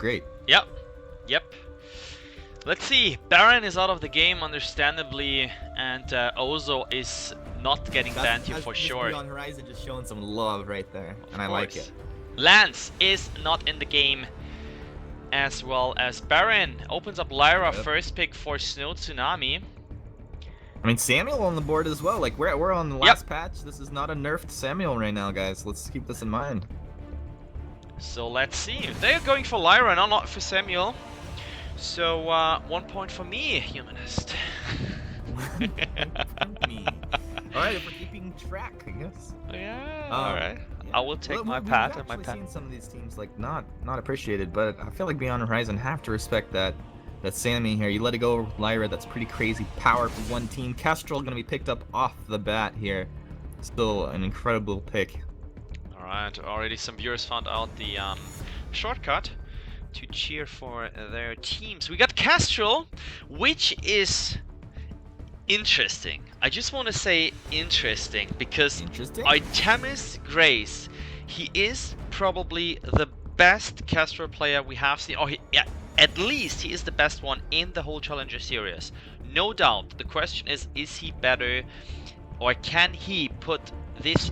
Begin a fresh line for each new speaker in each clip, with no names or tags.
great.
Yep. Yep. Let's see. Baron is out of the game, understandably, and Ozo is not getting banned here for sure.
Beyond HorizoN just showing some love right there, and I like it.
Lance is not in the game, as well as Baron opens up Lyra, first pick for Snow Tsunami.
I mean, Samuel on the board as well. Like, we're on the last patch. This is not a nerfed Samuel right now, guys. Let's keep this in mind.
So let's see. They're going for Lyra, not for Samuel. So 1 point for me, Humanist.
Alright, if we're keeping track, I guess.
Yeah, alright. Yeah. I will take my pat and my pat.
I've seen some of these teams like not appreciated, but I feel like Beyond HorizoN have to respect that Sammy here. You let it go, Lyra. That's pretty crazy power for one team. Kestrel gonna be picked up off the bat here. Still an incredible pick.
Alright, already some viewers found out the shortcut to cheer for their teams. We got Kestrel, which is interesting. I just want to say interesting because Artemis Grace, he is probably the best Kestrel player we have seen, or at least he is the best one in the whole Challenger series. No doubt. The question is he better, or can he put this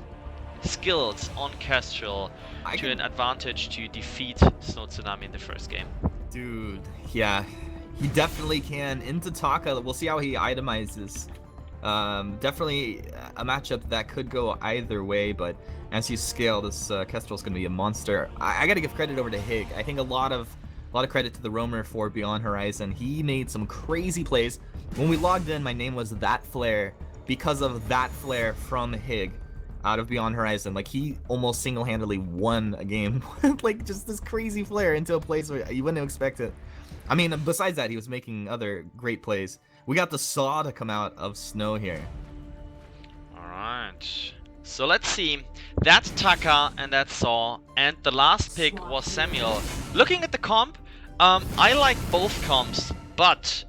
skills on Kestrel to an advantage to defeat Snow Tsunami in the first game?
Dude, yeah, he definitely can. Into Taka, we'll see how he itemizes. Definitely a matchup that could go either way, but as you scale, this Kestrel's gonna be a monster. I gotta give credit over to Hig. I think a lot of credit to the roamer for Beyond HorizoN. He made some crazy plays. When we logged in, my name was That Flare because of that flare from Hig out of Beyond HorizoN. Like, he almost single-handedly won a game. Like, just this crazy flare into a place where you wouldn't expect it. I mean, besides that, he was making other great plays. We got the Saw to come out of Snow here.
Alright. So let's see. That's Taka and that's Saw. And the last pick was Samuel. Looking at the comp, I like both comps, but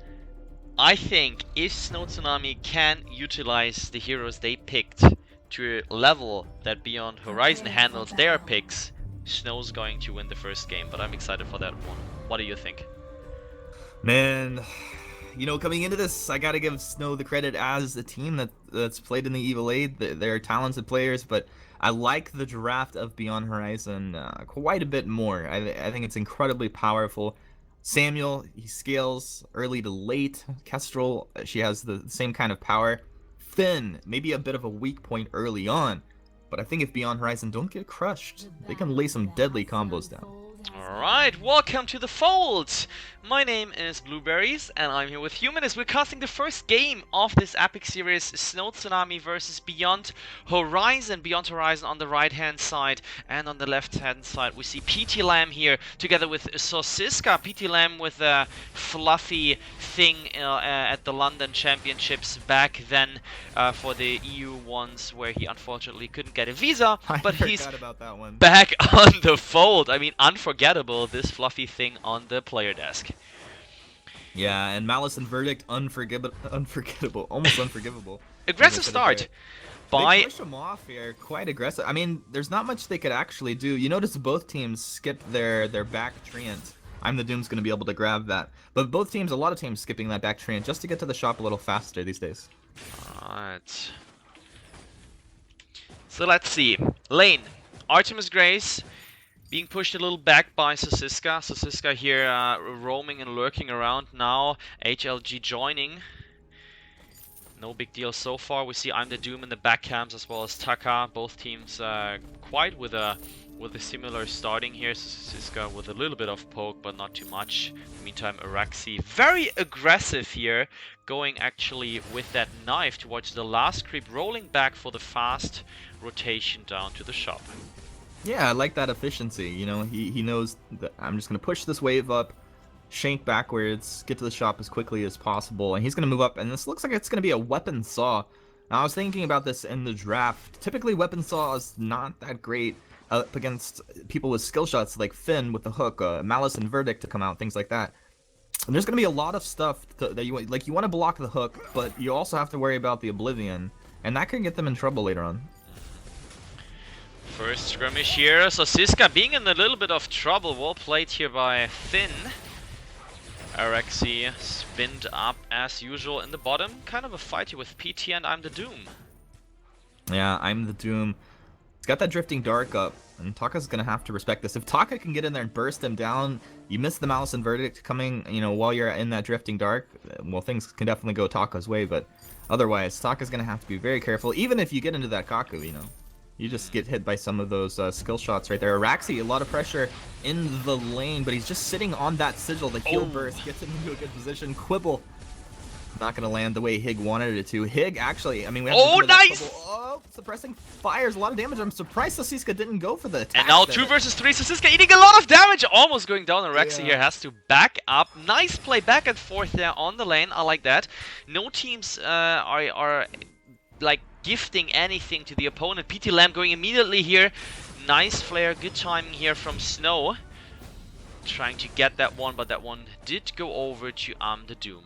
I think if Snow Tsunami can utilize the heroes they picked to a level that Beyond HorizoN handles their picks, Snow's going to win the first game, but I'm excited for that one. What do you think?
Man, you know, coming into this, I gotta give Snow the credit as a team that's played in the Evil 8. They're talented players, but I like the draft of Beyond HorizoN quite a bit more. I think it's incredibly powerful. Samuel, he scales early to late. Kestrel, she has the same kind of power. Finn, maybe a bit of a weak point early on, but I think if Beyond HorizoN don't get crushed, they can lay some deadly combos down.
Alright, welcome to the fold! My name is Blueberries, and I'm here with Humanist. We're casting the first game of this epic series, Snow Tsunami versus Beyond HorizoN. Beyond HorizoN on the right-hand side, and on the left-hand side we see PT Lamb here, together with Sosiska. PT Lamb with a fluffy thing at the London Championships back then for the EU ones, where he unfortunately couldn't get a visa, but he's back on the fold. I mean, unforgettable, this fluffy thing on the player desk.
Yeah, and Malice and Verdict, unforgettable, almost unforgivable.
Aggressive start.
They push them off here, quite aggressive. I mean, there's not much they could actually do. You notice both teams skip their back treant. I'm the Doom's going to be able to grab that. But both teams, a lot of teams skipping that back treant just to get to the shop a little faster these days.
Alright. So let's see. Lane, Artemis Grace being pushed a little back by Sosiska. Sosiska here roaming and lurking around now. HLG joining. No big deal so far. We see I'm the Doom in the back camps as well as Taka. Both teams quite with a similar starting here. Sosiska with a little bit of poke, but not too much. In the meantime, Araxi very aggressive here, going actually with that knife towards the last creep, rolling back for the fast rotation down to the shop.
Yeah, I like that efficiency. You know, he knows that I'm just going to push this wave up, shank backwards, get to the shop as quickly as possible, and he's going to move up, and this looks like it's going to be a weapon saw. Now, I was thinking about this in the draft. Typically, weapon saw is not that great up against people with skill shots like Finn with the hook, Malice and Verdict to come out, things like that. And there's going to be a lot of stuff that you want to block the hook, but you also have to worry about the Oblivion, and that could get them in trouble later on.
First skirmish here, so Siska being in a little bit of trouble. Well played here by Finn. Arexi spinned up as usual in the bottom. Kind of a fight here with PT and I'm the Doom.
Yeah, I'm the Doom. He's got that Drifting Dark up, and Taka's gonna have to respect this. If Taka can get in there and burst him down, you miss the Malice and Verdict coming, you know, while you're in that Drifting Dark, well, things can definitely go Taka's way, but otherwise, Taka's gonna have to be very careful, even if you get into that Kaku, you know. You just get hit by some of those skill shots right there. Araxi, a lot of pressure in the lane, but he's just sitting on that sigil. The heal burst gets him into a good position. Quibble, not going to land the way Hig wanted it to. Hig, actually, I mean, we have
oh, nice!
Oh, suppressing fires a lot of damage. I'm surprised Sasiska didn't go for the attack.
And now 2 versus 3, Sasiska eating a lot of damage, almost going down. Araxi here has to back up. Nice play back and forth there on the lane. I like that. No teams are like gifting anything to the opponent. PT Lamb going immediately here. Nice flare, good timing here from Snow. Trying to get that one, but that one did go over to the Doom.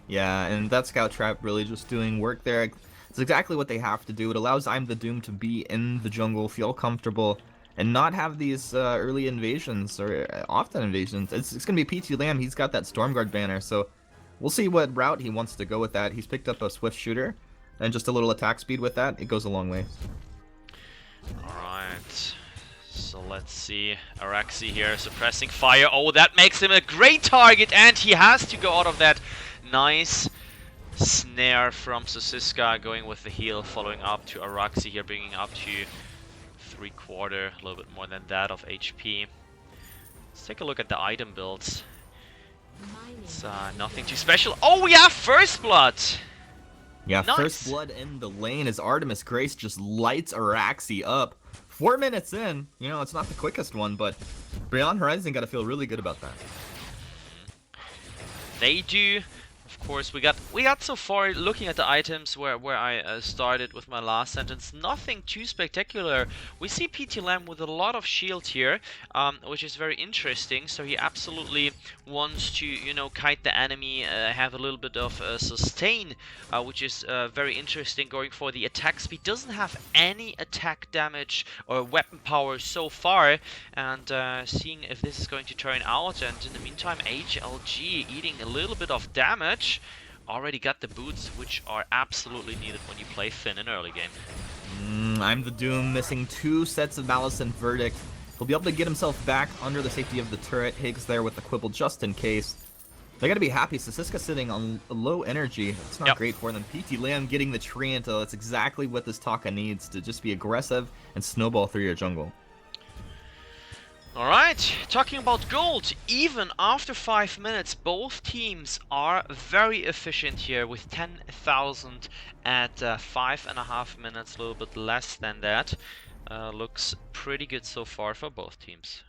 Yeah, and that Scout Trap really just doing work there. It's exactly what they have to do. It allows I'm the Doom to be in the jungle, feel comfortable, and not have these early invasions, or often invasions. It's going to be PT Lamb. He's got that Stormguard banner, so we'll see what route he wants to go with that. He's picked up a Swift Shooter, and just a little attack speed with that. It goes a long way.
Alright, so let's see. Araxi here suppressing fire. Oh, that makes him a great target, and he has to go out of that. Nice snare from Sasiska, going with the heal, following up to Araxi here, bringing up to 3/4, a little bit more than that of HP. Let's take a look at the item builds. It's nothing too special. Oh, we have First Blood!
Yeah,
nice.
First Blood in the lane as Artemis Grace just lights Araxi up. 4 minutes in, you know, it's not the quickest one, but Beyond Horizon got to feel really good about that.
They do. Of course, we got so far, looking at the items where I started with my last sentence, nothing too spectacular. We see PT Lamb with a lot of shield here, which is very interesting. So he absolutely wants to, you know, kite the enemy, have a little bit of sustain, which is very interesting. Going for the attack speed, doesn't have any attack damage or weapon power so far, and seeing if this is going to turn out. And in the meantime, HLG eating a little bit of damage. Already got the boots, which are absolutely needed when you play Finn in early game.
I'm the Doom, missing 2 sets of Malice and Verdict. He'll be able to get himself back under the safety of the turret. Higgs there with the Quibble just in case. They gotta be happy. Sasiska sitting on low energy. It's not great for them. PT Lamb getting the Trianto. That's exactly what this Taka needs, to just be aggressive and snowball through your jungle.
Alright, talking about gold, even after 5 minutes, both teams are very efficient here with 10,000 at 5.5 minutes, a little bit less than that. Looks pretty good so far for both teams.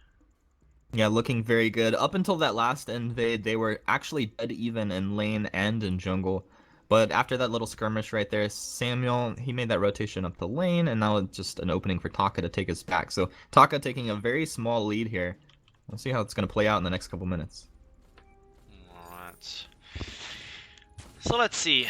Yeah, looking very good. Up until that last invade, they were actually dead even in lane and in jungle. But after that little skirmish right there, Samuel, he made that rotation up the lane, and now it's just an opening for Taka to take his back. So Taka taking a very small lead here. We'll see how it's going to play out in the next couple minutes.
Alright. So let's see.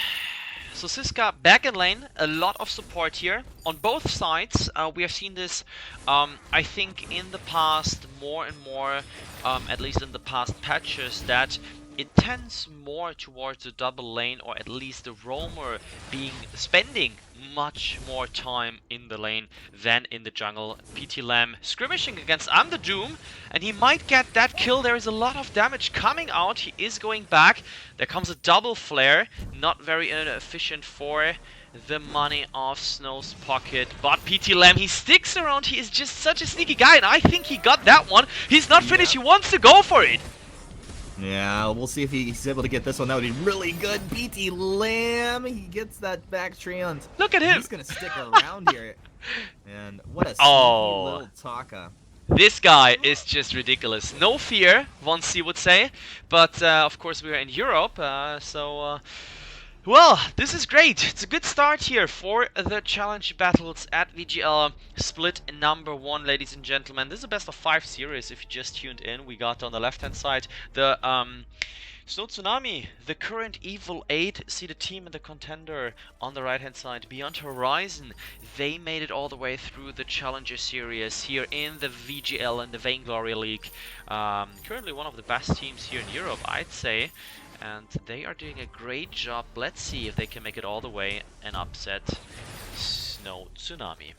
So Siska back in lane, a lot of support here on both sides. We have seen this, I think, in the past more and more, at least in the past patches, that it tends more towards the double lane, or at least the roamer spending much more time in the lane than in the jungle. PT Lamb skirmishing against I'm the Doom, and he might get that kill. There is a lot of damage coming out. He is going back. There comes a double flare, not very efficient for the money of Snow's pocket, but PT Lamb, he sticks around. He is just such a sneaky guy, and I think he got that one. He's not finished. He wants to go for it.
Yeah, we'll see if he's able to get this one. That would be really good. PT Lamb, he gets that back Treant.
Look at him.
He's going to stick around here. And what a sneaky little Taka.
This guy is just ridiculous. No fear, one C would say. But, of course, we're in Europe, well, this is great. It's a good start here for the challenge battles at VGL split number 1, ladies and gentlemen. This is a best of 5 series. If you just tuned in, we got on the left hand side the So Tsunami, the current Evil 8, see the team and the contender on the right hand side. Beyond HorizoN, they made it all the way through the Challenger Series here in the VGL and the Vainglory League. Currently one of the best teams here in Europe, I'd say. And they are doing a great job. Let's see if they can make it all the way and upset Snow Tsunami.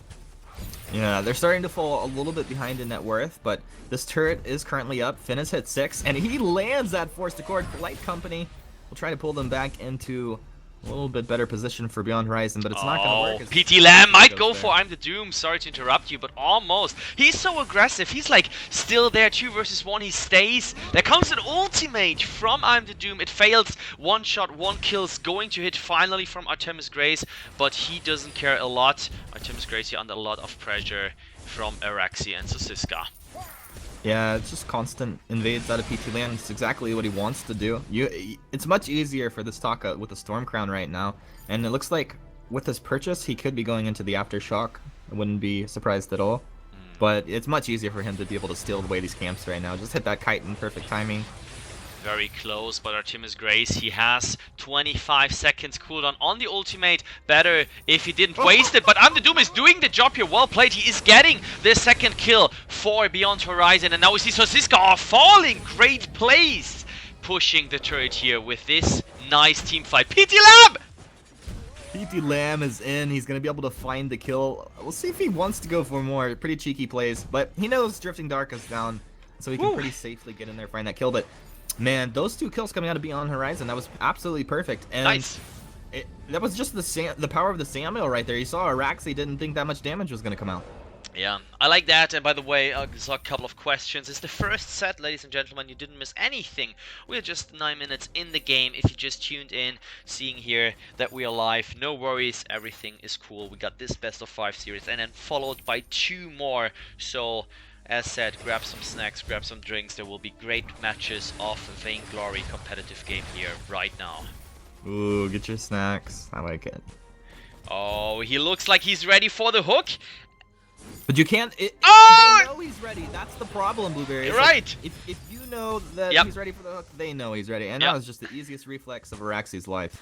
Yeah, they're starting to fall a little bit behind in net worth, but this turret is currently up. Finn has hit 6, and he lands that forced accord. Light Company will try to pull them back into a little bit better position for Beyond HorizoN, but it's not going to work.
PT Lamb might go for I'm the Doom. Sorry to interrupt you, but almost. He's so aggressive. He's like still there, 2 versus 1. He stays. There comes an ultimate from I'm the Doom. It fails. 1 shot, 1 kill's going to hit finally from Artemis Grace, but he doesn't care a lot. Artemis Grace here under a lot of pressure from Araxi and Sosiska.
Yeah, it's just constant invades out of PT land. It's exactly what he wants to do. It's much easier for this Taka with the Storm Crown right now, and it looks like with his purchase, he could be going into the Aftershock. I wouldn't be surprised at all. But it's much easier for him to be able to steal away these camps right now. Just hit that kite in perfect timing.
Very close, but Artemis Grace, he has 25 seconds cooldown on the ultimate. Better if he didn't waste it, but I'm the Doom is doing the job here. Well played. He is getting the 2nd kill for Beyond HorizoN, and now we see Sosiska are falling. Great plays, pushing the turret here with this nice team fight. PT Lamb!
PT Lamb is in. He's going to be able to find the kill. We'll see if he wants to go for more. Pretty cheeky plays, but he knows Drifting Dark is down, so he can pretty safely get in there, find that kill. But man, those 2 kills coming out of Beyond HorizoN, that was absolutely perfect. And
nice.
That was just the power of the Samuel right there. You saw Araxi didn't think that much damage was going to come out.
Yeah, I like that. And by the way, I saw a couple of questions. It's the first set, ladies and gentlemen. You didn't miss anything. We're just 9 minutes in the game. If you just tuned in, seeing here that we are live, no worries. Everything is cool. We got this best of 5 series and then followed by 2 more. So as said, grab some snacks, grab some drinks. There will be great matches of Vainglory competitive game here right now.
Ooh, get your snacks. I like it.
Oh, he looks like he's ready for the hook.
But you can't. They know he's ready. That's the problem, Blueberry.
You're right.
Like, if you know that he's ready for the hook, they know he's ready. And that was just the easiest reflex of Araxi's life.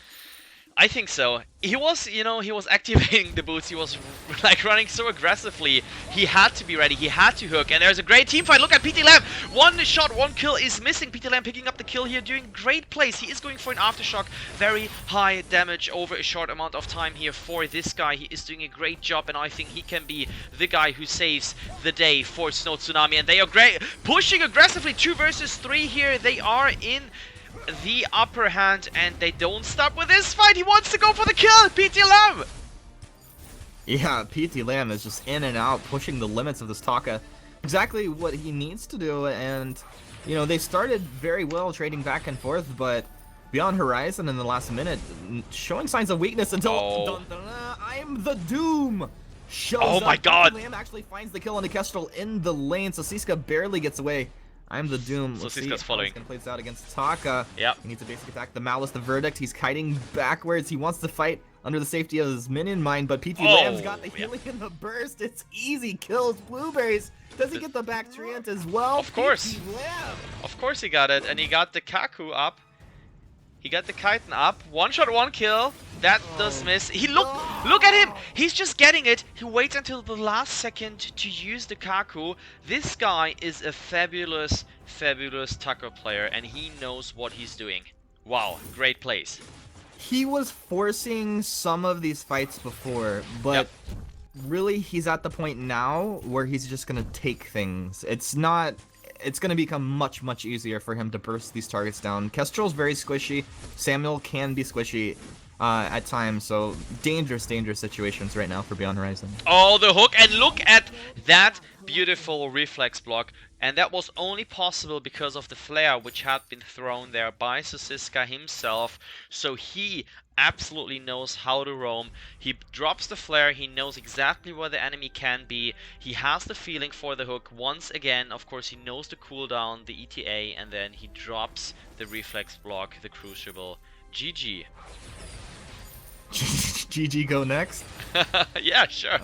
I think so. He was, you know, he was activating the boots. He was like running so aggressively. He had to be ready. He had to hook. And there's a great team fight. Look at PT Lamb. 1 shot, 1 kill is missing. PT Lamb picking up the kill here, doing great plays. He is going for an Aftershock. Very high damage over a short amount of time here for this guy. He is doing a great job, and I think he can be the guy who saves the day for Snow Tsunami. And they are great, pushing aggressively. 2 versus 3 here. They are in the upper hand, and they don't stop with this fight. He wants to go for the kill. PT Lamb.
Yeah, PT Lamb is just in and out, pushing the limits of this Taka. Exactly what he needs to do, and you know, they started very well trading back and forth, but Beyond HorizoN in the last minute showing signs of weakness until I'm the Doom shows up.
My god.
PT Lamb actually finds the kill on the Kestrel in the lane. Sosiska barely gets away. I'm the Doom. Let's see how he's gonna play this out against Taka.
Yep.
He needs a basic attack. The Malice, the Verdict. He's kiting backwards. He wants to fight under the safety of his minion mine, but PT Lamb's got the healing and the burst. It's easy kills. Blueberries. Does he get the back treant as well?
Of course.
PT Lamb.
Of course he got it, and he got the Kaku up. He got the Kiten up. 1 shot, 1 kill. That does miss. He look at him. He's just getting it. He waits until the last second to use the Kaku. This guy is a fabulous Taka player, and he knows what he's doing. Wow, great plays.
He was forcing some of these fights before, but really he's at the point now where he's just gonna take things. It's going to become much easier for him to burst these targets down. Kestrel's very squishy. Samuel can be squishy at times, so dangerous situations right now for Beyond HorizoN.
Oh, the hook, and look at that beautiful reflex block. And that was only possible because of the flare which had been thrown there by Sosiska himself. So he absolutely knows how to roam. He drops the flare, he knows exactly where the enemy can be. He has the feeling for the hook. Once again, of course, he knows the cooldown, the ETA, and then he drops the reflex block, the crucible. GG.
GG go next?
Yeah, sure.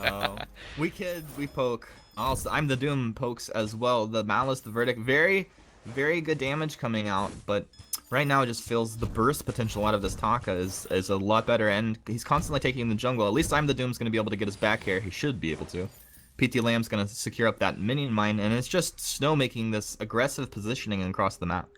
We poke. Also, I'm the Doom pokes as well. The Malice, the Verdict, very Very good damage coming out, but right now it just feels the burst potential out of this Taka is a lot better, and he's constantly taking the jungle. At least I'm the Doom's going to be able to get his back here. He should be able to. PT Lamb's going to secure up that minion mine, and it's just Snow making this aggressive positioning across the map.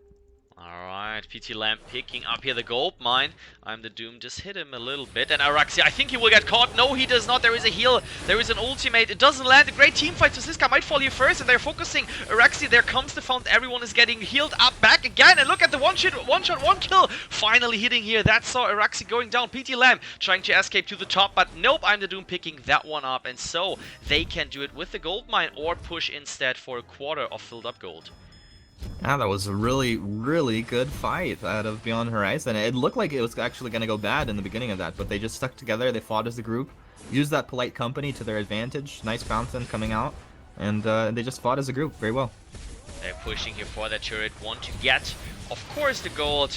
Alright, PT Lamb picking up here the gold mine. I'm the Doom, just hit him a little bit. And Araxi, I think he will get caught. No, he does not. There is a heal. There is an ultimate. It doesn't land. A great team fight. So Siska might fall here first, and they're focusing. Araxi, there comes the fountain. Everyone is getting healed up back again. And look at the one shot, one kill. Finally hitting here. That saw Araxi going down. PT Lamb trying to escape to the top, but nope, I'm the Doom picking that one up. And so they can do it with the gold mine or push instead for a quarter of filled up gold.
Yeah, that was a really, really good fight out of Beyond Horizon. It looked like it was actually going to go bad in the beginning of that, but they just stuck together, they fought as a group, used that polite company to their advantage, nice fountain coming out, and they just fought as a group very well.
They're pushing here for that turret, want to get, of course, the gold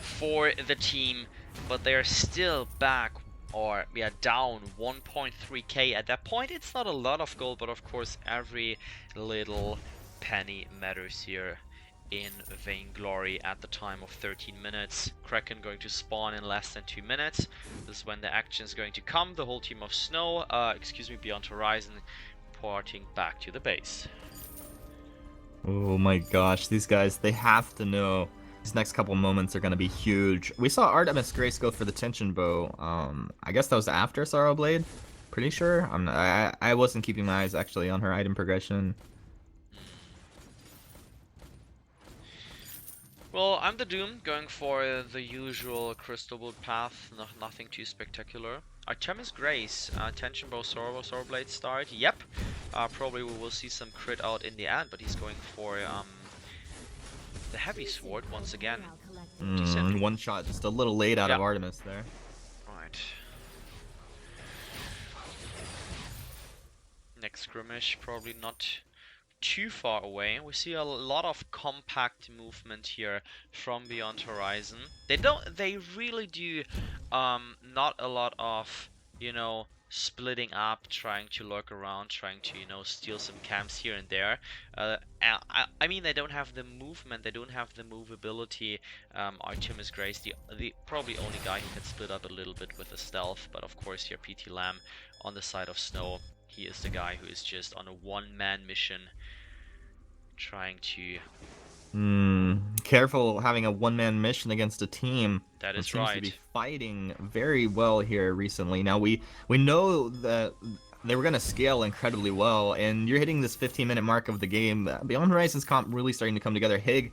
for the team, but they're still back, or we are down 1.3k. At that point, it's not a lot of gold, but of course, every little penny matters here in Vainglory at the time of 13 minutes. Kraken going to spawn in less than 2 minutes. This is when the action is going to come. The whole team of Snow, Beyond Horizon, porting back to the base.
Oh my gosh, these guys, they have to know these next couple moments are going to be huge. We saw Artemis Grace go for the tension bow. I guess that was after Sorrow Blade. Pretty sure. I wasn't keeping my eyes actually on her item progression.
Well, I'm the Doom, going for the usual Crystal Bolt path, nothing too spectacular. Artemis Grace, Tension Bow, Sorrow Blade start, yep. Probably we will see some crit out in the end, but he's going for the Heavy Sword once again.
One shot, just a little late out of Artemis there.
Right. Next skirmish, probably not too far away. We see a lot of compact movement here from Beyond Horizon. They really do not a lot of, you know, splitting up, trying to lurk around, trying to, you know, steal some camps here and there. I mean, they don't have the movement, they don't have the movability. Artemis Grace, the probably only guy who can split up a little bit with the stealth, but of course here PT Lamb on the side of Snow. He is the guy who is just on a one-man mission, trying to...
Careful having a one-man mission against a team.
That is
seems
right.
to be fighting very well here recently. Now we know that they were going to scale incredibly well, and you're hitting this 15-minute mark of the game. Beyond Horizon's comp really starting to come together. Hig,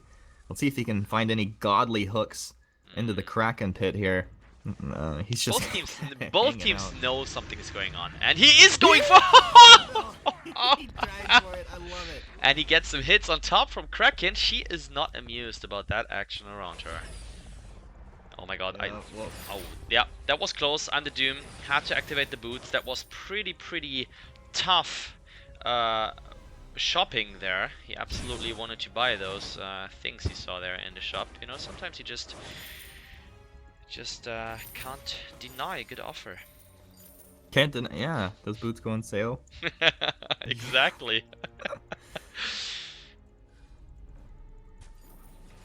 let's see if he can find any godly hooks into the Kraken pit here. He's just
both teams know something is going on, and he is going for.
He tried for it. I love it.
And he gets some hits on top from Kraken. She is not amused about that action around her. Oh my god! Oh yeah, that was close. I'm the Doom. Had to activate the boots. That was pretty tough shopping there. He absolutely wanted to buy those things he saw there in the shop. You know, sometimes you just can't deny a good offer.
Can't deny, yeah, those boots go on sale.
Exactly.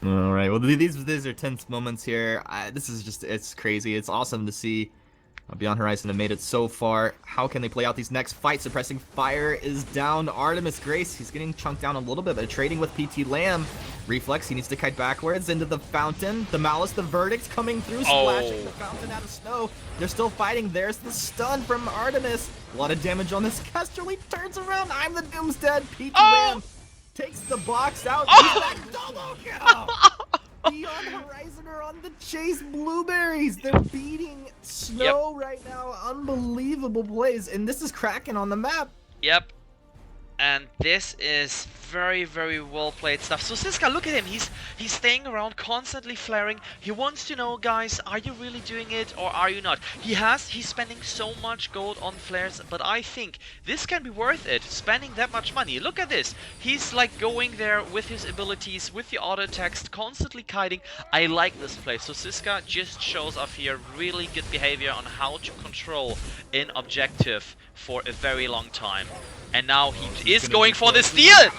Alright, well these are tense moments here. This is just, it's crazy. It's awesome to see Beyond Horizon have made it so far. How can they play out these next fights? Suppressing Fire is down. Artemis Grace, he's getting chunked down a little bit, but trading with PT Lamb. Reflex, he needs to kite backwards into the fountain. The Malice, the Verdict's coming through, splashing the fountain out of Snow. They're still fighting. There's the stun from Artemis. A lot of damage on this Kestrel. He turns around. I'm the Doom's dead. PT Lamb takes the box out. He's back. Solo kill. Beyond Horizon are on the chase. Blueberries, they're beating Snow right now. Unbelievable plays, and this is Kraken on the map.
Yep. And this is very well played stuff. So Siska, look at him. He's staying around, constantly flaring. He wants to know, guys, are you really doing it or are you not? He's spending so much gold on flares, but I think this can be worth it, spending that much money. Look at this. He's like going there with his abilities, with the auto text, constantly kiting. I like this play. So Siska just shows off here really good behavior on how to control an objective for a very long time. And now he is going for the steal!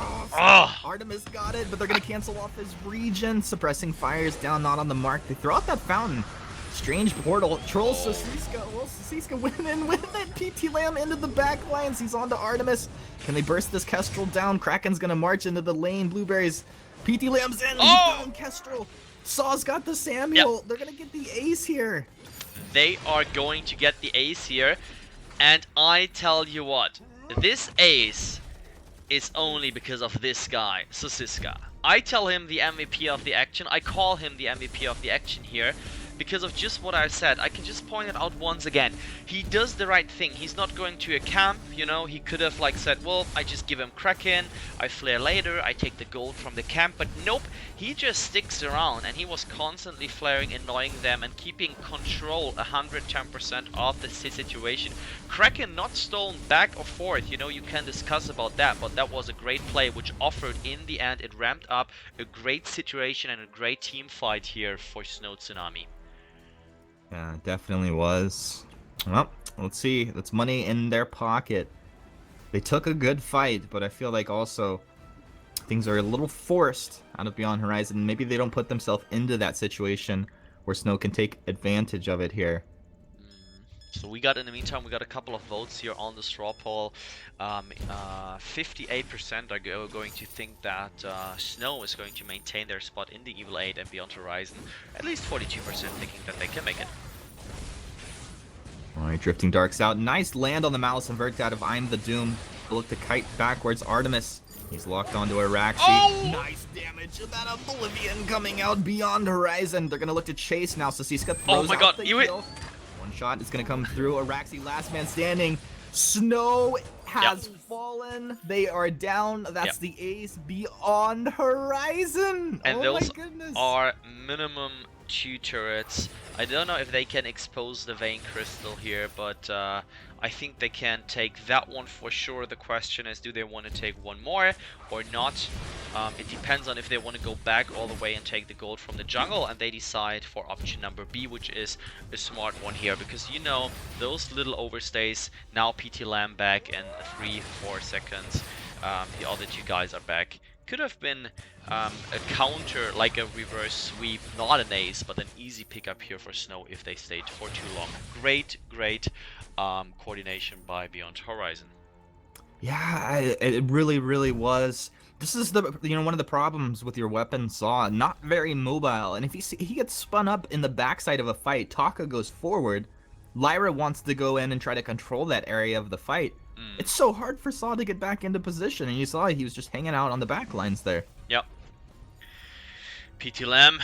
Oh.
Artemis got it, but they're gonna cancel off his regen. Suppressing fires down, not on the mark. They throw out that fountain. Strange portal. Trolls Sasiska. Well, Sasiska went in with it. PT Lamb into the back lines. He's on to Artemis. Can they burst this Kestrel down? Kraken's gonna march into the lane. Blueberries. PT Lamb's in.
Oh!
He's down Kestrel. Saw's got the Samuel.
Yep.
They're gonna get the ace here.
They are going to get the ace here. And I tell you what, this ace is only because of this guy, Sasiska. I tell him the MVP of the action. I call him the MVP of the action here. Because of just what I said, I can just point it out once again. He does the right thing. He's not going to a camp, you know. He could have like said, well, I just give him Kraken, I flare later, I take the gold from the camp. But nope, he just sticks around and he was constantly flaring, annoying them and keeping control 110% of the situation. Kraken not stolen back or forth, you know, you can discuss about that, but that was a great play which offered in the end. It ramped up a great situation and a great team fight here for Snow Tsunami.
Yeah, definitely was. Well, let's see. That's money in their pocket. They took a good fight, but I feel like also things are a little forced out of Beyond Horizon. Maybe they don't put themselves into that situation where Snow can take advantage of it here.
So we got, in the meantime, we got a couple of votes here on the straw poll. 58% are going to think that Snow is going to maintain their spot in the Evil 8 and Beyond Horizon. At least 42% thinking that they can make it.
Alright, Drifting Darks out. Nice land on the Malice Invert out of I'm the Doom. Look to kite backwards. Artemis. He's locked onto Araxi.
Oh!
Nice damage. That Oblivion coming out Beyond Horizon. They're going to look to chase now. Sasiska throws out the kill. One shot is going to come through. Araxi, last man standing. Snow has fallen. They are down. That's the ace. Beyond Horizon.
And
oh
those
my goodness.
are minimum 2 turrets. I don't know if they can expose the Vein Crystal here, but I think they can take that one for sure. The question is, do they want to take one more or not? It depends on if they want to go back all the way and take the gold from the jungle, and they decide for option number B, which is a smart one here, because you know those little overstays. Now PT Lamb back in 3-4 seconds. The other 2 guys are back. Could have been a counter, like a reverse sweep, not an ace, but an easy pickup here for Snow if they stayed for too long. Great coordination by Beyond Horizon.
Yeah, it really was. This is the one of the problems with your weapon Saw, not very mobile. And if he gets spun up in the backside of a fight, Taka goes forward. Lyra wants to go in and try to control that area of the fight. It's so hard for Saw to get back into position, and you saw he was just hanging out on the back lines there.
Yep. PT Lamb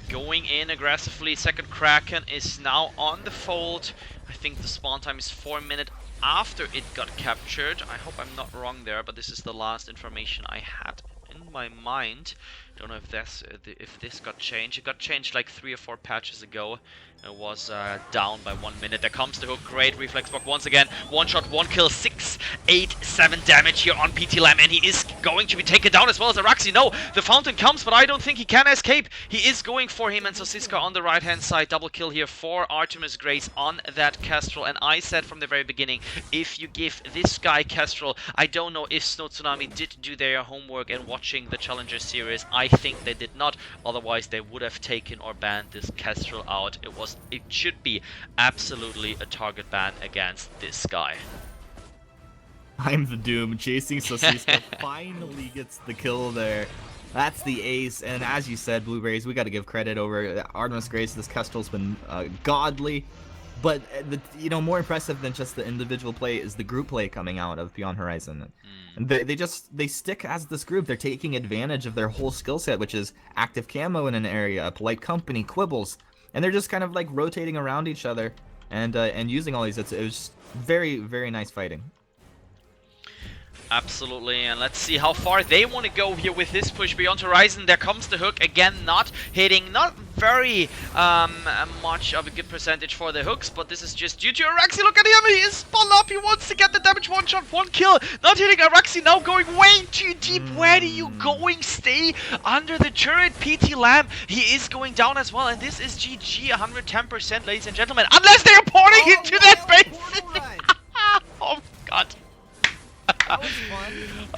going in aggressively. Second Kraken is now on the fold. I think the spawn time is 4 minutes after it got captured. I hope I'm not wrong there, but this is the last information I had in my mind. Don't know if this got changed. It got changed like 3 or 4 patches ago. It was down by 1 minute. There comes the hook. Great reflex block once again. 1 shot, 1 kill, 6, 8, 7 damage here on PT Lamb, and he is going to be taken down as well as Araxi. No, the fountain comes, but I don't think he can escape. He is going for him, and Sasiska on the right hand side. Double kill here for Artemis Grace on that Kestrel. And I said from the very beginning, if you give this guy Kestrel, I don't know if Snow Tsunami did do their homework and watching the Challenger series. I think they did not, otherwise they would have taken or banned this Kestrel out. It should be absolutely a target ban against this guy.
I'm the Doom chasing Sasiska finally gets the kill there. That's the ace, and as you said, Blueberries, we got to give credit over Artemis Grace. This Kestrel's been godly, but more impressive than just the individual play is the group play coming out of Beyond Horizon. And they stick as this group. They're taking advantage of their whole skill set, which is active camo in an area, polite company, quibbles, and they're just kind of like rotating around each other and using all these. It was very, very nice fighting.
Absolutely, and let's see how far they want to go here with this push. Beyond Horizon, there comes the hook again, not hitting, not very much of a good percentage for the hooks, but this is just due to Araxi. Look at him, he is spun up, he wants to get the damage. 1 shot, 1 kill, not hitting. Araxi now going way too deep. Where are you going? Stay under the turret. PT Lamb, he is going down as well, and this is GG 110%, ladies and gentlemen, unless they are porting into that base. Oh god.
That was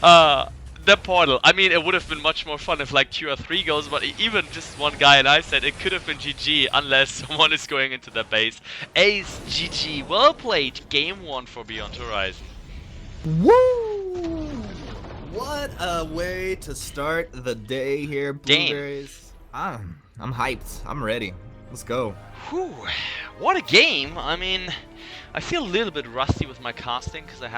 fun.
the portal. I mean, it would have been much more fun if like 2 or 3 goes, but even just one guy, and I said it could have been GG unless someone is going into the base. Ace, GG, well played. Game 1 for Beyond Horizon.
Woo! What a way to start the day here, Blueberries. I'm hyped. I'm ready. Let's go.
Whew, what a game. I mean, I feel a little bit rusty with my casting because I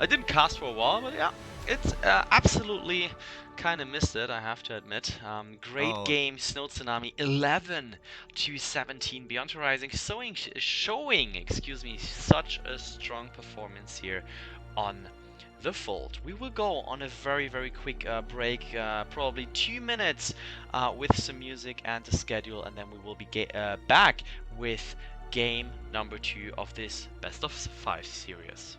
didn't cast for a while, but yeah, it's absolutely kind of missed it, I have to admit. Great game, Snow Tsunami, 11-17 Beyond Horizon, showing, excuse me, such a strong performance here on the Fold. We will go on a very, very quick break, probably 2 minutes with some music and the schedule, and then we will be back with game number 2 of this best of 5 series.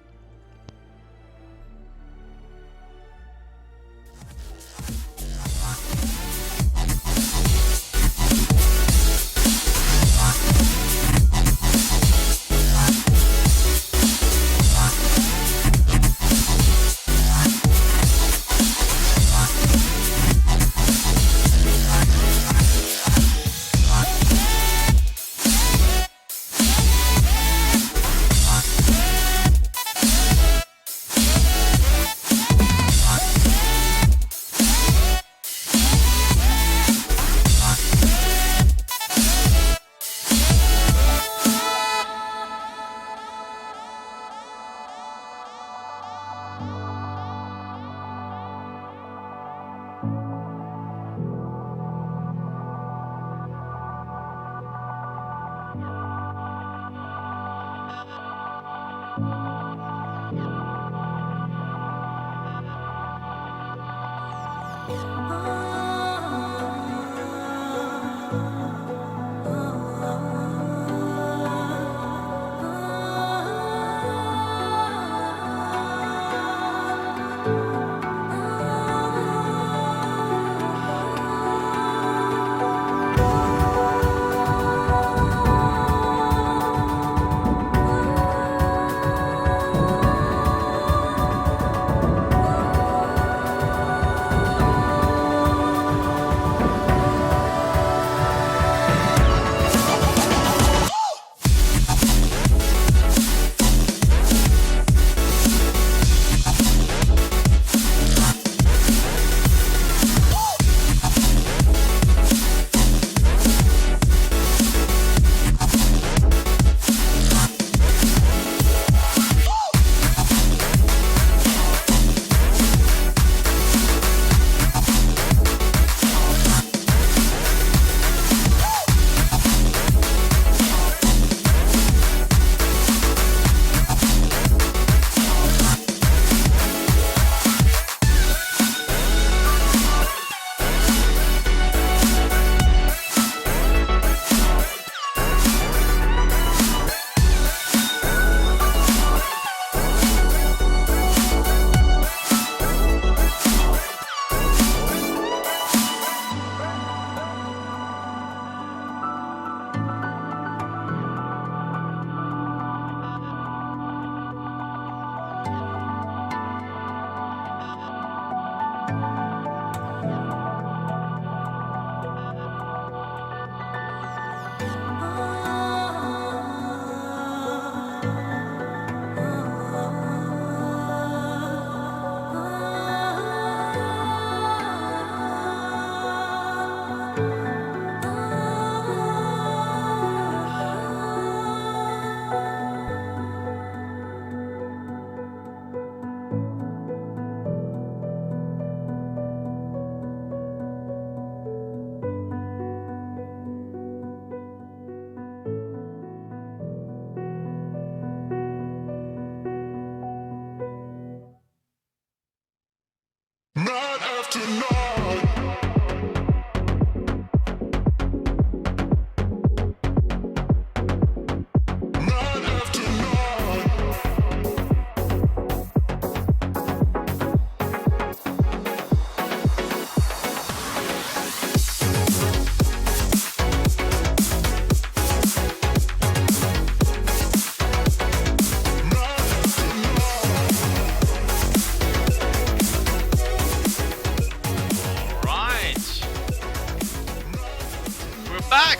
back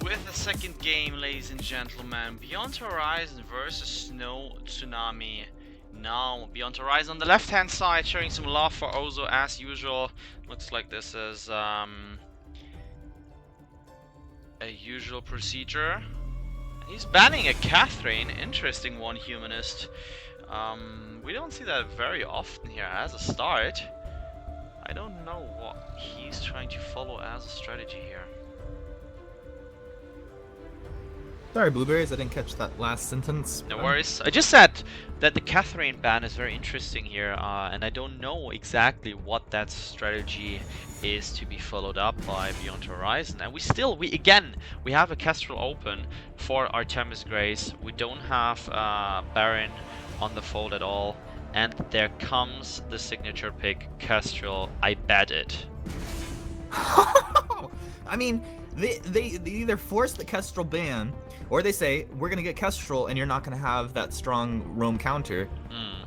with the second game, ladies and gentlemen. Beyond Horizon versus Snow Tsunami. Now, Beyond Horizon on the left-hand side, showing some love for Ozo as usual. Looks like this is a usual procedure. He's banning a Catherine. Interesting one, Humanist. We don't see that very often here as a start. I don't know what he's trying to follow as a strategy here.
Sorry, Blueberries, I didn't catch that last sentence.
No worries. I just said that the Catherine ban is very interesting here, and I don't know exactly what that strategy is to be followed up by Beyond Horizon. And we have a Kestrel open for Artemis Grace. We don't have Baron on the fold at all, and there comes the signature pick, Kestrel. I bet it.
I mean, they either force the Kestrel ban, or they say, we're going to get Kestrel and you're not going to have that strong roam counter.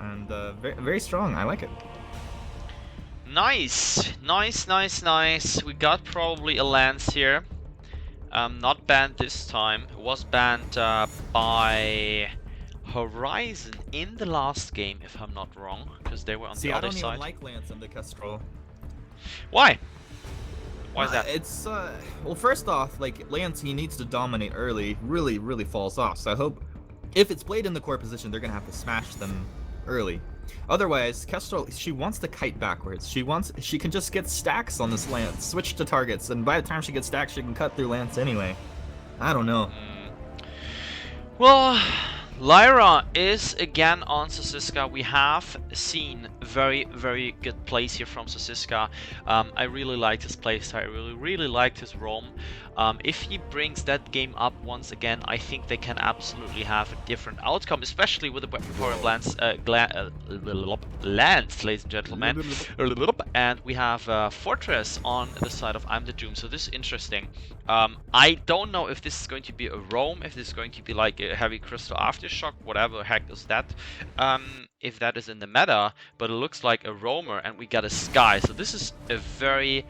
And very, very strong. I like it.
Nice. Nice. We got probably a Lance here. Not banned this time. It was banned by HorizoN in the last game, if I'm not wrong, because they were on the other side.
See, I don't even like Lance and the Kestrel.
Why? Why is that?
It's, well, first off, like, Lance, he needs to dominate early, really falls off. So I hope, if it's played in the core position, they're going to have to smash them early. Otherwise, Kestrel, she wants to kite backwards. She can just get stacks on this Lance, switch to targets, and by the time she gets stacks, she can cut through Lance anyway. I don't know.
Well, Lyra is again on Sosiska. We have seen very good plays here from Sosiska. I really like his playstyle. I really liked his roam. If he brings that game up once again, I think they can absolutely have a different outcome, especially with the weapon power of Lance, ladies and gentlemen. And we have Fortress on the side of I'm the Doom, so this is interesting. I don't know if this is going to be a roam, if this is going to be like a heavy crystal aftershock, whatever the heck is that. If that is in the meta, but it looks like a roamer, and we got a Sky, so this is a very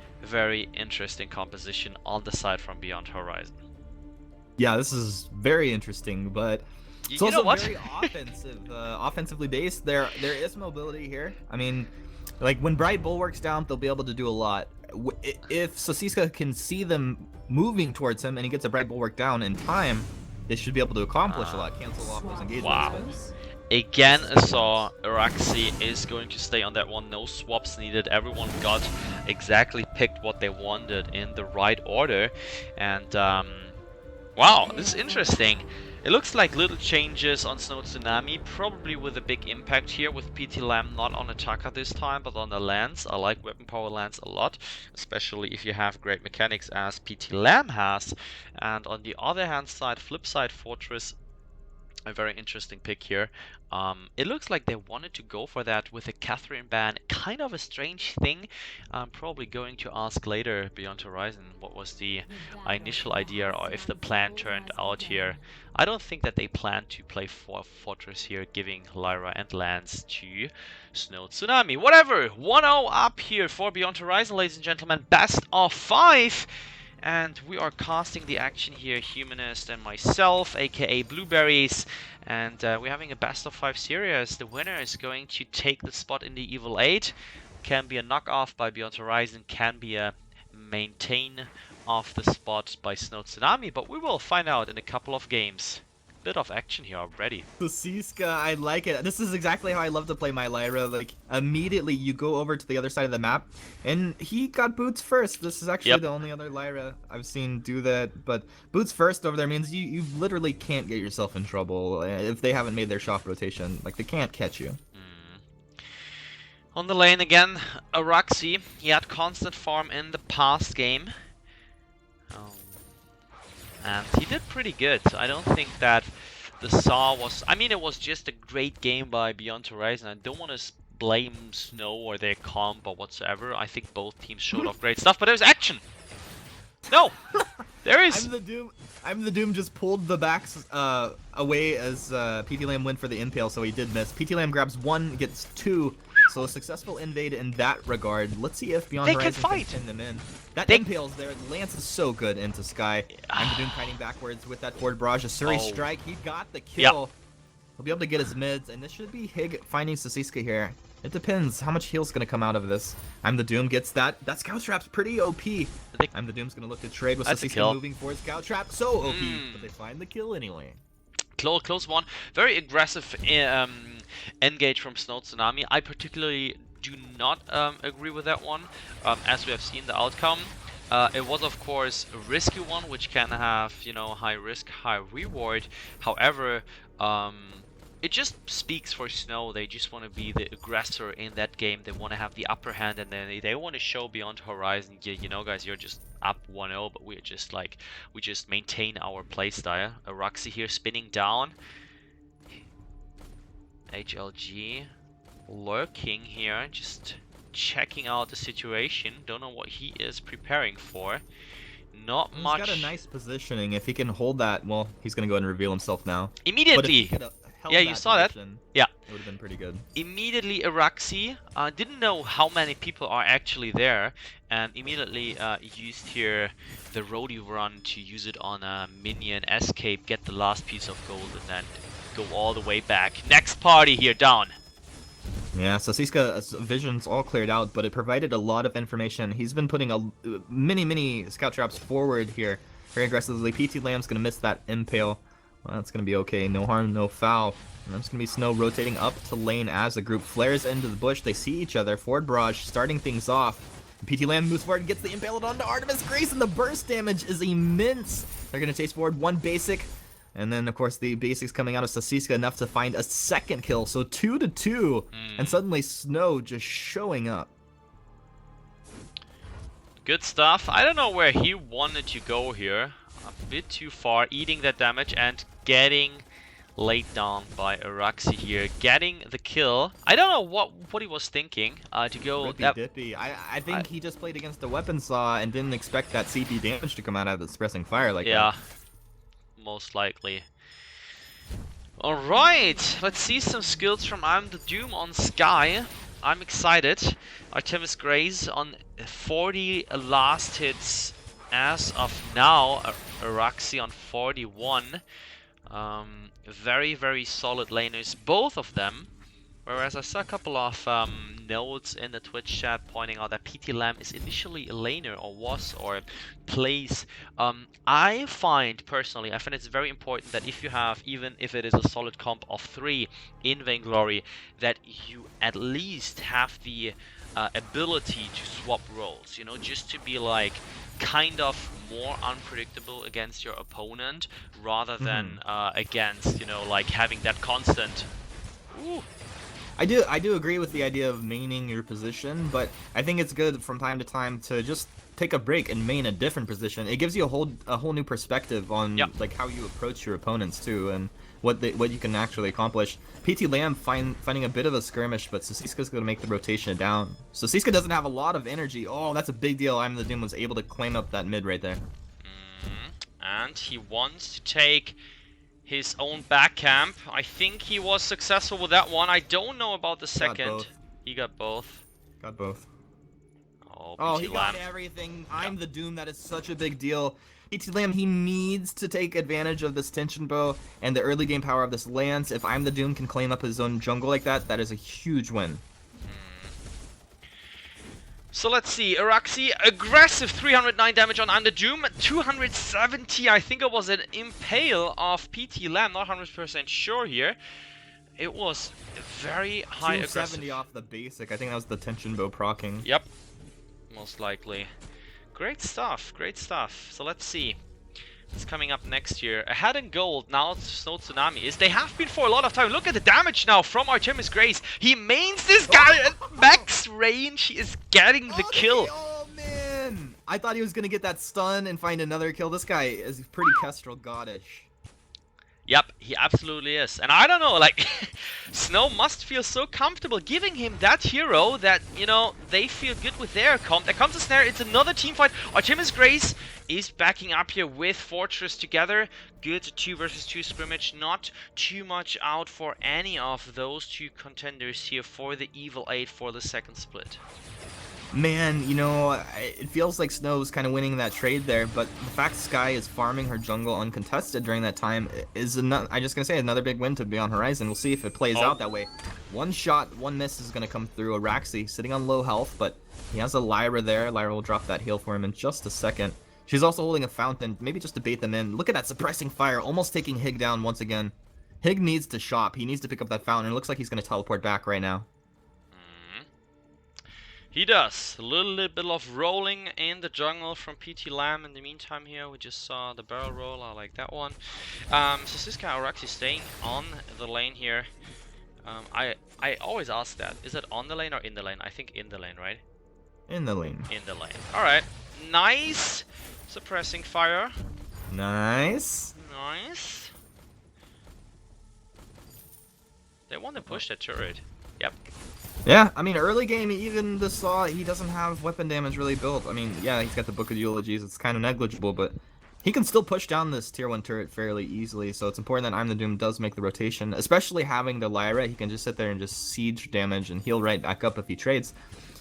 interesting composition on the side from Beyond Horizon.
Yeah, this is very interesting, but it's also very offensively based. There is mobility here. I mean, like, when Bright Bulwark's down, they'll be able to do a lot. If Sosiska can see them moving towards him and he gets a Bright Bulwark down in time, they should be able to accomplish a lot, cancel off those engagements.
Wow. Again, I saw Araxi is going to stay on that one. No swaps needed. Everyone got exactly picked what they wanted in the right order. And wow, this is interesting. It looks like little changes on Snow Tsunami, probably with a big impact here with PT Lam not on Attacker this time, but on the Lance. I like Weapon Power Lance a lot, especially if you have great mechanics as PT Lam has. And on the other hand side, flip side Fortress, a very interesting pick here. It looks like they wanted to go for that with a Catherine ban. Kind of a strange thing. I'm probably going to ask later Beyond Horizon what was the initial idea, or if the plan turned out here. I don't think that they plan to play for Fortress here, giving Lyra and Lance to Snow Tsunami. Whatever, 1-0 up here for Beyond Horizon, ladies and gentlemen. Best of 5. And we are casting the action here, Humanist and myself, aka Blueberries. And we're having a best of 5 series. The winner is going to take the spot in the Evil 8. Can be a knockoff by Beyond Horizon, can be a maintain of the spot by Snow Tsunami, but we will find out in a couple of games. Bit of action here already.
Sosiska, I like it. This is exactly how I love to play my Lyra. Like, immediately you go over to the other side of the map, and he got boots first. This is actually the only other Lyra I've seen do that. But boots first over there means you literally can't get yourself in trouble if they haven't made their shock rotation. Like, they can't catch you.
On the lane again, Araxi. He had constant farm in the past game. And he did pretty good. I don't think that the Saw was... I mean, it was just a great game by Beyond Horizon. I don't want to blame Snow or their comp or whatsoever. I think both teams showed off great stuff, but there's action! No! There is...
I'm the Doom just pulled the backs away as PT Lam went for the impale, so he did miss. PT Lam grabs 1, gets 2, So a successful invade in that regard. Let's see if Beyond
They can
Horizon
fight.
pin them in. That
They-
impales there. Lance is so good into Sky. I'm the Doom kiting backwards with that forward barrage. A Suri
Oh.
strike. He got the
Yep.
kill. He'll be able to get his mids, and this should be Hig finding Sasiska here. It depends how much heal's gonna come out of this. I'm the Doom gets that. That Scout Trap's pretty OP. I'm the Doom's gonna look to trade with
That's a
Sasiska
kill.
moving forward. Scout Trap so OP, but they find the kill anyway.
Close one. Very aggressive engage from Snow Tsunami. I particularly do not agree with that one, as we have seen the outcome. It was of course a risky one, which can have, you know, high risk, high reward. However, it just speaks for Snow. They just want to be the aggressor in that game. They want to have the upper hand, and then they want to show Beyond Horizon, yeah, you know, guys, you're just up 1-0, but we're just like, we just maintain our playstyle. Araxi here spinning down. HLG lurking here, just checking out the situation. Don't know what he is preparing for. Not much.
He's got a nice positioning. If he can hold that, well, he's gonna go ahead and reveal himself now.
Immediately. Yeah, you saw that. Yeah.
It would have been pretty good.
Immediately, Araxi didn't know how many people are actually there, and immediately used here the Roadie run to use it on a minion escape, get the last piece of gold, and then go all the way back. Next party here down.
Yeah, so Siska's vision's all cleared out, but it provided a lot of information. He's been putting a many scout traps forward here very aggressively. PT Lamb's gonna miss that impale. Well, that's gonna be okay. No harm, no foul. And that's gonna be Snow rotating up to lane as the group flares into the bush. They see each other. Forward barrage starting things off. PT Lamb moves forward and gets the impaled onto Artemis Grace, and the burst damage is immense. They're gonna chase forward one basic. And then, of course, the basics coming out of Sasiska enough to find a second kill. So 2-2. And suddenly Snow just showing up.
Good stuff. I don't know where he wanted to go here. A bit too far, eating that damage and getting laid down by Araxi here. Getting the kill. I don't know what he was thinking to go
Rippy dippy. I think he just played against a weapon saw and didn't expect that CP damage to come out of the suppressing fire like that.
Yeah. Most likely. Alright, let's see some skills from I'm the Doom on Sky. I'm excited. Artemis Grace on 40 last hits as of now. Araxi on 41. Very solid laners, both of them. Whereas I saw a couple of notes in the Twitch chat pointing out that PT Lamb is initially a laner, or was, or plays. I find it's very important that if you have, even if it is a solid comp of 3 in Vainglory, that you at least have the ability to swap roles, you know, just to be like kind of more unpredictable against your opponent rather than against, you know, like having that constant. Ooh.
I do agree with the idea of maining your position, but I think it's good from time to time to just take a break and main a different position. It gives you a whole new perspective on like how you approach your opponents too, and what you can actually accomplish. PT Lamb finding a bit of a skirmish, but Sasiska's going to make the rotation down. Sasiska doesn't have a lot of energy. Oh, that's a big deal. I'm the Doom was able to claim up that mid right there.
And he wants to take his own back camp. I think he was successful with that one. I don't know about the second. He got both.
Got both.
Oh,
he got everything. I'm the Doom. That is such a big deal. PT Lamb, he needs to take advantage of this tension bow and the early game power of this lance. If I'm the Doom can claim up his own jungle like that, that is a huge win.
So let's see, Araxi, aggressive 309 damage on I'm the Doom, 270, I think it was an impale of PT Lamb, not 100% sure here. It was very high
270 off the basic, I think that was the tension bow proccing.
Yep, most likely. Great stuff, great stuff. So let's see. What's coming up next year? Ahead in gold, now Snow Tsunami is. They have been for a lot of time. Look at the damage now from Artemis Grace. He mains this guy at max range. He is getting the kill.
Oh man! I thought he was gonna get that stun and find another kill. This guy is pretty Kestrel Goddish.
Yep, he absolutely is. And I don't know, like, Snow must feel so comfortable giving him that hero that, you know, they feel good with their comp. There comes a snare, it's another team fight. Artemis Grace is backing up here with Fortress together. Good 2 versus 2 scrimmage, not too much out for any of those two contenders here for the Evil 8 for the second split.
Man, you know, it feels like Snow's kind of winning that trade there, but the fact Sky is farming her jungle uncontested during that time is another, I'm just going to say, another big win to be on HorizoN. We'll see if it plays out that way. One shot, one miss is going to come through. Araxi sitting on low health, but he has a Lyra there. Lyra will drop that heal for him in just a second. She's also holding a fountain, maybe just to bait them in. Look at that suppressing fire, almost taking Hig down once again. Hig needs to shop. He needs to pick up that fountain. It looks like he's going to teleport back right now.
He does. A little bit of rolling in the jungle from PT Lamb. In the meantime here, we just saw the barrel roll. I like that one. So this guy Araxi staying on the lane here. I always ask that. Is it on the lane or in the lane? I think in the lane, right?
In the lane.
In the lane. Alright. Nice. Suppressing fire.
Nice.
Nice. They want to push that turret. Yep.
Yeah, I mean, early game, even the Saw, he doesn't have weapon damage really built. I mean, yeah, he's got the Book of Eulogies, it's kind of negligible, but he can still push down this tier 1 turret fairly easily, so it's important that I'm the Doom does make the rotation, especially having the Lyra. He can just sit there and just siege damage and heal right back up if he trades.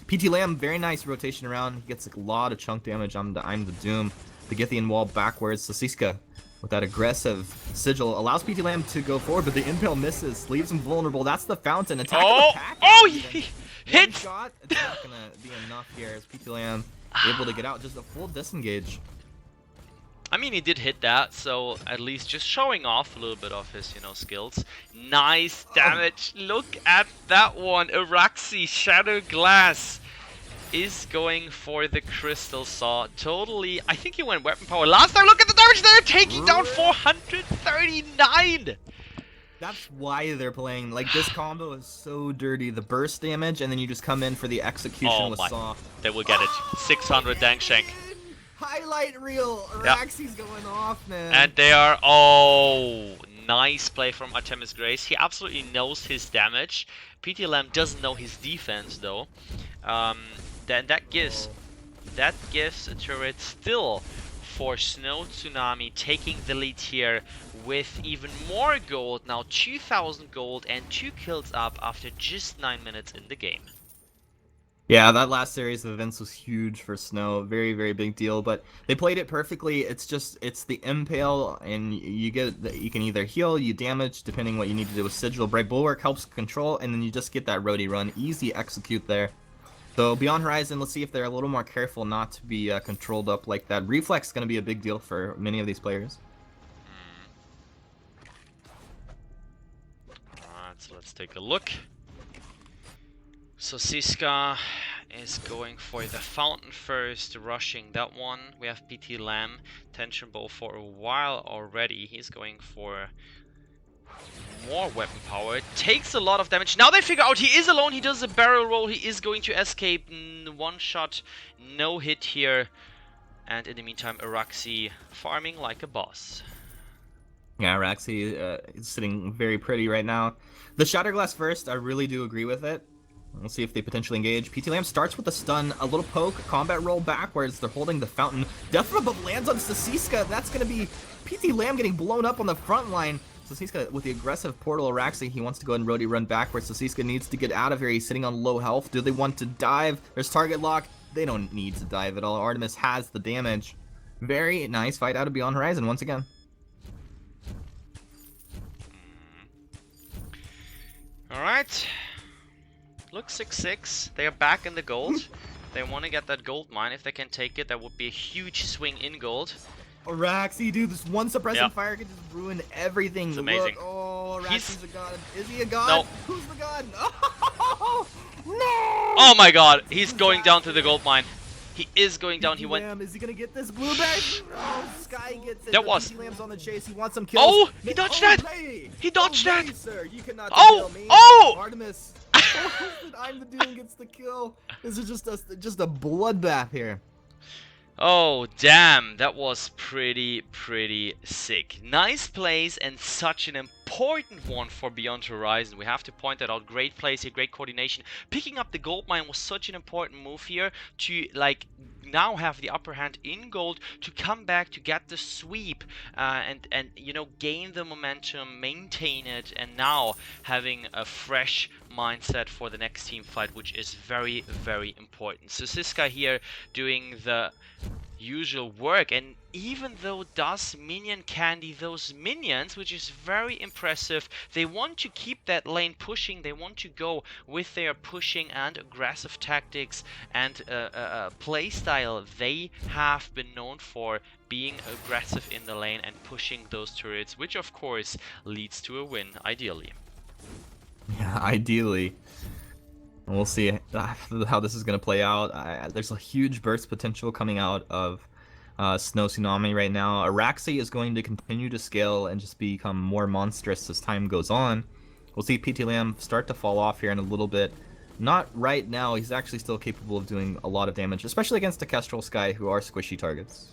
PT Lamb, very nice rotation around. He gets a lot of chunk damage on the I'm the Doom. The Githian wall backwards. Sasiska, with that aggressive sigil, allows PT Lamb to go forward, but the impale misses, leaves him vulnerable. That's the fountain. Attack of the pack.
Oh, he hit!
One shot. It's not going to be enough here as PT Lamb able to get out. Just a full disengage.
I mean, he did hit that, so at least just showing off a little bit of his, you know, skills. Nice damage. Look at that one. Araxi Shadow Glass is going for the Crystal Saw. Totally, I think he went weapon power last time. Look at the damage there, taking down 439.
That's why they're playing. Like, this combo is so dirty. The burst damage, and then you just come in for the execution with Saw.
They will get it. 600 Dank Shank.
Highlight reel. Araxi's going off, man.
And they are, nice play from Artemis Grace. He absolutely knows his damage. PT Lamb doesn't know his defense though. Then that gives a turret still for Snow Tsunami taking the lead here with even more gold. Now 2000 gold and 2 kills up after just 9 minutes in the game.
Yeah, that last series of events was huge for Snow. Very, very big deal. But they played it perfectly. It's the impale, and you can either heal, you damage, depending what you need to do with Sigil. Bright Bulwark helps control, and then you just get that roadie run. Easy execute there. So beyond HorizoN, let's see if they're a little more careful not to be controlled up like that. Reflex is going to be a big deal for many of these players.
Alright, so let's take a look. So Siska is going for the fountain first, rushing that one. We have PT Lamb, tension bow for a while already. He's going for more weapon power. It takes a lot of damage. Now they figure out he is alone. He does a barrel roll. He is going to escape. One shot, no hit here. And in the meantime, Araxi farming like a boss.
Yeah, Araxi is sitting very pretty right now. The Shatterglass first, I really do agree with it. We'll see if they potentially engage. PT Lamb starts with a stun, a little poke, combat roll backwards. They're holding the fountain. Death Rub lands on Sasiska. That's going to be PT Lamb getting blown up on the front line. Sasiska with the aggressive portal Araxi, he wants to go ahead and roadie run backwards. Sasiska needs to get out of here. He's sitting on low health. Do they want to dive? There's target lock. They don't need to dive at all. Artemis has the damage. Very nice fight out of Beyond HorizoN once again.
Alright. Looks 6-6. They are back in the gold. They want to get that gold mine. If they can take it, that would be a huge swing in gold.
Araxi, dude, this one suppressing fire could just ruin everything.
It's amazing.
Look, oh, Araxi's a god. Is he a god?
No.
Who's the god? Oh, no!
Oh my god, he's going down to the gold mine. He is going down. He went.
Is he gonna get this blueberry? No, Sky gets it.
That was.
Lamb's on the chase. He wants some kills.
Oh, he dodged that.
Hey.
He dodged that.
Hey, sir, you cannot
Oh,
me.
oh!
Artemis. I'm the Doom gets the kill. This is just a bloodbath here.
Oh, damn, that was pretty sick. Nice plays and such an important one for Beyond Horizon. We have to point that out. Great plays here, great coordination. Picking up the gold mine was such an important move here to, like, now have the upper hand in gold, to come back, to get the sweep, and you know, gain the momentum, maintain it, and now having a fresh mindset for the next team fight, which is very important. So Siska here doing the usual work, and even though does minion candy those minions, which is very impressive, they want to keep that lane pushing. They want to go with their pushing and aggressive tactics and play style. They have been known for being aggressive in the lane and pushing those turrets, which of course leads to a win, ideally.
Yeah, ideally. We'll see how this is going to play out. There's a huge burst potential coming out of Snow Tsunami right now. Araxi is going to continue to scale and just become more monstrous as time goes on. We'll see PT Lamb start to fall off here in a little bit. Not right now. He's actually still capable of doing a lot of damage, especially against the Kestrel Sky, who are squishy targets.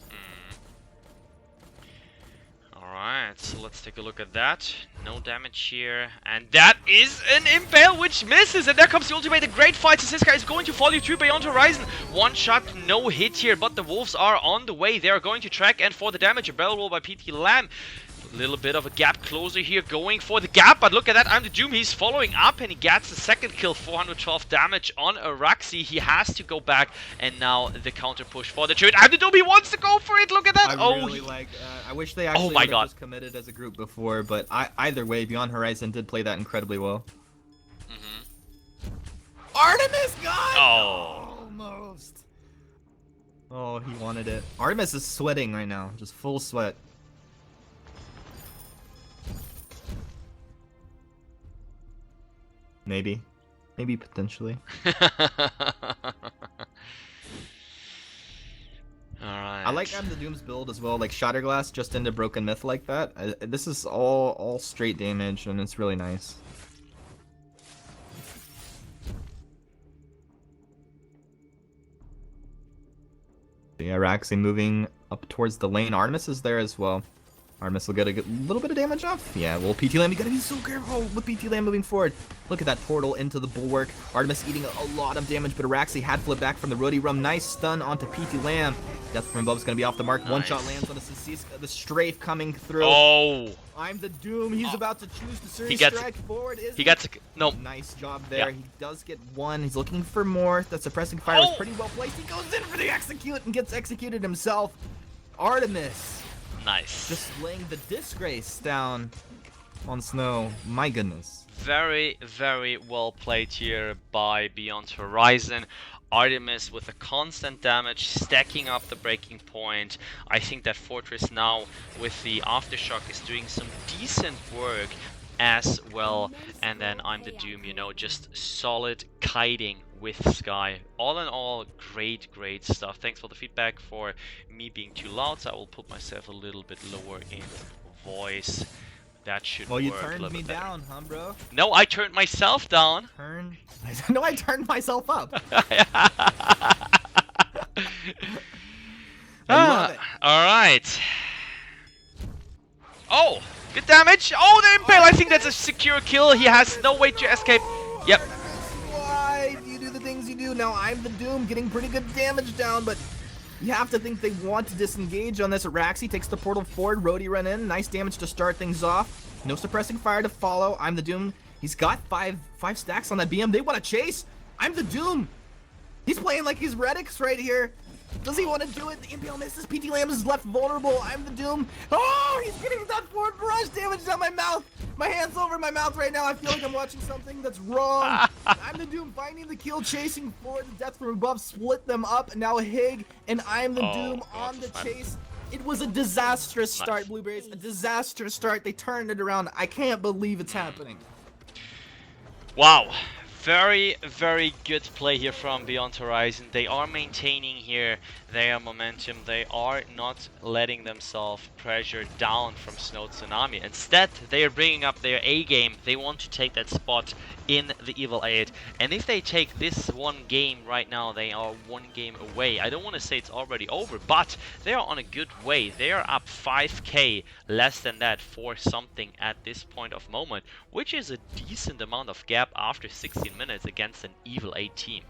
Alright, so let's take a look at that. No damage here. And that is an Impale which misses. And there comes the ultimate. A great fight. So this guy is going to follow you through Beyond Horizon. One shot, no hit here. But the Wolves are on the way. They are going to track. And for the damage, a barrel roll by PT Lamb. A little bit of a gap closer here, going for the gap, but look at that, I'm the Doom, he's following up and he gets the second kill, 412 damage on Araxi. He has to go back, and now the counter push for the turret. I'm the Doom, he wants to go for it, look at that!
I wish they actually would have just committed as a group before, but either way, Beyond Horizon did play that incredibly well. Artemis got!
Oh!
Almost! Oh, he wanted it. Artemis is sweating right now, just full sweat. Maybe potentially.
Alright.
I like I'm the Doom's build as well, like Shatterglass just into Broken Myth like that. This is all straight damage, and it's really nice. Yeah, Raxi moving up towards the lane. Artemis is there as well. Artemis will get a little bit of damage off. Yeah, well, PT Lamb, you gotta be so careful with PT Lamb moving forward. Look at that portal into the bulwark. Artemis eating a lot of damage, but Araxi had flipped back from the Rody Rum. Nice stun onto PT Lamb. Death from above is gonna be off the mark. Nice. One shot lands on the strafe coming through.
Oh!
I'm the Doom. He's about to choose the series strike forward.
He gets no.
Nice job there. Yeah. He does get one. He's looking for more. That suppressing fire was pretty well placed. He goes in for the execute and gets executed himself. Artemis.
Nice.
Just laying the disgrace down on Snow. My goodness.
Very well played here by Beyond Horizon. Artemis with a constant damage, stacking up the breaking point. I think that Fortress now with the Aftershock is doing some decent work as well. And then I'm the Doom, you know, just solid kiting with Sky. All in all, great stuff. Thanks for the feedback for me being too loud, so I will put myself a little bit lower in voice. That should work.
Well, you turned me down, huh, bro?
No, I turned myself down.
No, I turned myself up.
Alright. Oh, good damage. Oh, the Impale. I think that's a secure kill. He has no way to escape. Yep.
Why do you do the things you do? Now I'm the Doom, getting pretty good damage down, but you have to think they want to disengage on this. Araxi takes the portal forward. Rody run in. Nice damage to start things off. No suppressing fire to follow. I'm the Doom. He's got five stacks on that BM. They want to chase. I'm the Doom. He's playing like he's Redix right here. Does he want to do it? The Impale misses. PT Lamb is left vulnerable. I'm the Doom. Oh, he's getting that forward barrage damage down my mouth. My hand's over my mouth right now. I feel like I'm watching something that's wrong. I'm the Doom finding the kill, chasing forward. The death from above split them up. Now Hig and I'm the Doom on the chase. It was a disastrous start, Blueberries. A disastrous start. They turned it around. I can't believe it's happening.
Wow. Very, very good play here from Beyond Horizon. They are maintaining here their momentum. They are not letting themselves pressure down from Snow Tsunami. Instead, they are bringing up their A game. They want to take that spot in the Evil 8. And if they take this one game right now, they are one game away. I don't want to say it's already over, but they are on a good way. They are up 5k, less than that for something at this point of moment, which is a decent amount of gap after 16 minutes against an Evil 8 team.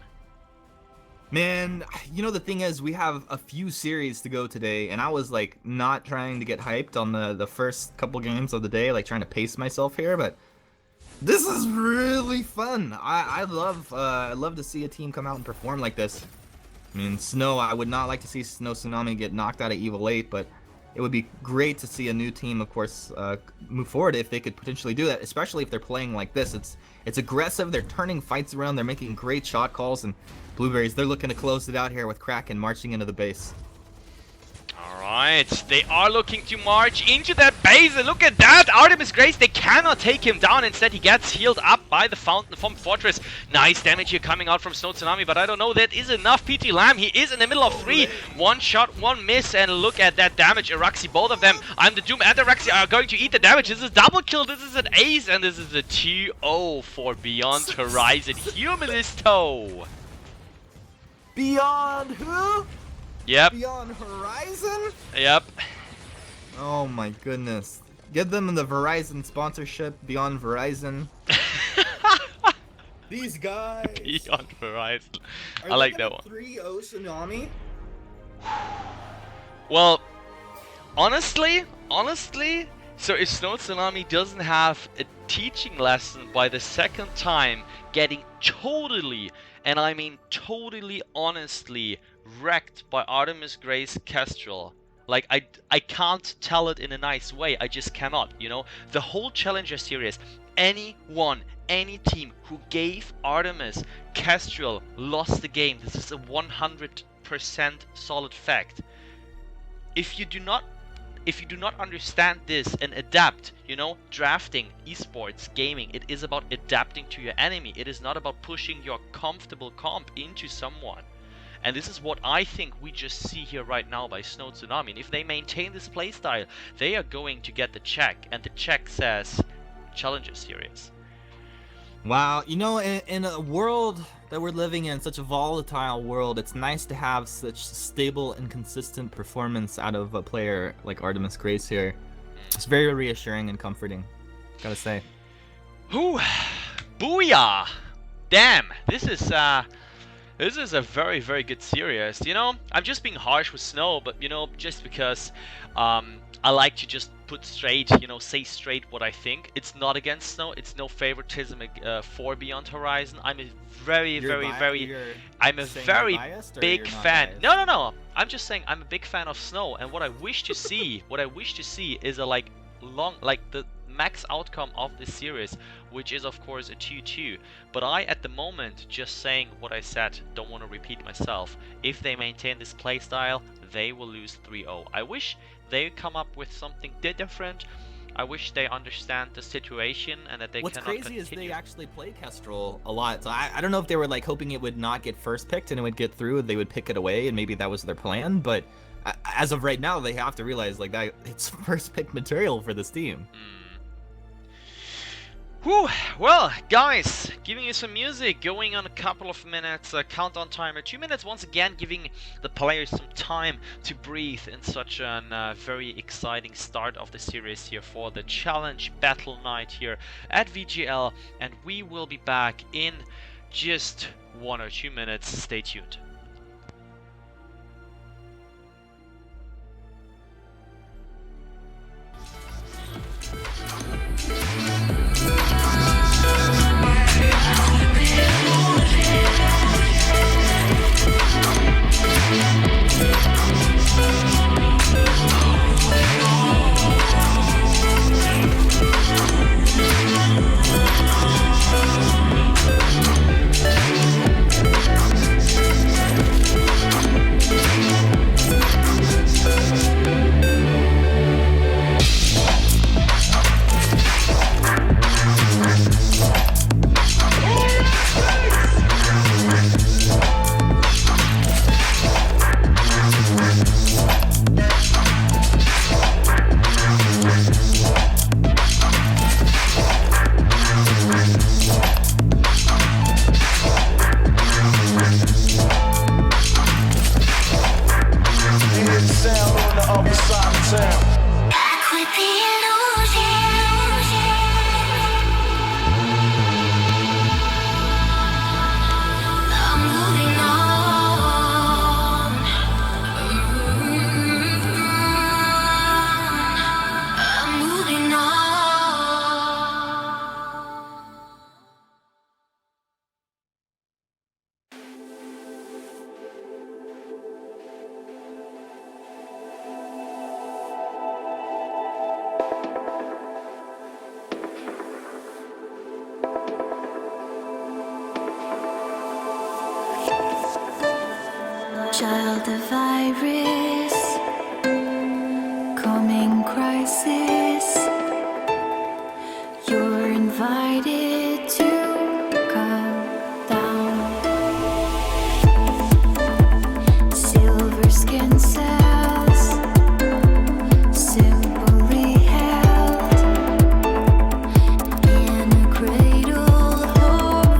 Man, you know, the thing is, we have a few series to go today, and I was like not trying to get hyped on the first couple games of the day, like trying to pace myself here, but this is really fun. I love to see a team come out and perform like this. I mean, Snow, I would not like to see Snow Tsunami get knocked out of Evil 8, but it would be great to see a new team, of course, move forward if they could potentially do that, especially if they're playing like this. It's aggressive, they're turning fights around, they're making great shot calls, and Blueberries, they're looking to close it out here with Kraken marching into the base.
Alright, they are looking to march into that base, and look at that! Artemis Grace, they cannot take him down. Instead, he gets healed up by the Fountain from Fortress. Nice damage here coming out from Snow Tsunami, but I don't know, that is enough. PT Lamb, he is in the middle of 3. One shot, one miss, and look at that damage. Araxi, both of them, I'm the Doom and Araxi are going to eat the damage. This is double kill, this is an ace, and this is a 2-0 for Beyond Horizon. Humanisto!
Beyond who?
Yep.
Beyond Horizon?
Yep.
Oh my goodness. Give them the Verizon sponsorship, Beyond Verizon. These guys.
Beyond Horizon.
Are
I like that one.
3-0 Tsunami?
Well, honestly, so if Snow Tsunami doesn't have a teaching lesson by the second time, getting totally, and I mean totally honestly, wrecked by Artemis Grace Kestrel. Like, I can't tell it in a nice way, I just cannot, you know? The whole Challenger series, any team who gave Artemis Kestrel lost the game. This is a 100% solid fact. If you do not understand this and adapt, you know, drafting, esports, gaming, it is about adapting to your enemy. It is not about pushing your comfortable comp into someone. And this is what I think we just see here right now by Snow Tsunami. And if they maintain this playstyle, they are going to get the check. And the check says Challenger Series.
Wow, you know, in a world that we're living in, such a volatile world, it's nice to have such stable and consistent performance out of a player like Artemis Grace here. It's very reassuring and comforting, gotta say.
Whew, booyah! Damn, this is a very, very good series. You know, I'm just being harsh with Snow, but you know, just because I like to just put straight, you know, say straight what I think. It's not against Snow. It's no favoritism for Beyond Horizon. I'm a very big fan. No. I'm just saying I'm a big fan of Snow, and what I wish to see, is a like the max outcome of this series, which is of course a 2-2. But I, at the moment, just saying what I said, don't want to repeat myself. If they maintain this playstyle, they will lose 3-0. I wish they come up with something different. I wish they understand the situation and that they
What's
cannot
crazy is
continue.
they actually play Kestrel a lot. So I don't know if they were like hoping it would not get first picked and it would get through, they would pick it away, and maybe that was their plan. But as of right now, they have to realize like that it's first pick material for this team.
Whew. Well, guys, giving you some music, going on a couple of minutes, countdown timer, 2 minutes, once again giving the players some time to breathe in such a very exciting start of the series here for the Challenge Battle Night here at VGL, and we will be back in just 1 or 2 minutes. Stay tuned.
Back with the illusion. I'm moving on. I'm moving on. Child of virus, coming crisis. You're invited to come down. Silver skin cells, simply held in a cradle,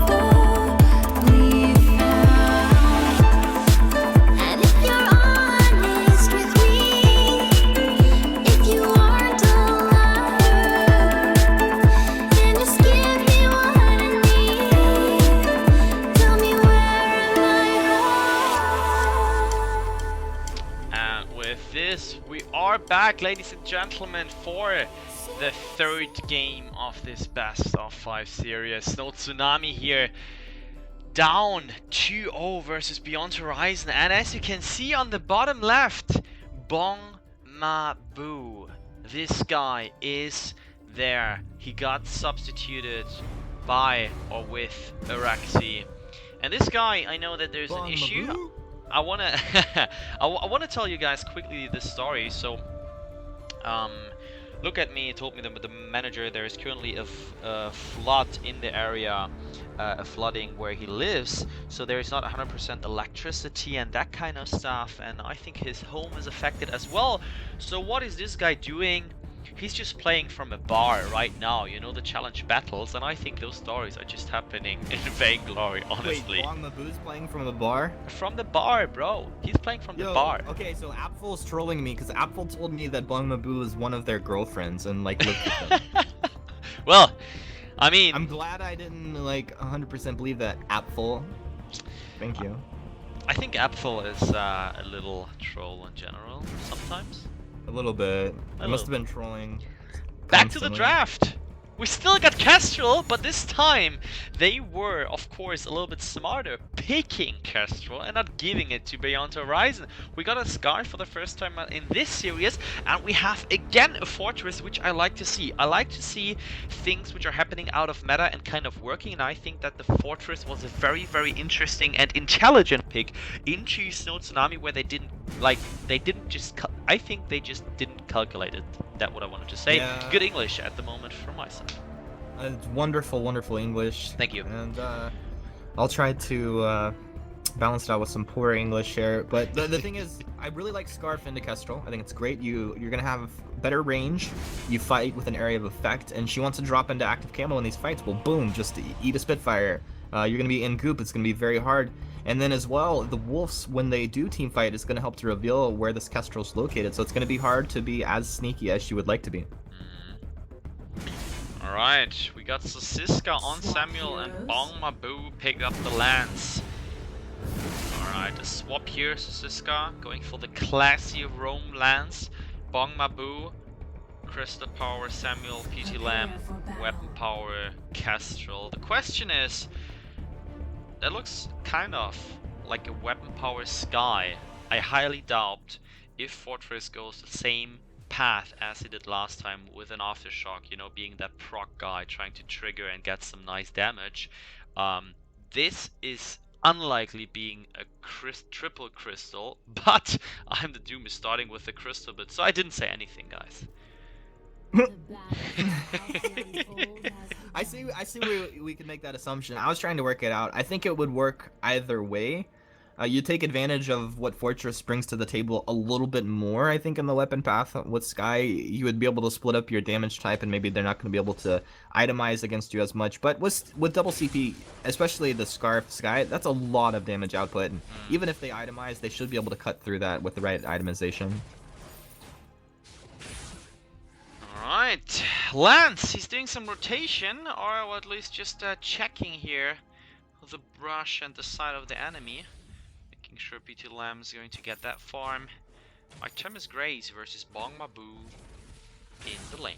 hopefully found. And if you're honest with me, if you aren't a liar, then just give me what I need. Tell me where am I wrong?
And with this, we are back, ladies and gentlemen, for the third game of this best of 5 series. No Tsunami here, down 2-0 versus Beyond Horizon. And as you can see on the bottom left, Bong Ma Bu. This guy is there. He got substituted by or with Araxi. And this guy, I know that there's an issue. I wanna I wanna tell you guys quickly this story. So look at me, told me that the manager there is currently a flood in the area, a flooding where he lives, so there is not 100% electricity and that kind of stuff, and I think his home is affected as well. So what is this guy doing? He's just playing from a bar right now, you know, the challenge battles, and I think those stories are just happening in Vainglory, honestly.
Wait, Bong Mabu's playing from the bar?
From the bar, bro. He's playing from the bar.
Okay, so Apfel's trolling me because Apfel told me that Bong Mabu is one of their girlfriends and like lived with them.
Well, I mean,
I'm glad I didn't like 100% believe that, Apfel. Thank you.
I think Apfel is a little troll in general, sometimes.
A little bit. I
A
must have
little.
been trolling.
Back to the
constantly.
draft! We still got Kestrel, but this time they were, of course, a little bit smarter, picking Kestrel and not giving it to Beyond Horizon. We got a Scar for the first time in this series, and we have again a Fortress, which I like to see. I like to see things which are happening out of meta and kind of working, and I think that the Fortress was a very, very interesting and intelligent pick into Snow Tsunami, where they didn't I think they just didn't calculate it. That's what I wanted to say.
Yeah.
Good English at the moment from my side.
It's wonderful, wonderful English.
Thank you.
And I'll try to balance it out with some poor English here. But the thing is, I really like Scarf into Kestrel. I think it's great. You're gonna have better range. You fight with an area of effect, and she wants to drop into active camo in these fights. Well, boom, just eat a Spitfire. You're gonna be in goop. It's gonna be very hard. And then as well, the wolves, when they do team fight, is gonna help to reveal where this Kestrel's located. So it's gonna be hard to be as sneaky as she would like to be.
Alright, we got Sasiska on Samuel and Bong Mabu pick up the lance. Alright, a swap here, Sasiska going for the classy Rome lance. Bong Mabu, Crystal Power, Samuel, PT Lamp, Weapon Power, Kestrel. The question is, that looks kind of like a Weapon Power Sky. I highly doubt if Fortress goes the same path as he did last time with an Aftershock, you know, being that proc guy trying to trigger and get some nice damage. This is unlikely being a triple crystal, but I'm the Doom is starting with the crystal bit, so I didn't say anything, guys.
I see we can make that assumption. I was trying to work it out. I think it would work either way. You take advantage of what Fortress brings to the table a little bit more, I think, in the weapon path. With Sky, you would be able to split up your damage type, and maybe they're not going to be able to itemize against you as much. But with double CP, especially the Scarf Sky, that's a lot of damage output. And even if they itemize, they should be able to cut through that with the right itemization.
Alright, Lance, he's doing some rotation, or at least just checking here the brush and the side of the enemy. Making sure PT Lamb is going to get that farm. Artemis Grace versus Bong Mabu in the lane.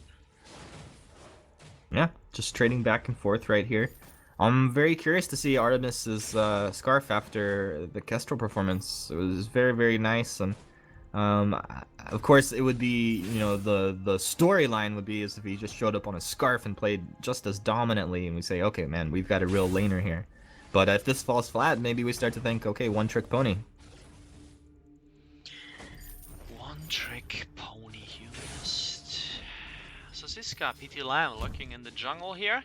Yeah, just trading back and forth right here. I'm very curious to see Artemis's scarf after the Kestrel performance. It was very, very nice, and of course it would be, you know, the storyline would be as if he just showed up on a scarf and played just as dominantly, and we say, okay, man, we've got a real laner here. But if this falls flat, maybe we start to think, okay, one trick pony.
One trick pony, humanist. So Ziska, PT Lamb looking in the jungle here.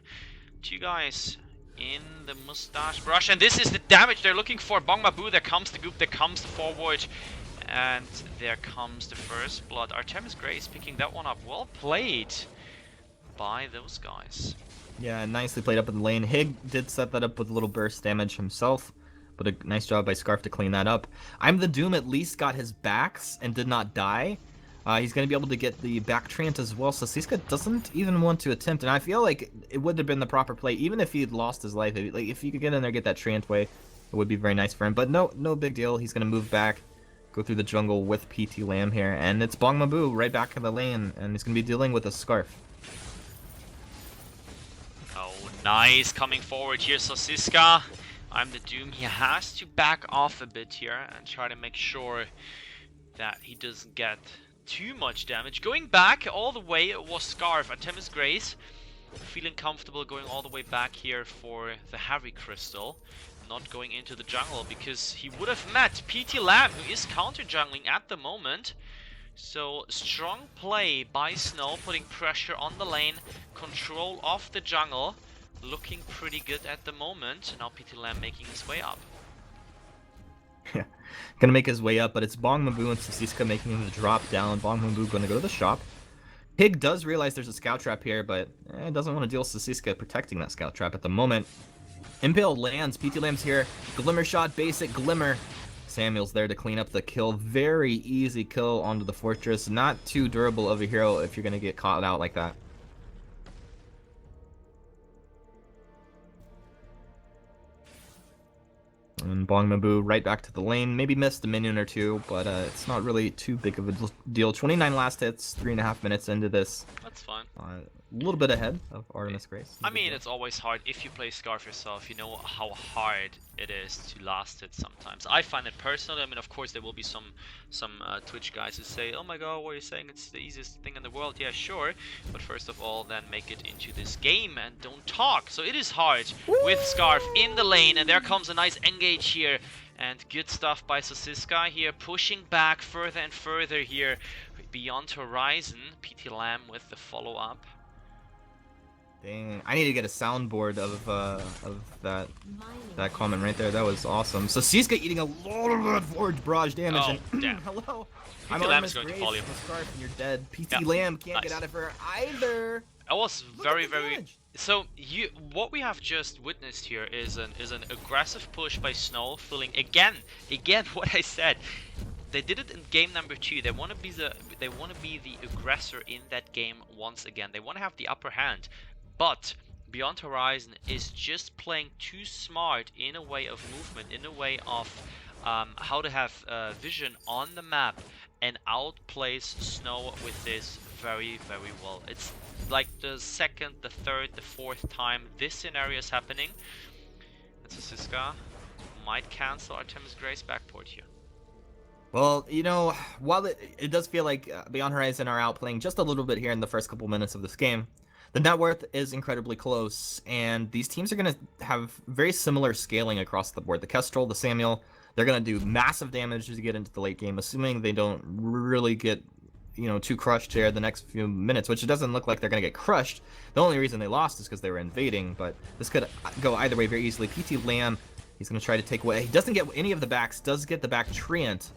Two guys in the mustache brush, and this is the damage they're looking for. Bong Mabu, there comes the goop, there comes the forward, and there comes the first blood. Artemis Grace picking that one up. Well played by those guys.
Yeah, nicely played up in the lane. Hig did set that up with a little burst damage himself, but a nice job by Scarf to clean that up. I'm the Doom at least got his backs and did not die. He's going to be able to get the back treant as well, so Siska doesn't even want to attempt, and I feel like it would have been the proper play, even if he had lost his life. Like, if he could get in there and get that treant way, it would be very nice for him, but no big deal. He's going to move back, go through the jungle with PT Lamb here, and it's Bong Mabu right back in the lane, and he's going to be dealing with a Scarf.
Oh, nice coming forward here, so Siska, I'm the Doom. He has to back off a bit here and try to make sure that he doesn't get too much damage. Going back all the way, it was Scarf. Artemis Grace feeling comfortable going all the way back here for the Heavy Crystal, not going into the jungle because he would have met PT Lamb, who is counter jungling at the moment. So strong play by Snow, putting pressure on the lane, control of the jungle, looking pretty good at the moment. Now PT Lamb making his way up.
Yeah, gonna make his way up, but it's Bong Mabu and Sisiska making the drop down. Bong Mabu gonna go to the shop. Pig does realize there's a scout trap here, but doesn't want to deal with Sisiska protecting that scout trap at the moment. Impale lands, PT Lamb's here, Glimmer shot, basic Glimmer. Samuel's there to clean up the kill. Very easy kill onto the fortress. Not too durable of a hero if you're gonna get caught out like that. And Bong Mabu right back to the lane. Maybe missed a minion or two, but it's not really too big of a deal. 29 last hits, 3.5 minutes into this.
That's fine.
A little bit ahead of Artemis Grace.
I mean, it's always hard. If you play Scarf yourself, you know how hard it is to last it sometimes. I find it personally. I mean, of course, there will be some Twitch guys who say, oh my god, what are you saying? It's the easiest thing in the world. Yeah, sure. But first of all, then make it into this game and don't talk. So it is hard with Scarf in the lane. And there comes a nice engage here. And good stuff by Sosiska here, pushing back further and further here. Beyond HorizoN, PT Lamb with the follow-up.
Dang, I need to get a soundboard of that comment right there. That was awesome. So Siska eating a lot of that forge barrage damage.
Oh,
and
damn.
Hello.
PT Lamb's going to follow you.
Scarf and you're dead. PT
Yeah.
Lamb can't
Nice.
get out of her either.
That was
Look at
very,
the
very.
damage.
So what we have just witnessed here is an aggressive push by Snow, feeling again what I said. They did it in game number 2. They want to be the aggressor in that game once again. They want to have the upper hand. But Beyond HorizoN is just playing too smart in a way of movement, in a way of how to have vision on the map, and outplays Snow with this very, very well. It's like the second, the third, the fourth time this scenario is happening. And so Siska might cancel Artemis Grace backport here.
Well, you know, while it does feel like Beyond HorizoN are outplaying just a little bit here in the first couple minutes of this game, the net worth is incredibly close, and these teams are going to have very similar scaling across the board. The Kestrel, the Samuel, they're going to do massive damage as you get into the late game, assuming they don't really get, you know, too crushed here the next few minutes, which it doesn't look like they're going to get crushed. The only reason they lost is because they were invading, but this could go either way very easily. PT Lamb, he's going to try to take away. He doesn't get any of the backs, does get the back treant.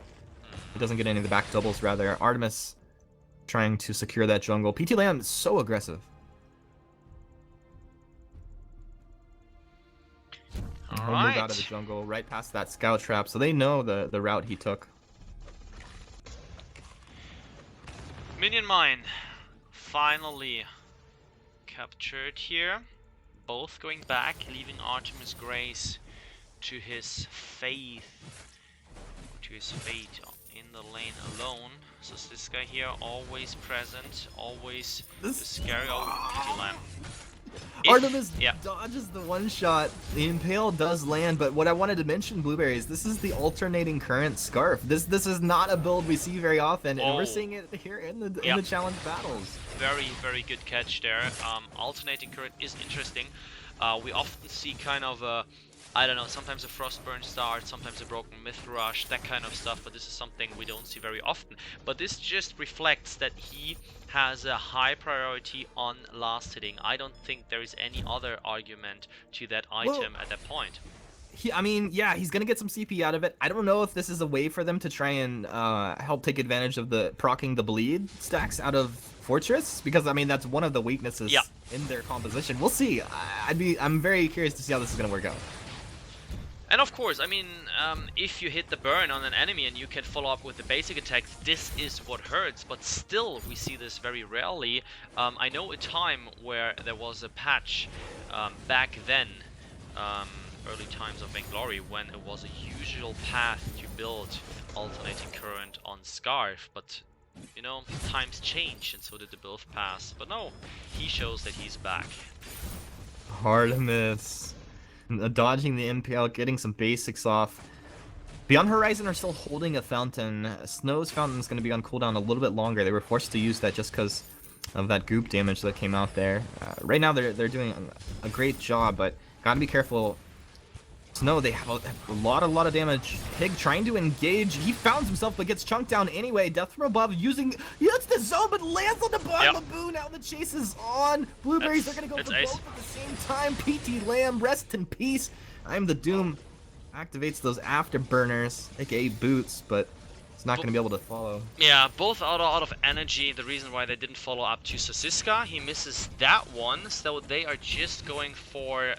He doesn't get any of the back doubles, rather. Artemis trying to secure that jungle. PT Lamb is so aggressive. He'll move out of the jungle right past that scout trap, so they know the route he took.
Minion mine finally captured here. Both going back, leaving Artemis Grace to his fate. In the lane alone. So this guy here always present, always the scary PT Lamb.
Artemis dodges the one shot. The impale does land, but what I wanted to mention, Blueberries, this is the alternating current scarf. This is not a build we see very often, and we're seeing it here in the challenge battles.
Very good catch there. Alternating current is interesting. We often see kind of a, I don't know, sometimes a Frostburn start, sometimes a Broken Myth Rush, that kind of stuff, but this is something we don't see very often. But this just reflects that he has a high priority on last hitting. I don't think there is any other argument to that item at that point.
I mean, yeah, he's gonna get some CP out of it. I don't know if this is a way for them to try and help take advantage of the proccing the bleed stacks out of Fortress, because I mean that's one of the weaknesses in their composition. We'll see. I'm very curious to see how this is gonna work out.
And of course, I mean, if you hit the burn on an enemy and you can follow up with the basic attacks, this is what hurts, but still we see this very rarely. I know a time where there was a patch back then, early times of Vainglory, when it was a usual path to build alternating current on Scarf, but you know, times change and so did the build pass. But no, he shows that he's back.
Artemis. Dodging the impale, getting some basics off. Beyond Horizon are still holding a fountain. Snow's fountain is going to be on cooldown a little bit longer. They were forced to use that just because of that goop damage that came out there. Right now they're doing a great job, but gotta be careful. Snow, they have a lot of damage. Pig trying to engage. He found himself but gets chunked down anyway. Death from above using... He hits the zone but lands on the bottom of Boo. Now the chase is on. Blueberries are going to go for both at the same time. PT Lamb, rest in peace. I'm the Doom. Activates those afterburners, aka boots, but it's not going to be able to follow.
Yeah, both out of energy. The reason why they didn't follow up to Sosiska, he misses that one, so they are just going for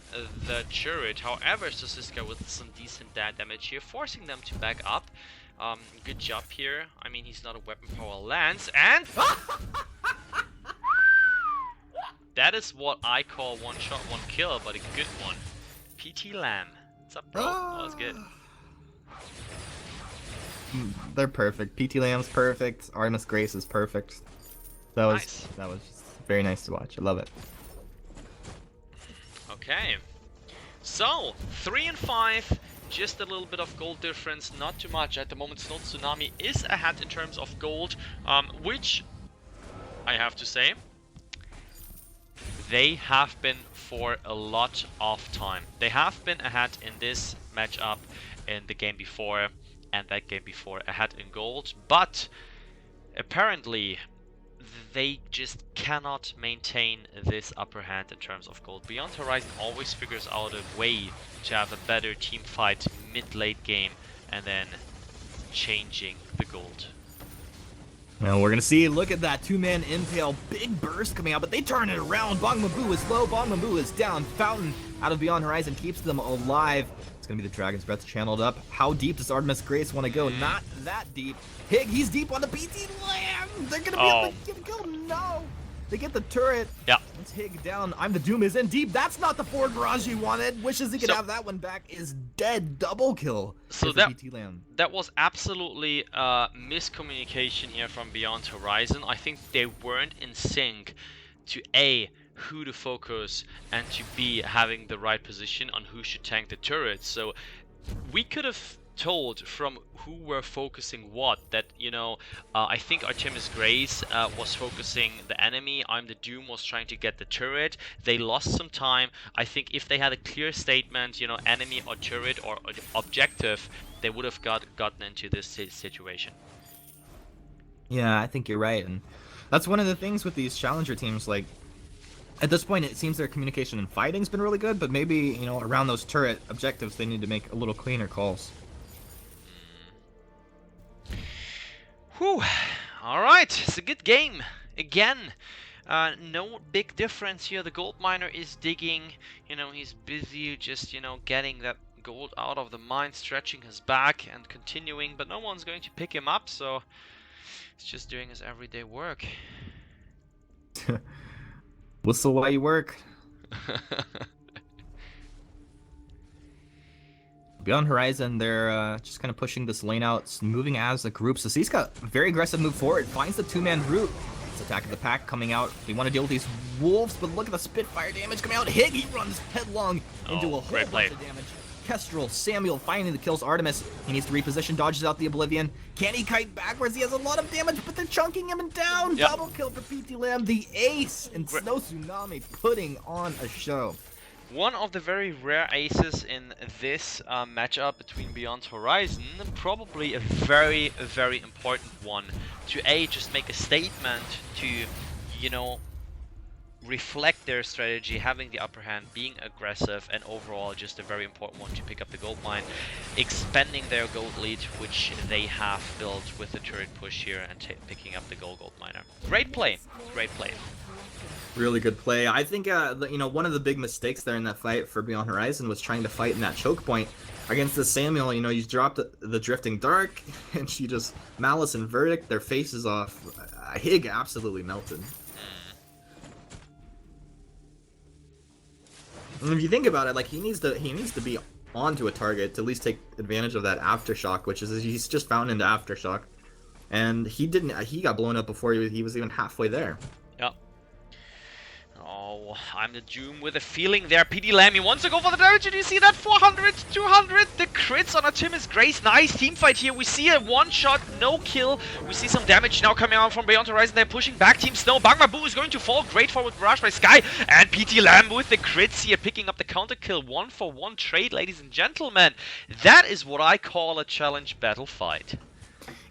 the turret. However, Sosiska with some decent damage here, forcing them to back up. Good job here. I mean, he's not a weapon power lance, and that is what I call one shot, one kill, but a good one. PT Lamb. What's up, bro? That was good.
They're perfect. PT Lamb's perfect. Artemis Grace is perfect. That was just very nice to watch. I love it.
Okay. So 3 and 5, just a little bit of gold difference, not too much at the moment. Snow Tsunami is ahead in terms of gold, which I have to say they have been for a lot of time. They have been ahead in this matchup, in the game before, and that game before, ahead in gold, but apparently they just cannot maintain this upper hand in terms of gold. Beyond Horizon always figures out a way to have a better team fight mid-late game and then changing the gold.
Now we're gonna see, look at that two-man impale, big burst coming out, but they turn it around. Bong Mabu is low, Bong Mabu is down. Fountain out of Beyond Horizon keeps them alive. It's gonna be the Dragon's Breath channeled up. How deep does Artemis Grace want to go? Not that deep. Hig, he's deep on the PT Lamb. They're gonna be able to get a kill. No, they get the turret.
Yeah.
Let's Hig down. I'm the Doom is in deep. That's not the forward barrage he wanted. Wishes he could have that one back. Is dead. Double kill.
So
PT Lamb.
That was absolutely miscommunication here from Beyond Horizon. I think they weren't in sync to A, who to focus, and to B, having the right position on who should tank the turret. So we could have told from who were focusing what that, you know, I think Artemis Grace was focusing the enemy. I'm the Doom was trying to get the turret. They lost some time. I think if they had a clear statement, you know, enemy or turret or objective, they would have gotten into this situation.
Yeah, I think you're right, and that's one of the things with these challenger teams. Like, at this point, it seems their communication and fighting's been really good, but maybe, you know, around those turret objectives, they need to make a little cleaner calls.
Whew. Alright, it's a good game. Again, no big difference here. The gold miner is digging, you know, he's busy just, you know, getting that gold out of the mine, stretching his back and continuing, but no one's going to pick him up, so he's just doing his everyday work.
Whistle while you work. Beyond HorizoN, they're just kind of pushing this lane out, moving as a group. So Cska, very aggressive move forward, finds the two-man route. It's Attack of the Pack coming out. They want to deal with these wolves, but look at the Spitfire damage coming out. Hig, he runs headlong into a whole bunch of damage. Kestrel, Samuel finally the kills Artemis. He needs to reposition, dodges out the Oblivion. Can he kite backwards? He has a lot of damage, but they're chunking him down.
Yep.
Double kill for PT Lamb, the ace, and Snow Tsunami putting on a show.
One of the very rare aces in this matchup between Beyond HorizoN, probably a very, very important one to just make a statement to, you know, reflect their strategy, having the upper hand, being aggressive, and overall just a very important one to pick up the gold mine, expanding their gold lead, which they have built with the turret push here and picking up the gold miner. Great play, great play.
Really good play. I think, you know, one of the big mistakes there in that fight for Beyond HorizoN was trying to fight in that choke point against the Samuel. You know, you dropped the Drifting Dark, and she just Malice and Verdict, their faces off. Hig absolutely melted. And if you think about it, like he needs to be onto a target to at least take advantage of that aftershock, which is he's just found into aftershock, and he didn't. He got blown up before he was even halfway there.
Yep. Oh, I'm the Doom with a feeling there. PD Lamb, he wants to go for the damage. Did you see that? 400, 200. The crits on Artemis Grace. Nice team fight here. We see a one-shot, no kill. We see some damage now coming out from Beyond HorizoN. They're pushing back. Team Snow. Bangma Boo is going to fall. Great forward barrage by Sky. And PT Lamb with the crits here, picking up the counter kill. 1-for-1 trade, ladies and gentlemen. That is what I call a challenge battle fight.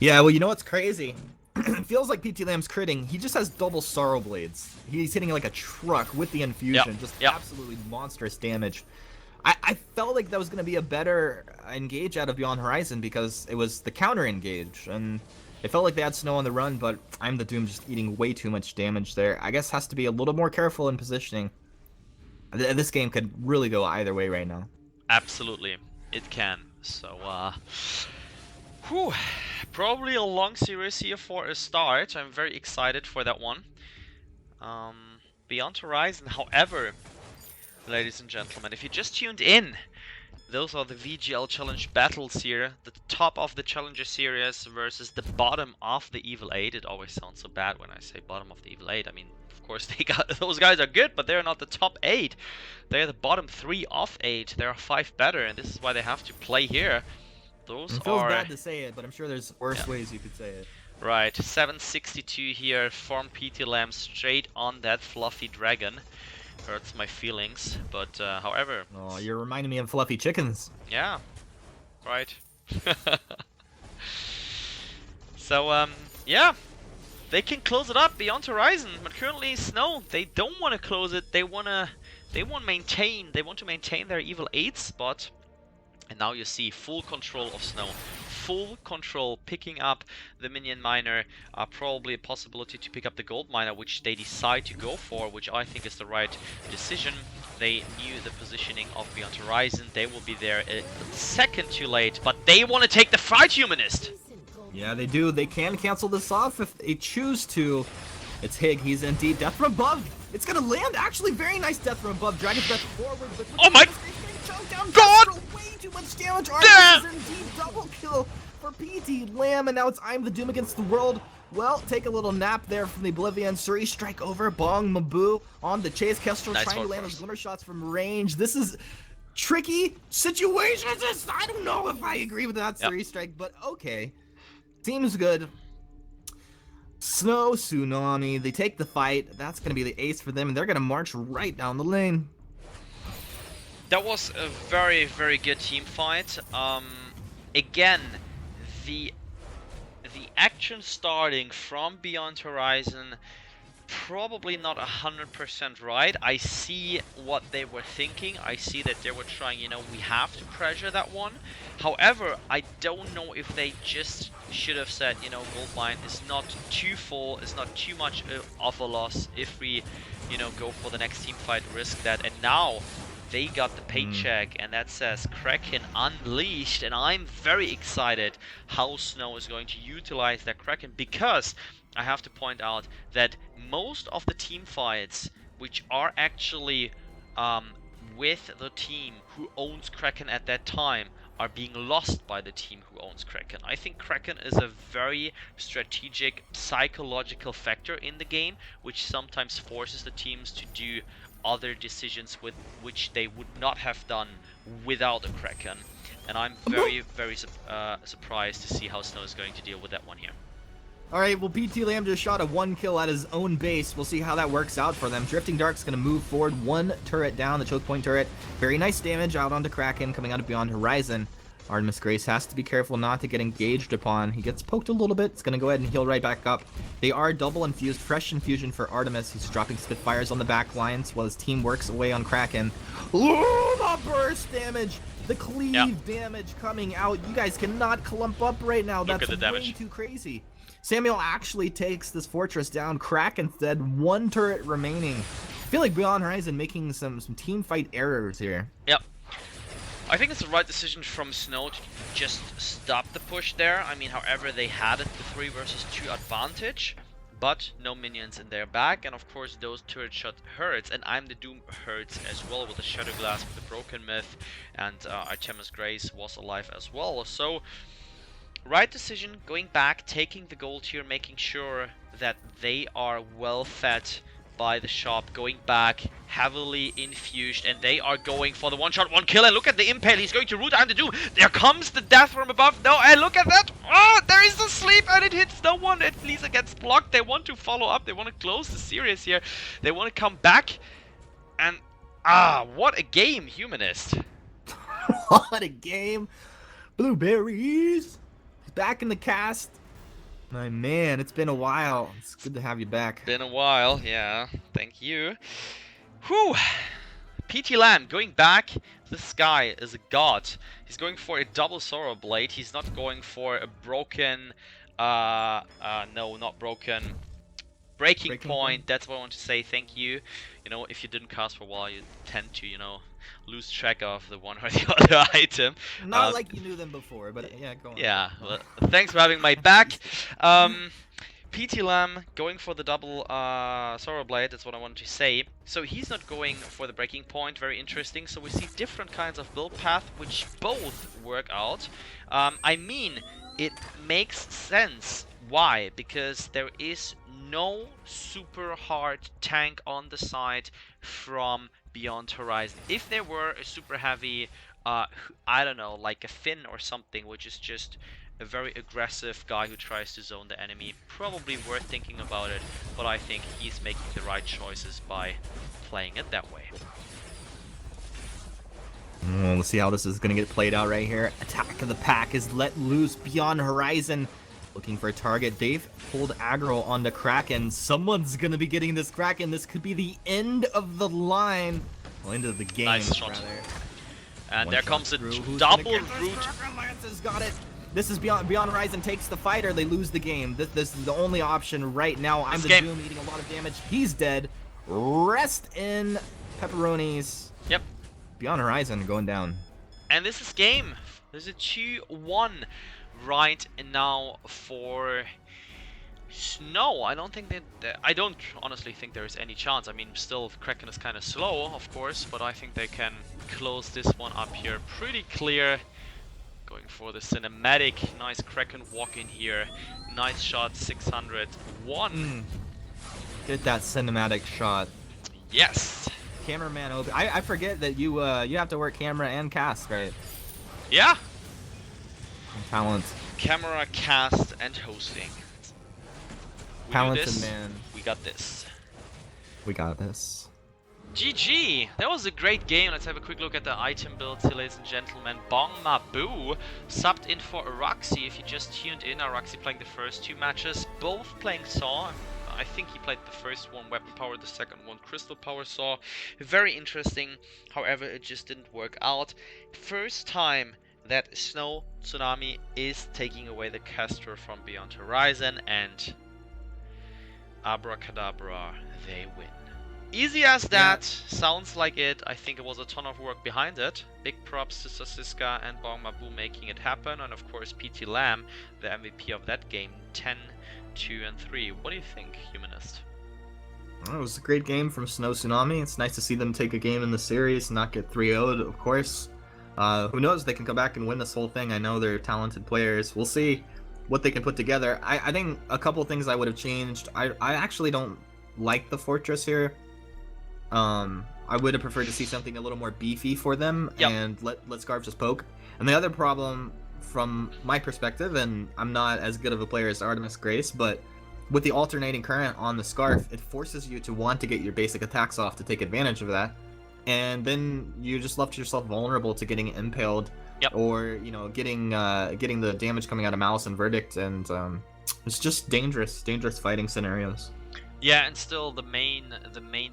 Yeah, well, you know what's crazy? It feels like PT Lamb's critting. He just has double Sorrow Blades. He's hitting like a truck with the infusion. Just absolutely monstrous damage. I felt like that was going to be a better engage out of Beyond HorizoN because it was the counter engage. And it felt like they had Snow on the run, but I'm the Doom just eating way too much damage there. I guess has to be a little more careful in positioning. This game could really go either way right now.
Absolutely. It can. So, whew. Probably a long series here for a start. I'm very excited for that one. Beyond HorizoN, however, ladies and gentlemen, if you just tuned in, those are the VGL challenge battles here. The top of the Challenger series versus the bottom of the Evil 8. It always sounds so bad when I say bottom of the Evil 8. I mean, of course, those guys are good, but they're not the top 8. They're the bottom 3 of 8. There are 5 better, and this is why they have to play here. Those
it feels bad to say it, but I'm sure there's worse ways you could say it.
Right, 762 here from PT Lamb straight on that fluffy dragon. Hurts my feelings, but however...
Oh, you're reminding me of fluffy chickens.
Yeah, right. So, yeah, they can close it up Beyond HorizoN, but currently Snow, they don't want to close it. They want to maintain their Evil 8 spot. And now you see full control of Snow. Full control, picking up the minion miner, probably a possibility to pick up the gold miner, which they decide to go for, which I think is the right decision. They knew the positioning of Beyond HorizoN. They will be there a second too late, but they want to take the fight, Humanist!
Yeah, they do. They can cancel this off if they choose to. It's Hig. He's indeed death from above. It's gonna land. Actually, very nice death from above. Dragon's breath forward. But
oh my God!
Way too much damage. Artemis is indeed double kill for PT Lamb, and now it's I'm the Doom against the world. Well, take a little nap there from the Oblivion. Suri strike over. Bong Mabu on the chase. Kestrel trying to land those glimmer shots from range. This is tricky situations. I don't know if I agree with that Suri strike, but okay. Seems good. Snow Tsunami, they take the fight. That's going to be the ace for them, and they're going to march right down the lane.
That was a very, very good team fight. Again, the action starting from Beyond HorizoN, probably not 100% right. I see what they were thinking. I see that they were trying, you know, we have to pressure that one. However, I don't know if they just should have said, you know, gold mine is not too full, it's not too much of a loss if we, you know, go for the next team fight, risk that. And now they got the paycheck, and that says Kraken Unleashed, and I'm very excited how Snow is going to utilize that Kraken, because I have to point out that most of the team fights which are actually with the team who owns Kraken at that time are being lost by the team who owns Kraken. I think Kraken is a very strategic psychological factor in the game, which sometimes forces the teams to do other decisions with which they would not have done without a Kraken. And I'm very, very surprised to see how Snow is going to deal with that one here.
Alright, well, PT Lamb just shot a 1 kill at his own base. We'll see how that works out for them. Drifting Dark's going to move forward 1 turret down, the choke point turret. Very nice damage out onto Kraken coming out of Beyond Horizon. Artemis Grace has to be careful not to get engaged upon. He gets poked a little bit. It's going to go ahead and heal right back up. They are double infused. Fresh infusion for Artemis. He's dropping Spitfires on the back lines while his team works away on Kraken. Ooh, the burst damage! The cleave damage coming out. You guys cannot clump up right now.
Look
That's
at the damage.
way too crazy. Samuel actually takes this fortress down. Kraken instead, 1 turret remaining. I feel like Beyond Horizon making some team fight errors here.
Yep. I think it's the right decision from Snow to just stop the push there. I mean, however, they had it the 3 versus 2 advantage, but no minions in their back, and of course those turret shot hurts, and I'm the Doom hurts as well with the Shadow Glass, with the Broken Myth, and Artemis Grace was alive as well. So right decision, going back, taking the gold here, making sure that they are well fed by the shop, going back, heavily infused, and they are going for the 1-shot 1 kill, and look at the impale, he's going to root and the Doom. There comes the death from above. No, and look at that. Oh, there is the sleep, and it hits no one. At least it gets blocked. They want to follow up, they want to close the series here, they want to come back, and what a game, Humanist.
What a game. Blueberries back in the cast. My man, it's been a while. It's good to have you back.
Been a while, yeah. Thank you. Whew. PT Lamb going back. This guy is a god. He's going for a double Sorrow Blade. He's not going for a broken... no, not broken. Breaking point. That's what I want to say. Thank you. You know, if you didn't cast for a while, you tend to, you know, lose track of the one or the other item.
Not like you knew them before, but yeah, go on.
Yeah, well, thanks for having my back. PT Lamb going for the double Sorrow Blade, that's what I wanted to say. So he's not going for the breaking point, very interesting. So we see different kinds of build path, which both work out. I mean, it makes sense. Why? Because there is no super hard tank on the side from Beyond Horizon. If there were a super heavy, I don't know, like a Finn or something, which is just a very aggressive guy who tries to zone the enemy, probably worth thinking about it, but I think he's making the right choices by playing it that way.
We'll see how this is going to get played out right here. Attack of the Pack is let loose. Beyond Horizon looking for a target. They've pulled aggro onto Kraken. Someone's going to be getting this Kraken. This could be the end of the line. Well, end of the game.
Nice shot.
Rather.
And there comes a
Who's
double
gonna get
root.
this? Lance has got it. This is Beyond Horizon takes the fight or they lose the game. This is the only option right now. I'm the Doom eating a lot of damage. He's dead. Rest in pepperonis.
Yep.
Beyond Horizon going down.
And this is game. There's a 2-1 right now for Snow. I don't think that I don't honestly think there is any chance. I mean, still Kraken is kind of slow, of course, but I think they can close this one up here pretty clear. Going for the cinematic. Nice Kraken walk in here. Nice shot, 601.
Get that cinematic shot.
Yes.
Cameraman Obi. I forget that you have to work camera and cast, right?
Yeah.
Talent.
Camera, cast, and hosting.
Talented man.
We got this.
We got this.
GG! That was a great game. Let's have a quick look at the item builds here, ladies and gentlemen. Bong Mabu subbed in for Araxi. If you just tuned in, Araxi playing the first 2 matches, both playing Saw. I think he played the first one Weapon Power, the second one Crystal Power Saw. Very interesting. However, it just didn't work out. First time that Snow Tsunami is taking away the caster from Beyond Horizon, and abracadabra, they win. easy as that. Sounds like it. I think it was a ton of work behind it. Big props to Sasiska and Bong Mabu making it happen, and of course PT Lamb, the MVP of that game, 10, 2, and 3. What do you think, Humanist?
Well, it was a great game from Snow Tsunami. It's nice to see them take a game in the series and not get 3-0'd, of course. Who knows, they can come back and win this whole thing. I know they're talented players. We'll see what they can put together. I think a couple things I would have changed. I actually don't like the Fortress here. I would have preferred to see something a little more beefy for them and let Scarf just poke. And the other problem from my perspective, and I'm not as good of a player as Artemis Grace, but with the alternating current on the Scarf, it forces you to want to get your basic attacks off to take advantage of that. And then you just left yourself vulnerable to getting impaled or, you know, getting the damage coming out of Malice and Verdict, and it's just dangerous fighting scenarios.
Yeah, and still the main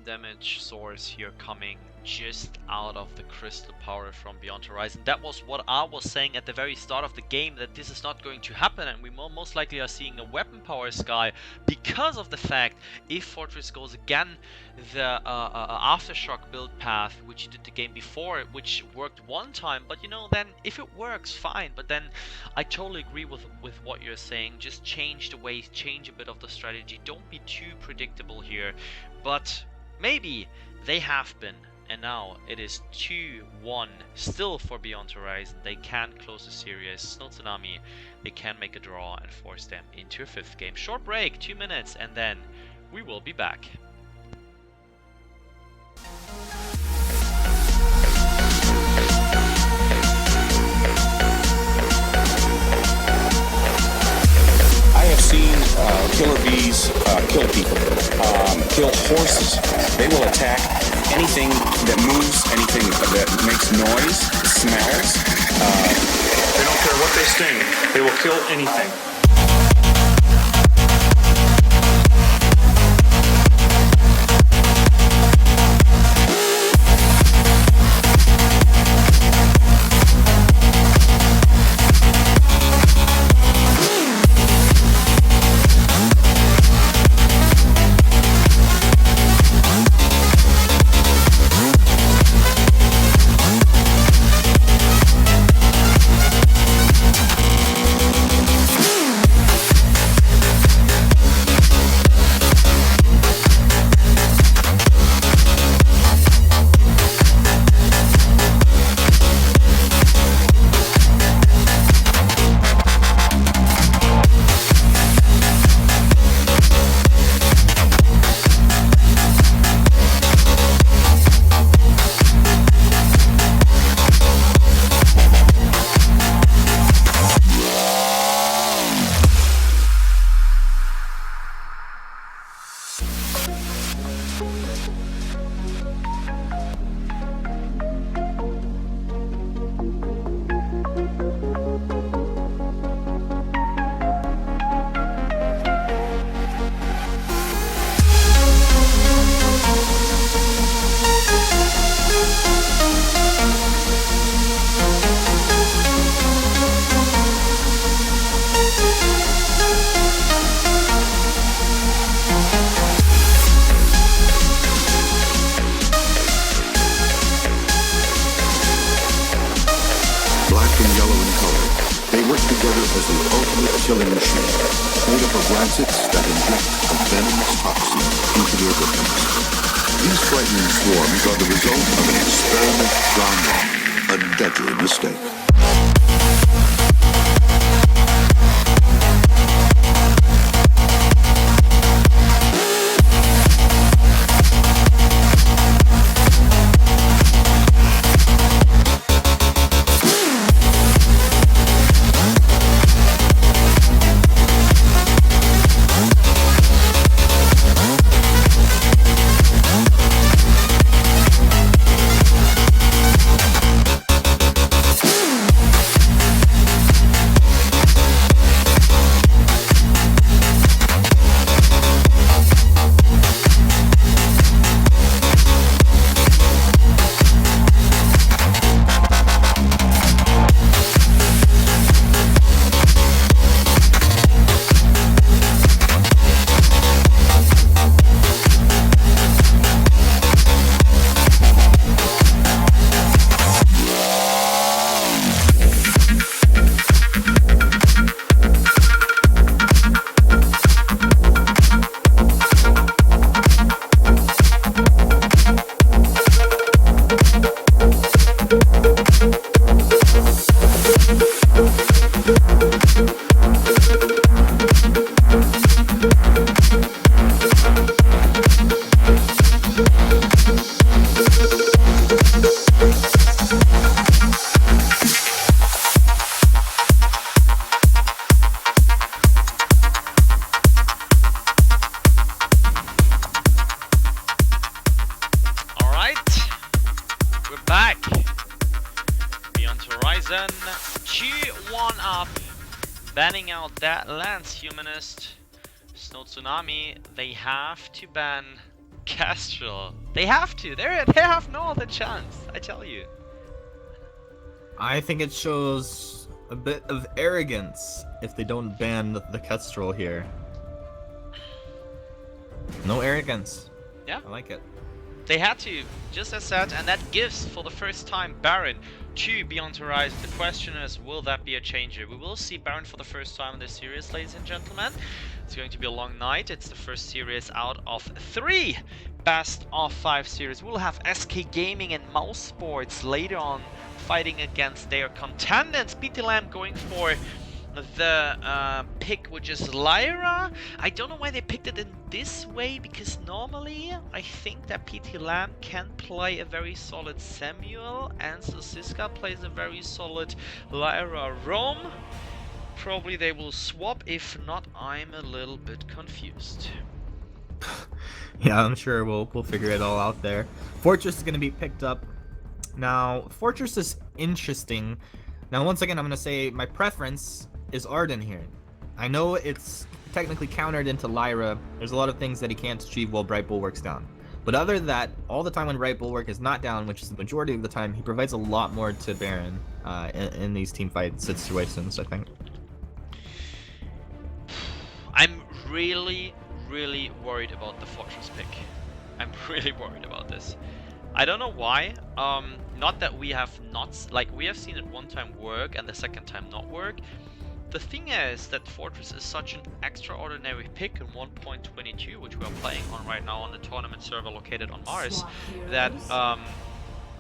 damage source here coming just out of the crystal power from Beyond Horizon. That was what I was saying at the very start of the game, that this is not going to happen, and we most likely are seeing a weapon power Sky because of the fact if Fortress goes again the Aftershock build path, which he did the game before, which worked one time, but you know, then if it works, fine. But then I totally agree with what you're saying. Just change the ways, change a bit of the strategy. Don't be too predictable here. But maybe they have been. And now it is 2-1 still for Beyond Horizon. They can close the series. Snow Tsunami, they can make a draw and force them into a 5th game. Short break, 2 minutes, and then we will be back.
I have seen killer bees kill people, kill horses. They will attack anything that moves, anything that makes noise, smells.
They don't care what they sting. They will kill anything.
killing machine, made up of rancids that inject a venomous toxin into their victims. These frightening swarms are the result of an experiment gone wrong, a deadly mistake.
HorizoN 2-1 up, banning out that Lance Humanist. Snow Tsunami, they have to ban Castrol. They have to. They have no other chance, I tell you.
I think it shows a bit of arrogance if they don't ban the Kestrel here. No arrogance.
Yeah.
I like it.
They had to, just as said, and that gives for the first time Baron to Beyond Horizon. The question is, will that be a changer? We will see Baron for the first time in this series, ladies and gentlemen. It's going to be a long night. It's the first series out of 3 best of 5 series. We'll have SK Gaming and Mouse Sports later on fighting against their contenders. PT Lamb going for the pick, which is Lyra. I don't know why they picked it in this way, because normally I think that PT Lamb can play a very solid Samuel and Sosiska plays a very solid Lyra Roam. Probably they will swap. If not, I'm a little bit confused.
Yeah, I'm sure we'll figure it all out there. Fortress is going to be picked up. Now, Fortress is interesting. Now, once again, I'm going to say my preference is Arden here. I know it's technically countered into Lyra. There's a lot of things that he can't achieve while Bright Bulwark's down. But other than that, all the time when Bright Bulwark is not down, which is the majority of the time, he provides a lot more to Baron in these team fight situations, I think.
I'm really worried about the Fortress pick. I'm really worried about this. I don't know why. Not that we have we have seen it one time work and the second time not work. The thing is that Fortress is such an extraordinary pick in 1.22, which we are playing on right now on the tournament server located on Mars, that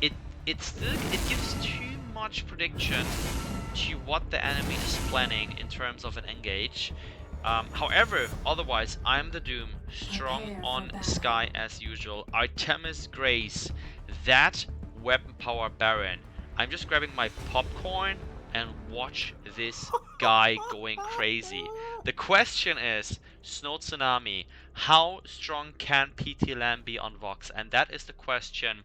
it gives too much prediction to what the enemy is planning in terms of an engage. However, otherwise, I'm the Doom, strong on Sky as usual. Artemis Grace, that weapon power Baron. I'm just grabbing my popcorn and watch this guy going crazy. The question is, Snow Tsunami, how strong can PT Lamb be on Vox? And that is the question.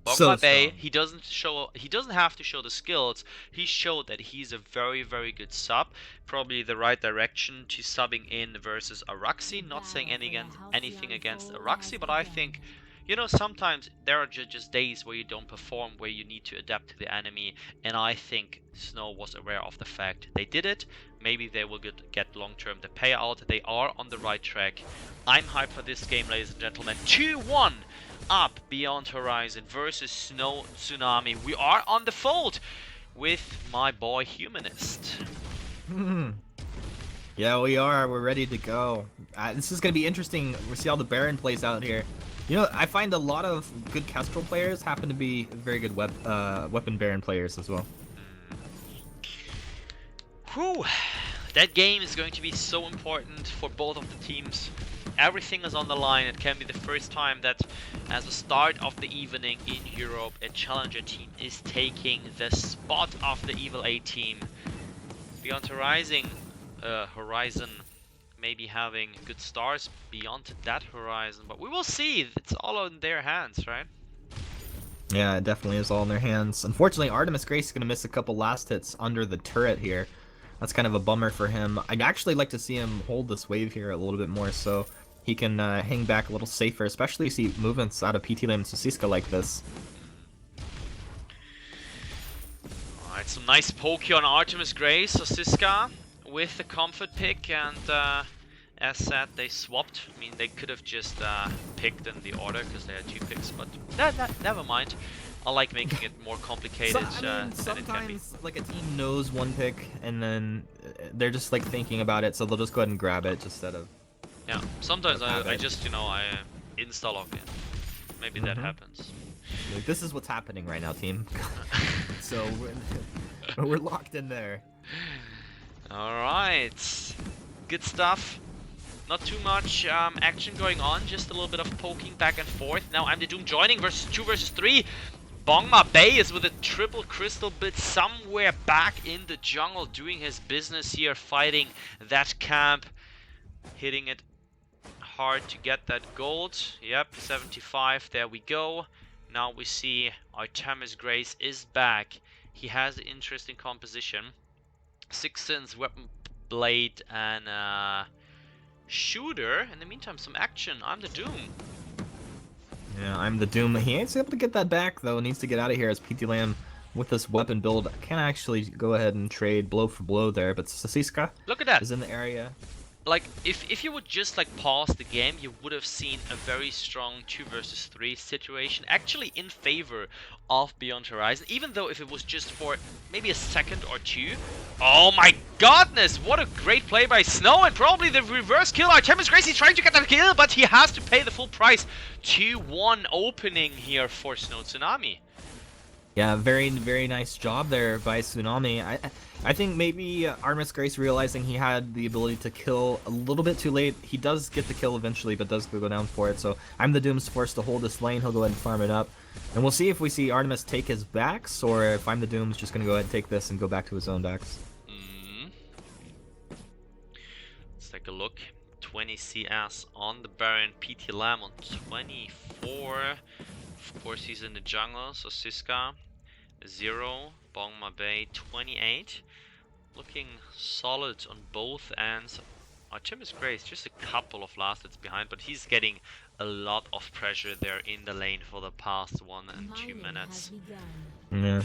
Bogma Bay, he doesn't have to show the skills. He showed that he's a very good sub. Probably the right direction to subbing in versus Araxi. Not saying anything against Araxi, but I think, you know, sometimes there are just days where you don't perform, where you need to adapt to the enemy, and I think Snow was aware of the fact they did it. Maybe they will get long-term the payout. They are on the right track. I'm hyped for this game, ladies and gentlemen. 2-1 up Beyond Horizon versus Snow Tsunami. We are on the fold with my boy Humanist.
Yeah, we are. We're ready to go. This is going to be interesting. We'll see how the Baron plays out here. You know, I find a lot of good Kestrel players happen to be very good weapon Baron players as well.
Whew. That game is going to be so important for both of the teams. Everything is on the line. It can be the first time that, as a start of the evening in Europe, a challenger team is taking the spot of the Evil A team. Beyond HorizoN maybe having good stars beyond that horizon, but we will see. It's all in their hands, right?
Yeah, it definitely is all in their hands. Unfortunately, Artemis Grace is going to miss a couple last hits under the turret here. That's kind of a bummer for him. I'd actually like to see him hold this wave here a little bit more so he can hang back a little safer, especially see movements out of PT Lamb and Sosiska like this.
Alright, some nice poke here on Artemis Grace. Sosiska with the comfort pick, and as said, they swapped. I mean, they could have just picked in the order because they had 2 picks, but never mind. I like making it more complicated than it can be.
Sometimes, like, a team knows one pick, and then they're just, like, thinking about it, so they'll just go ahead and grab it instead of...
Yeah, sometimes I just, you know, I install login. Maybe that happens.
Like, this is what's happening right now, team. So, we're locked in there.
Alright. Good stuff. Not too much action going on, just a little bit of poking back and forth. Now I'm the Doom joining versus 2 versus 3. Bongma Bay is with a triple crystal bit somewhere back in the jungle doing his business here, fighting that camp, hitting it hard to get that gold. Yep, 75, there we go. Now we see Artemis Grace is back. He has an interesting composition. 6 Sins, Weapon Blade, and Shooter. In the meantime, some action. I'm the Doom.
Yeah, I'm the Doom. He ain't able to get that back, though. Needs to get out of here as PT Lamb with this weapon build. Can actually go ahead and trade blow for blow there, but Sasiska
Look at that.
is in the area.
Like, if you would just like pause the game, you would have seen a very strong 2 versus 3 situation actually in favor of Beyond Horizon, even though if it was just for maybe a second or two. Oh my godness, what a great play by Snow, and probably the reverse kill. Artemis Grace, he's trying to get that kill, but he has to pay the full price. 2-1 opening here for Snow Tsunami.
Yeah, very, very nice job there by Tsunami. I think maybe Artemis Grace realizing he had the ability to kill a little bit too late. He does get the kill eventually, but does go down for it. So I'm the Doom's forced to hold this lane. He'll go ahead and farm it up. And we'll see if we see Artemis take his backs, or if I'm the Doom's just going to go ahead and take this and go back to his own backs.
Let's take a look. 20 CS on the Baron, PT Lamb on 24. Of course, he's in the jungle, so Siska 0, Bongma Bay 28. Looking solid on both ends. Artemis Grace just a couple of last hits behind, but he's getting a lot of pressure there in the lane for the past 1 and 2 minutes.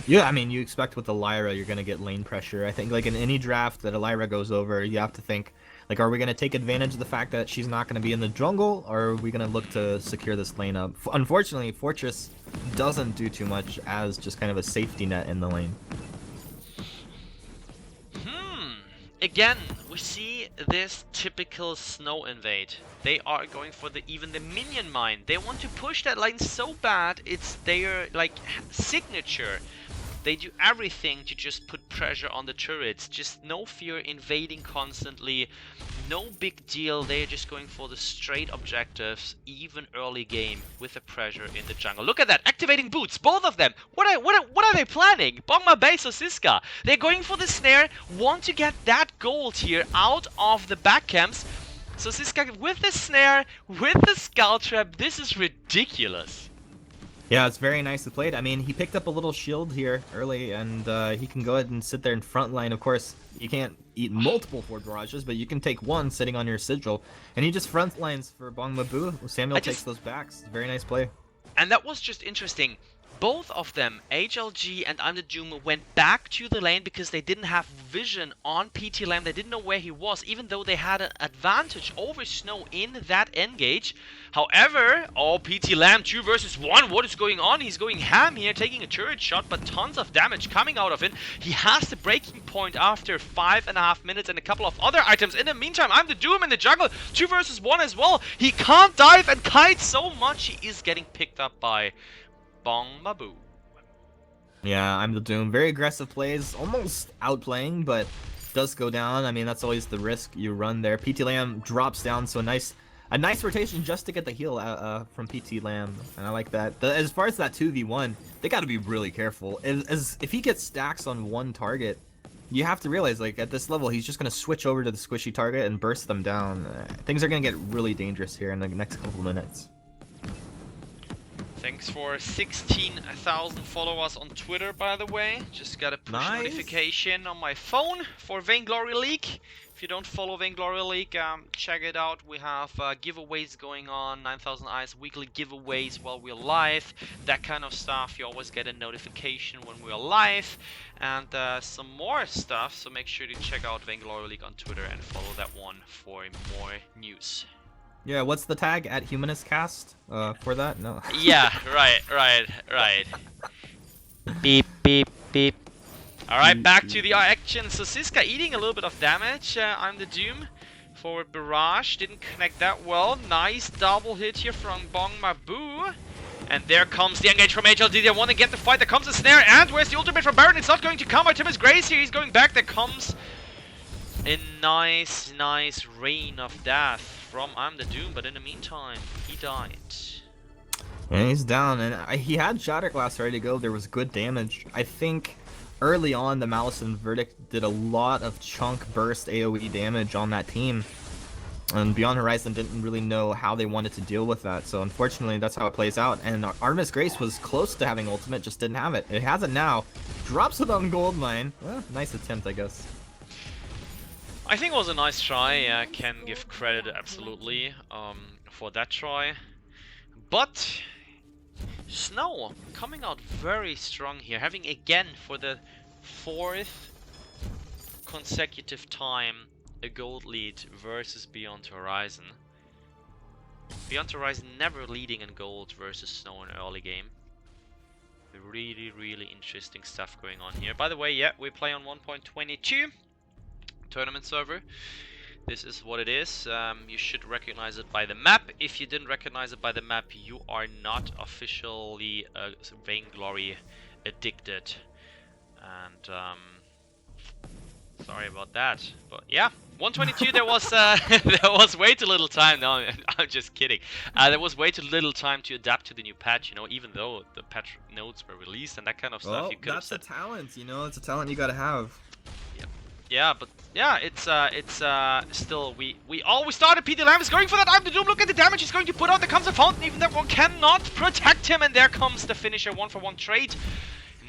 Yeah, I mean, you expect with the Lyra you're going to get lane pressure. I think like in any draft that a Lyra goes over, you have to think, like, are we going to take advantage of the fact that she's not going to be in the jungle, or are we going to look to secure this lane up? Unfortunately, Fortress doesn't do too much as just kind of a safety net in the lane.
Again, we see this typical Snow invade. They are going for even the minion mine. They want to push that lane so bad, it's their like signature. They do everything to just put pressure on the turrets. Just no fear, invading constantly. No big deal. They're just going for the straight objectives, even early game, with the pressure in the jungle. Look at that, activating boots, both of them. What are they planning? Bongma Base or Siska? They're going for the snare, want to get that gold here out of the back camps. So Siska with the snare, with the skull trap, this is ridiculous.
Yeah, it's very nicely played. I mean, he picked up a little shield here early, and he can go ahead and sit there in front line. Of course, you can't eat multiple Ford Barrages, but you can take one sitting on your sigil. And he just front lines for Bongma Boo. Samuel takes those backs. Very nice play.
And that was just interesting. Both of them, HLG and I'm the Doom, went back to the lane because they didn't have vision on PT Lamb. They didn't know where he was, even though they had an advantage over Snow in that engage. However, PT Lamb 2 versus 1. What is going on? He's going ham here, taking a turret shot, but tons of damage coming out of it. He has the breaking point after 5.5 minutes and a couple of other items. In the meantime, I'm the Doom in the jungle. 2 versus 1 as well. He can't dive and kite so much. He is getting picked up by Bongma Boo.
Yeah, I'm the Doom. Very aggressive plays, almost outplaying, but does go down. I mean, that's always the risk you run there. PT Lamb drops down, so a nice rotation just to get the heal from PT Lamb, and I like that. As far as that 2v1, they got to be really careful. If he gets stacks on one target, you have to realize, like, at this level, he's just going to switch over to the squishy target and burst them down. Things are going to get really dangerous here in the next couple minutes.
Thanks for 16,000 followers on Twitter, by the way. Just got a push notification on my phone for Vainglory League. If you don't follow Vainglory League, check it out. We have giveaways going on, 9,000 eyes, weekly giveaways while we're live, that kind of stuff. You always get a notification when we're live, and some more stuff. So make sure to check out Vainglory League on Twitter and follow that one for more news.
Yeah, what's the tag at HumanistCast for that? No.
Yeah, right. Beep, beep, beep. Alright, back to the action. So Siska eating a little bit of damage. I'm the Doom. Forward barrage, didn't connect that well. Nice double hit here from Bongma Boo. And there comes the engage from HLD. They want to get the fight. There comes a snare. And where's the ultimate from Baron? It's not going to come. Artemis Grace here. He's going back. There comes a nice rain of death from I'm the Doom, but in the meantime, he died.
And he's down, and he had Shatterglass ready to go. There was good damage. I think early on, the Malice and Verdict did a lot of chunk burst AoE damage on that team. And Beyond Horizon didn't really know how they wanted to deal with that. So unfortunately, that's how it plays out. And Artemis Grace was close to having ultimate, just didn't have it. It has it now. drops it on Goldmine. Well, nice attempt, I guess.
I think it was a nice try. Can give credit absolutely for that try. But Snow coming out very strong here, having again for the 4th consecutive time a gold lead versus Beyond Horizon. Beyond Horizon never leading in gold versus Snow in early game. Really, really interesting stuff going on here. By the way, yeah, we play on 1.22 tournament server. This is what it is. You should recognize it by the map. If you didn't recognize it by the map, you are not officially Vainglory addicted. And sorry about that. But yeah, 122. There was there was way too little time. No, I'm just kidding. There was way too little time to adapt to the new patch. You know, even though the patch notes were released and that kind of stuff.
Well,
You could
that's a
have said,
talent. You know, it's a talent you gotta have.
yeah, but yeah, it's still we started. PT Lamb is going for that Eye of the Doom. Look at the damage he's going to put out. There comes a fountain, even that one cannot protect him, and there comes the finisher, 1-for-1 trade.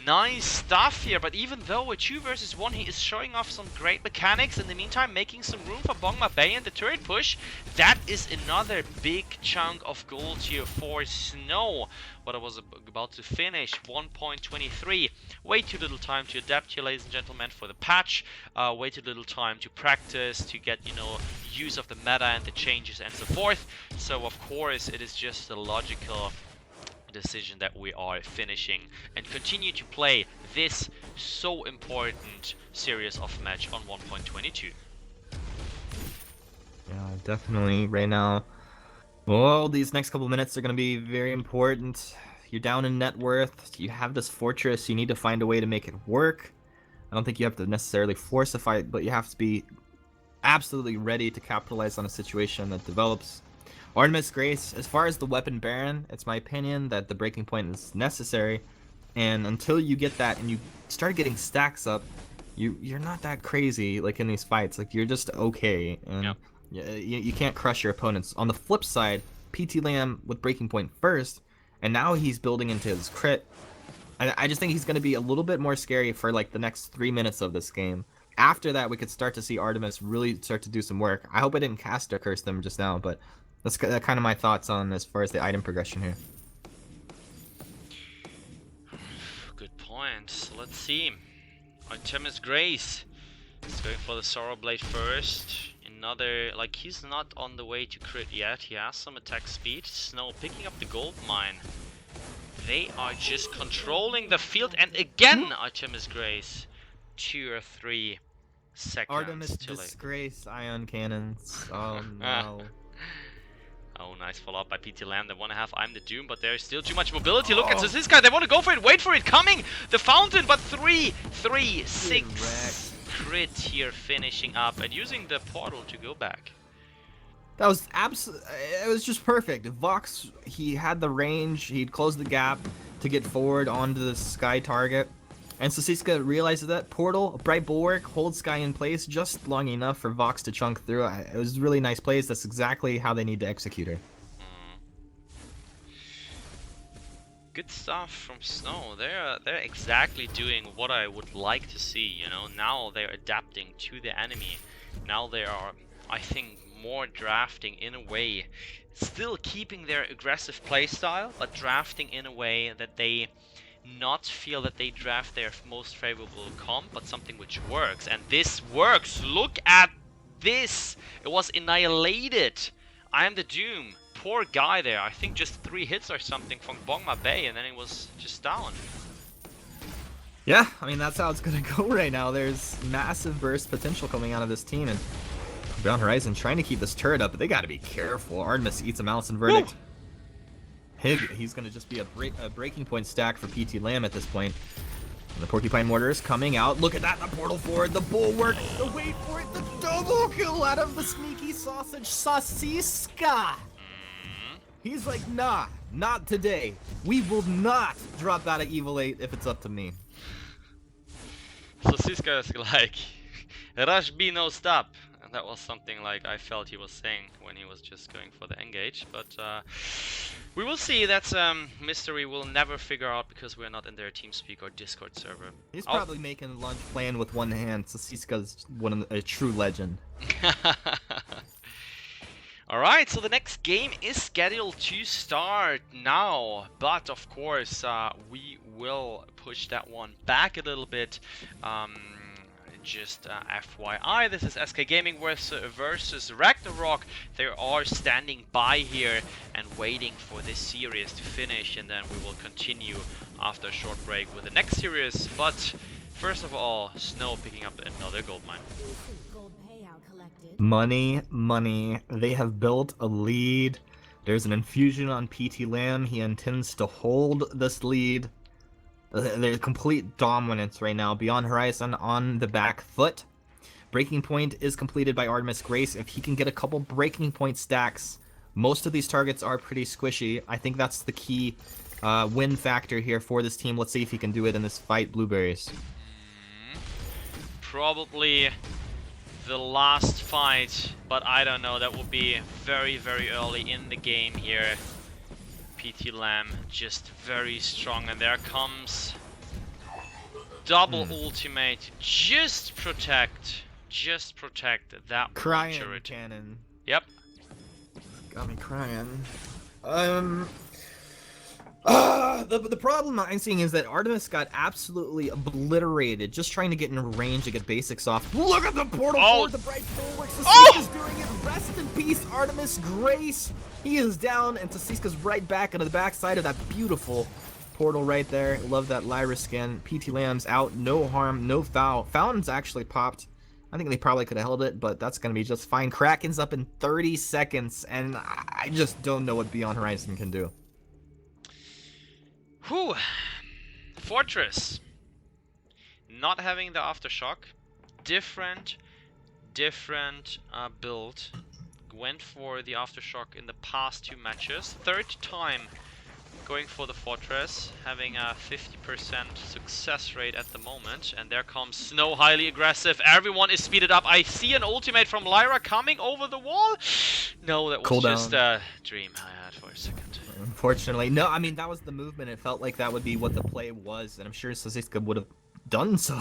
Nice stuff here, but even though a 2 versus 1, he is showing off some great mechanics. In the meantime, making some room for Bongma Bay and the turret push. That is another big chunk of gold here for Snow. What I was about to finish, 1.23. Way too little time to adapt here, ladies and gentlemen, for the patch. Way too little time to practice, to get, you know, use of the meta and the changes and so forth. So, of course, it is just a logical decision that we are finishing and continue to play this so important series of match on 1.22.
Yeah, definitely. Right now, well, these next couple minutes are going to be very important. You're down in net worth. You have this fortress. You need to find a way to make it work. I don't think you have to necessarily force a fight, but you have to be absolutely ready to capitalize on a situation that develops. Artemis Grace, as far as the weapon baron, it's my opinion that the breaking point is necessary, and until you get that and you start getting stacks up, you're not that crazy like in these fights. Like, you're just okay, and you can't crush your opponents. On the flip side, PT Lamb with breaking point first, and now he's building into his crit. I just think he's going to be a little bit more scary for like the next 3 minutes of this game. After that, we could start to see Artemis really start to do some work. I hope I didn't cast or curse them just now, but that's kind of my thoughts on as far as the item progression here.
Good point. So let's see. Artemis Grace is going for the Sorrow Blade first. Another, like, he's not on the way to crit yet. He has some attack speed. Snow picking up the gold mine. They are just controlling the field, and again Artemis Grace. 2 or 3 seconds.
Artemis Disgrace ion cannons. Oh no.
Oh, nice follow-up by PT Lamb. They want to have I'm the Doom, but there's still too much mobility. Look at this guy. They want to go for it. Wait for it. Coming. The fountain, but 3, 6. Crit here finishing up and using the portal to go back.
That was it was just perfect. Vox, he had the range. He'd close the gap to get forward onto the Sky target. And Sosiska realizes that portal, a bright bulwark, holds Sky in place just long enough for Vox to chunk through. It was really nice plays. That's exactly how they need to execute her.
Good stuff from Snow. They're exactly doing what I would like to see. You know, now they're adapting to the enemy. Now they are, I think, more drafting in a way, still keeping their aggressive playstyle, but drafting in a way that they not feel that they draft their most favorable comp, but something which works. And this works. Look at this. It was annihilated. I am the Doom. Poor guy there. I think just 3 hits or something from Bongma Bay, and then he was just down.
Yeah, I mean, that's how it's gonna go right now. There's massive burst potential coming out of this team, and Beyond Horizon trying to keep this turret up, but they gotta be careful. Artemis eats a Malison Verdict. Woo! He's going to just be a breaking point stack for PT Lamb at this point. And the Porcupine Mortar is coming out. Look at that, the portal forward, the bulwark, the wait for it, the double kill out of the sneaky sausage Sosiska. He's like, nah, not today. We will not drop out of Evil 8 if it's up to me.
So Siska is like, Rush B no stop. And That was something like I felt he was saying when he was just going for the engage, but we will see. That's mystery we'll never figure out because we're not in their TeamSpeak or Discord server.
He's probably making lunch playing with one hand. Sasiska's a true legend.
Alright, so the next game is scheduled to start now, but of course we will push that one back a little bit. Just FYI, this is SK Gaming versus Ragnarok. They are standing by here and waiting for this series to finish, and then we will continue after a short break with the next series. But first of all, Snow picking up another gold mine.
Money, money. They have built a lead. There's an infusion on PT Lamb. He intends to hold this lead. There's complete dominance right now. Beyond Horizon on the back foot. Breaking point is completed by Artemis Grace. If he can get a couple breaking point stacks, most of these targets are pretty squishy. I think that's the key win factor here for this team. Let's see if he can do it in this fight, Blueberries.
Probably the last fight, but I don't know. That will be very, very early in the game here. PT Lamb just very strong, and there comes double ultimate. Just protect that
Crying
turret.
cannon.
Yep.
Got me crying. The problem I'm seeing is that Artemis got absolutely obliterated just trying to get in range to get basics off. Look at the portal forward, the bright fireworks. Sasiska's doing it. Rest in peace, Artemis Grace. He is down, and Sasiska's right back into the backside of that beautiful portal right there. Love that Lyra skin. PT Lamb's out. No harm, no foul. Fountain's actually popped. I think they probably could have held it, but that's going to be just fine. Kraken's up in 30 seconds, and I just don't know what Beyond Horizon can do.
Whew. Fortress. Not having the aftershock. Different build. Went for the aftershock in the past 2 matches. Third time going for the Fortress, having a 50% success rate at the moment. And there comes Snow, highly aggressive. Everyone is speeded up. I see an ultimate from Lyra coming over the wall. No, that was just a dream I had for a second.
Unfortunately, no, I mean, that was the movement. It felt like that would be what the play was, and I'm sure Sasiska would have done so.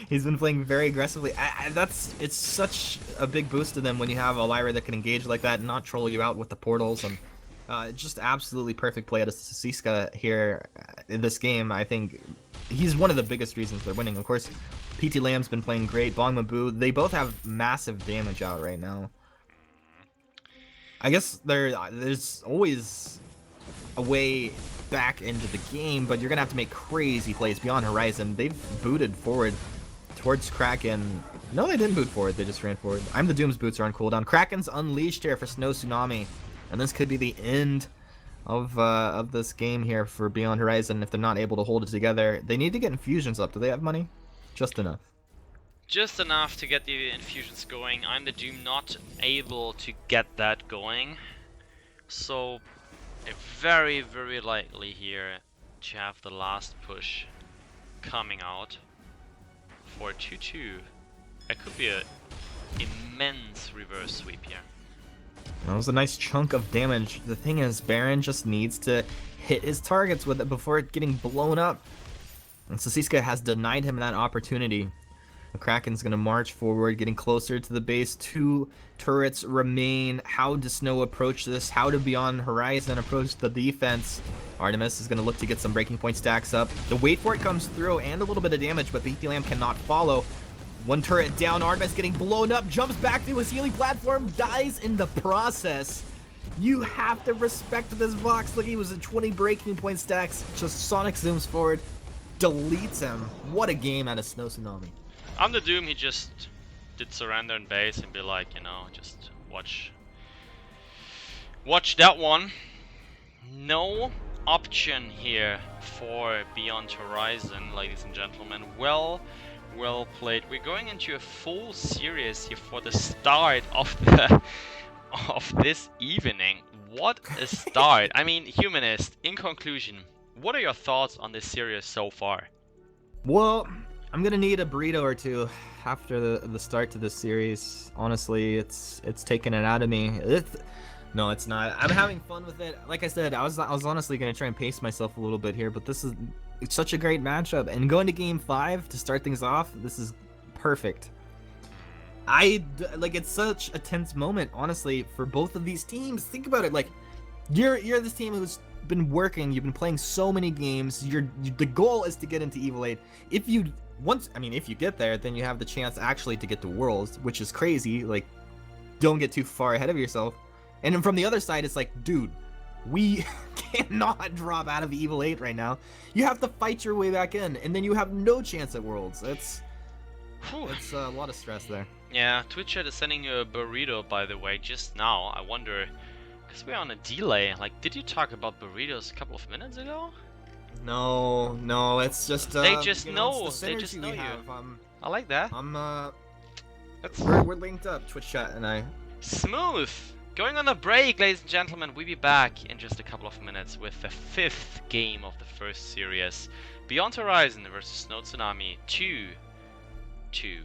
He's been playing very aggressively. It's such a big boost to them when you have a Lyra that can engage like that and not troll you out with the portals. And just absolutely perfect play out of Sasiska here in this game. I think he's one of the biggest reasons they're winning. Of course, PT Lamb's been playing great. Bong Mabu, they both have massive damage out right now. I guess there's always a way back into the game, but you're gonna have to make crazy plays. Beyond Horizon, they've booted forward towards Kraken. No, they didn't boot forward, they just ran forward. I'm the Doom's boots are on cooldown. Kraken's unleashed here for Snow Tsunami, and this could be the end of this game here for Beyond Horizon if they're not able to hold it together. They need to get infusions up. Do they have money? Just enough.
Just enough to get the infusions going. I'm the Doom, not able to get that going. So very, very likely here to have the last push coming out for 2-2. It could be an immense reverse sweep here.
That was a nice chunk of damage. The thing is, Baron just needs to hit his targets with it before it getting blown up. And Sasiska has denied him that opportunity. The Kraken's going to march forward, getting closer to the base. 2 turrets remain. How does Snow approach this? How do Beyond Horizon approach the defense? Artemis is going to look to get some breaking point stacks up. The wait for it comes through and a little bit of damage, but PT Lamb cannot follow. 1 turret down. Artemis getting blown up, jumps back to his healing platform, dies in the process. You have to respect this Vox. Look, he was at 20 breaking point stacks. Just Sonic zooms forward, deletes him. What a game out of Snow Tsunami.
I'm the Doom, he just did surrender in base and be like, you know, just watch that one. No option here for Beyond Horizon, ladies and gentlemen. Well played. We're going into a full series here for the start of this evening. What a start. I mean, Humanist, in conclusion, what are your thoughts on this series so far?
Well, I'm gonna need a burrito or two after the start to this series. Honestly, it's taking it out of me. No, it's not. I'm having fun with it. Like I said, I was honestly gonna try and pace myself a little bit here, but it's such a great matchup. And going to Game 5 to start things off, this is perfect. It's such a tense moment, honestly, for both of these teams. Think about it. Like, you're this team who's been working. You've been playing so many games. The goal is to get into Evil 8. If you get there, then you have the chance actually to get to Worlds, which is crazy. Like, don't get too far ahead of yourself. And then from the other side, it's like, dude, we cannot drop out of Evil 8 right now. You have to fight your way back in, and then you have no chance at Worlds. It's a lot of stress there.
Yeah, Twitch chat is sending you a burrito, by the way, just now. I wonder, because we're on a delay. Like, did you talk about burritos a couple of minutes ago?
No, it's just
they just
know.
They just know you. I like that.
We're linked up, Twitch chat and I.
Smooth. Going on a break, ladies and gentlemen. We'll be back in just a couple of minutes with the 5th game of the first series. Beyond Horizon versus Snow Tsunami 2-2.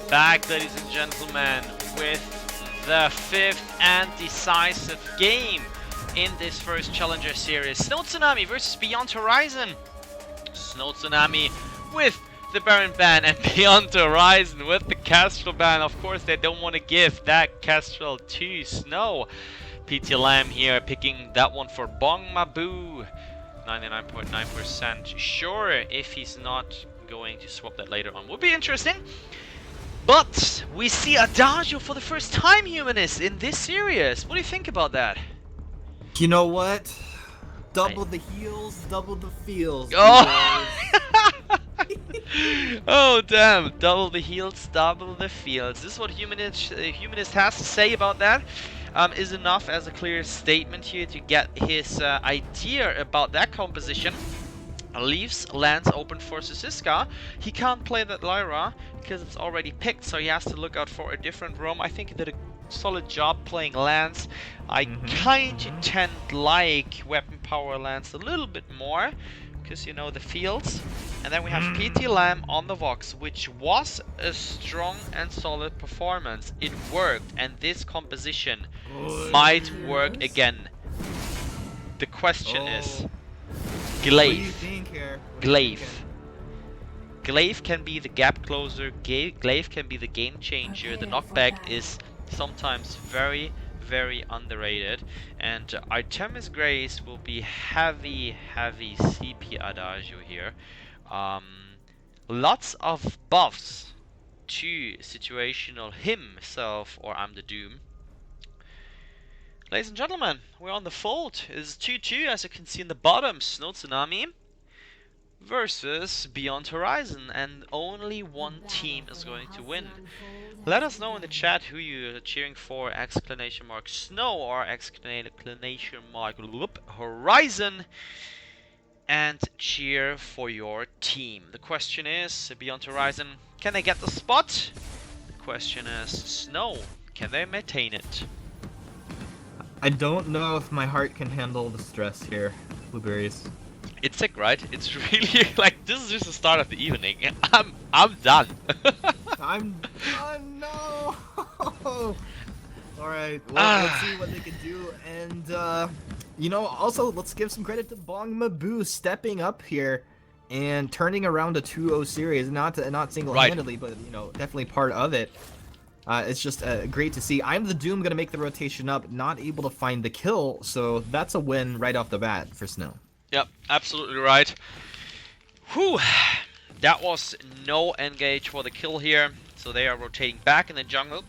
Back, ladies and gentlemen, with the 5th and decisive game in this first Challenger Series. Snow Tsunami versus Beyond Horizon. Snow Tsunami with the Baron ban and Beyond Horizon with the Castrol ban. Of course, they don't want to give that Castrol to Snow. PT Lamb here picking that one for Bong Mabu. 99.9% sure if he's not going to swap that later on. Would be interesting. But we see Adagio for the first time, Humanist, in this series. What do you think about that?
You know what? Double the heals, double the feels.
Oh!
Blueberries.
Oh damn! Double the heals, double the fields. This is what Humanist has to say about that. Is enough as a clear statement here to get his idea about that composition. Leaves lands open for Susiska. He can't play that Lyra because it's already picked, so he has to look out for a different roam. I think he did a solid job playing lands. I kinda tend like weapon power lands a little bit more because you know the fields. And then we have PT Lamb on the Vox, which was a strong and solid performance. It worked, and this composition might work again. The question is Glaive. Glaive. Glaive can be the gap closer, Glaive can be the game changer. The knockback is sometimes very, very underrated. And Artemis Grace will be heavy CP Adagio here. Lots of buffs to situational himself, or I'm the Doom. Ladies and gentlemen, we're on the fold. It's 2-2, as you can see in the bottom. Snow Tsunami versus Beyond Horizon, and only one team is going to win. Let us know in the chat who you're cheering for, exclamation mark Snow or exclamation mark Horizon, and cheer for your team. The question is, Beyond Horizon, can they get the spot? The question is, Snow, can they maintain it?
I don't know if my heart can handle the stress here, Blueberries.
It's sick, right? It's really like, this is just the start of the evening. I'm done.
I'm done. No. All right. Well, let's see what they can do, and you know, also let's give some credit to Bong Mabu stepping up here and turning around a 2-0 series. Not single-handedly, but you know, definitely part of it. It's just great to see. I'm the Doom gonna make the rotation up, not able to find the kill, so that's a win right off the bat for Snow.
Yep, absolutely right. Whew, that was no engage for the kill here, so they are rotating back in the jungle.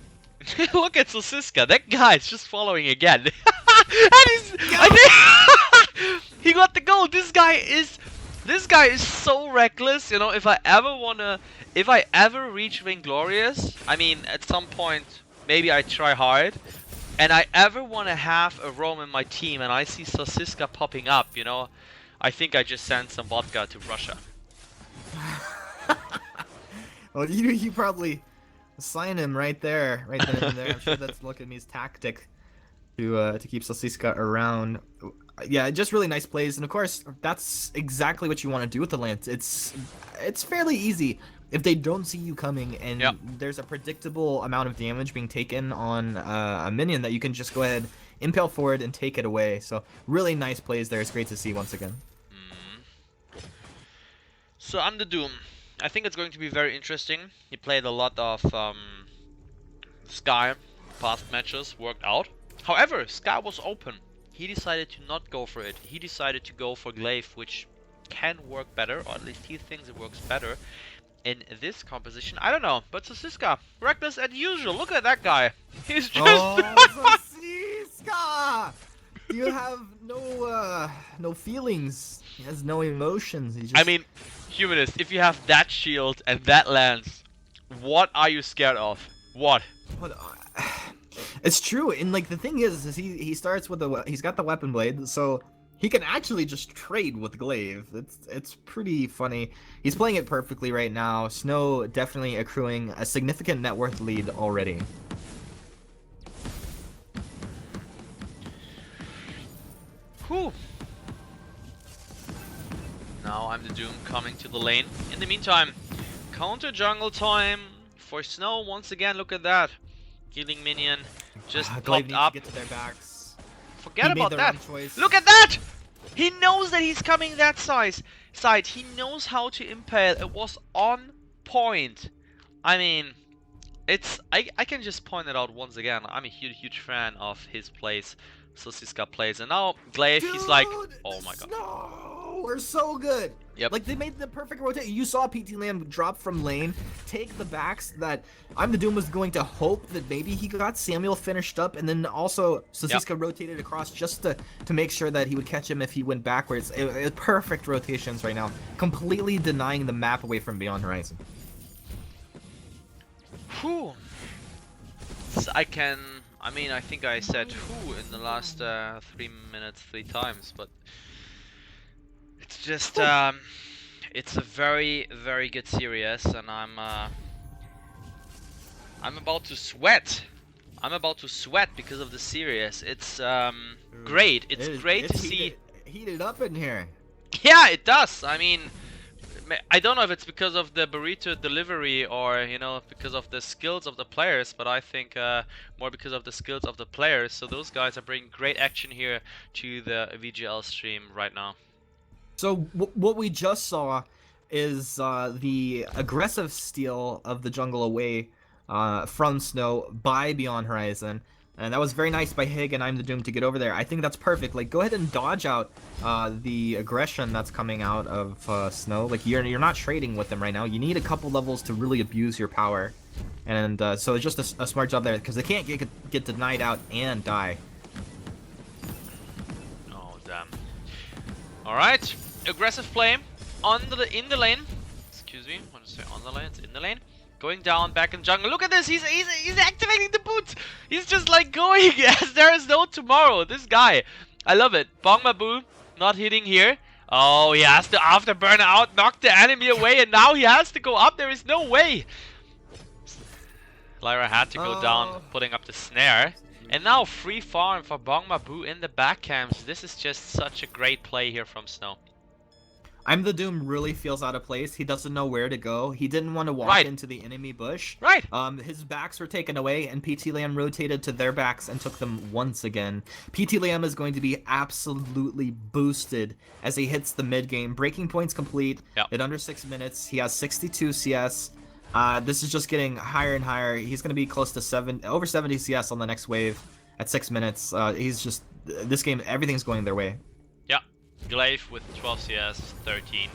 Look at Sosiska, that guy's just following again. And he got the goal. This guy is so reckless. You know, if I ever reach Vainglorious, I mean, at some point, maybe I try hard, and I ever want to have a roam in my team, and I see Sosiska popping up, you know, I think I just sent some vodka to Russia.
Well, you probably sign him right there, right then and there. I'm sure that's Lookami's tactic to keep Sosiska around. Yeah, just really nice plays, and of course, that's exactly what you want to do with the Lance. It's fairly easy. If they don't see you coming and there's a predictable amount of damage being taken on a minion, that you can just go ahead, impale forward, and take it away. So really nice plays there. It's great to see once again.
So I'm the Doom. I think it's going to be very interesting. He played a lot of Sky past matches, worked out. However, Sky was open. He decided to not go for it. He decided to go for Glaive, which can work better, or at least he thinks it works better in this composition. I don't know, but Sosiska, reckless as usual. Look at that guy. He's just...
Oh, Sosiska! You have no feelings. He has no emotions. He just...
I mean, Humanist, if you have that shield and that lance, what are you scared of? What?
It's true, and like the thing is he starts with he's got the weapon blade, so he can actually just trade with Glaive. It's pretty funny. He's playing it perfectly right now. Snow definitely accruing a significant net worth lead already.
Whew. Now I'm the Doom coming to the lane. In the meantime, counter jungle time for Snow once again. Look at that. Healing minion just popped up.
To get to their backs.
Forget about that. Look at that! He knows that he's coming that side. He knows how to impale. It was on point. I mean, I can just point it out once again. I'm a huge fan of his plays. Sosiska plays, and now Glaive, he's like, oh my god.
No, we're so good.
Yep.
Like, they made the perfect rotation. You saw PT Lamb drop from lane, take the backs that I'm the Doom was going to hope that maybe he got Samuel finished up, and then also Sasiska rotated across just to make sure that he would catch him if he went backwards. Perfect rotations right now. Completely denying the map away from Beyond Horizon.
Whew. I mean, I think I said who in the last 3 minutes 3 times, but it's just, it's a very, very good series, and I'm about to sweat. I'm about to sweat because of the series. It's great. It's great to see.
Heated up in here.
Yeah, it does. I mean, I don't know if it's because of the burrito delivery or, you know, because of the skills of the players, but I think more because of the skills of the players. So those guys are bringing great action here to the VGL stream right now.
So what we just saw is the aggressive steal of the jungle away from Snow by Beyond Horizon. And that was very nice by Hig and I'm the Doom to get over there. I think that's perfect. Like, go ahead and dodge out the aggression that's coming out of Snow. Like, you're not trading with them right now. You need a couple levels to really abuse your power. And so it's just a smart job there, because they can't get denied out and die.
Oh, damn. Alright. Aggressive play in the lane. Excuse me. I want to say on the lane. It's in the lane. Going down, back in jungle. Look at this. He's activating the boot. He's just like going as there is no tomorrow. This guy. I love it. Bong Mabu not hitting here. Oh, he has to afterburn out, knock the enemy away, and now he has to go up. There is no way. Lyra had to go down, putting up the snare. And now free farm for Bong Mabu in the back camps. This is just such a great play here from Snow.
I'm the Doom really feels out of place. He doesn't know where to go. He didn't want to walk into the enemy bush.
Right.
His backs were taken away, and PT Lamb rotated to their backs and took them once again. PT Lamb is going to be absolutely boosted as he hits the mid game. Breaking points complete at under 6 minutes. He has 62 CS. This is just getting higher and higher. He's going to be close to over 70 CS on the next wave at 6 minutes. He's just, this game, everything's going their way.
Glaive with 12 CS, 13.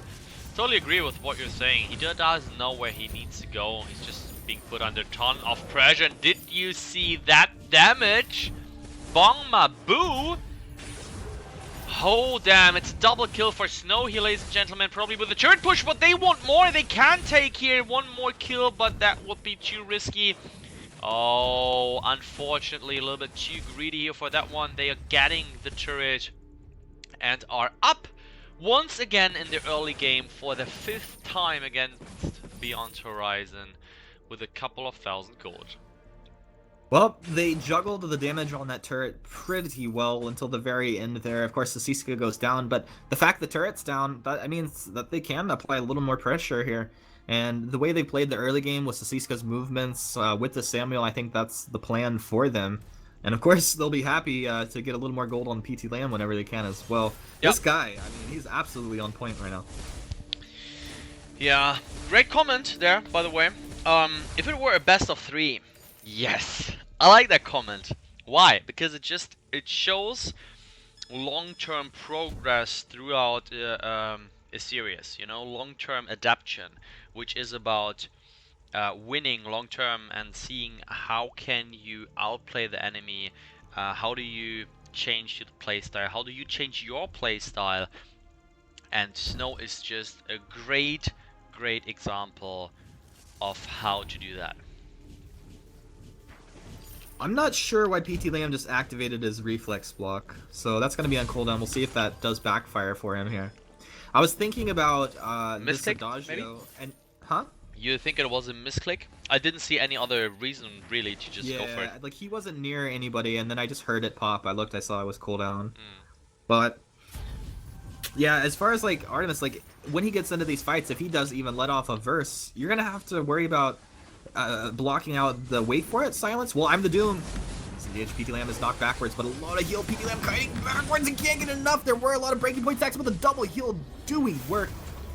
Totally agree with what you're saying. He doesn't know where he needs to go. He's just being put under a ton of pressure. And did you see that damage? Bong Mabu. Oh, damn. It's a double kill for Snow here, ladies and gentlemen. Probably with a turret push, but they want more. They can take here one more kill, but that would be too risky. Oh, unfortunately, a little bit too greedy here for that one. They are getting the turret and are up once again in the early game for the 5th time against Beyond Horizon with a couple of thousand gold.
Well, they juggled the damage on that turret pretty well until the very end there. Of course, the Sasiska goes down, but the fact the turret's down, that means that they can apply a little more pressure here. And the way they played the early game with Sasiska's movements with the Samuel, I think that's the plan for them. And of course, they'll be happy to get a little more gold on PT Lamb whenever they can as well. This guy, I mean, he's absolutely on point right now.
Yeah, great comment there, by the way. If it were a best of 3, yes, I like that comment. Why? Because it shows long-term progress throughout a series. You know, long-term adaptation, which is about winning long term and seeing how can you outplay the enemy, how do you change your playstyle, how do you change your playstyle, and Snow is just a great example of how to do that.
I'm not sure why PT Lamb just activated his reflex block, so that's going to be on cooldown. We'll see if that does backfire for him here. I was thinking about this Adagio, and
You think it was a misclick? I didn't see any other reason really to just go for it.
Yeah, like he wasn't near anybody, and then I just heard it pop. I looked, I saw it was cooldown. But yeah, as far as like Artemis, like when he gets into these fights, if he does even let off a verse, you're gonna have to worry about blocking out the wait for it silence. Well, I'm the Doom. So the PT Lamb is knocked backwards, but a lot of heal. PT Lamb kiting backwards and can't get enough. There were a lot of breaking point stacks, but the double heal doing work.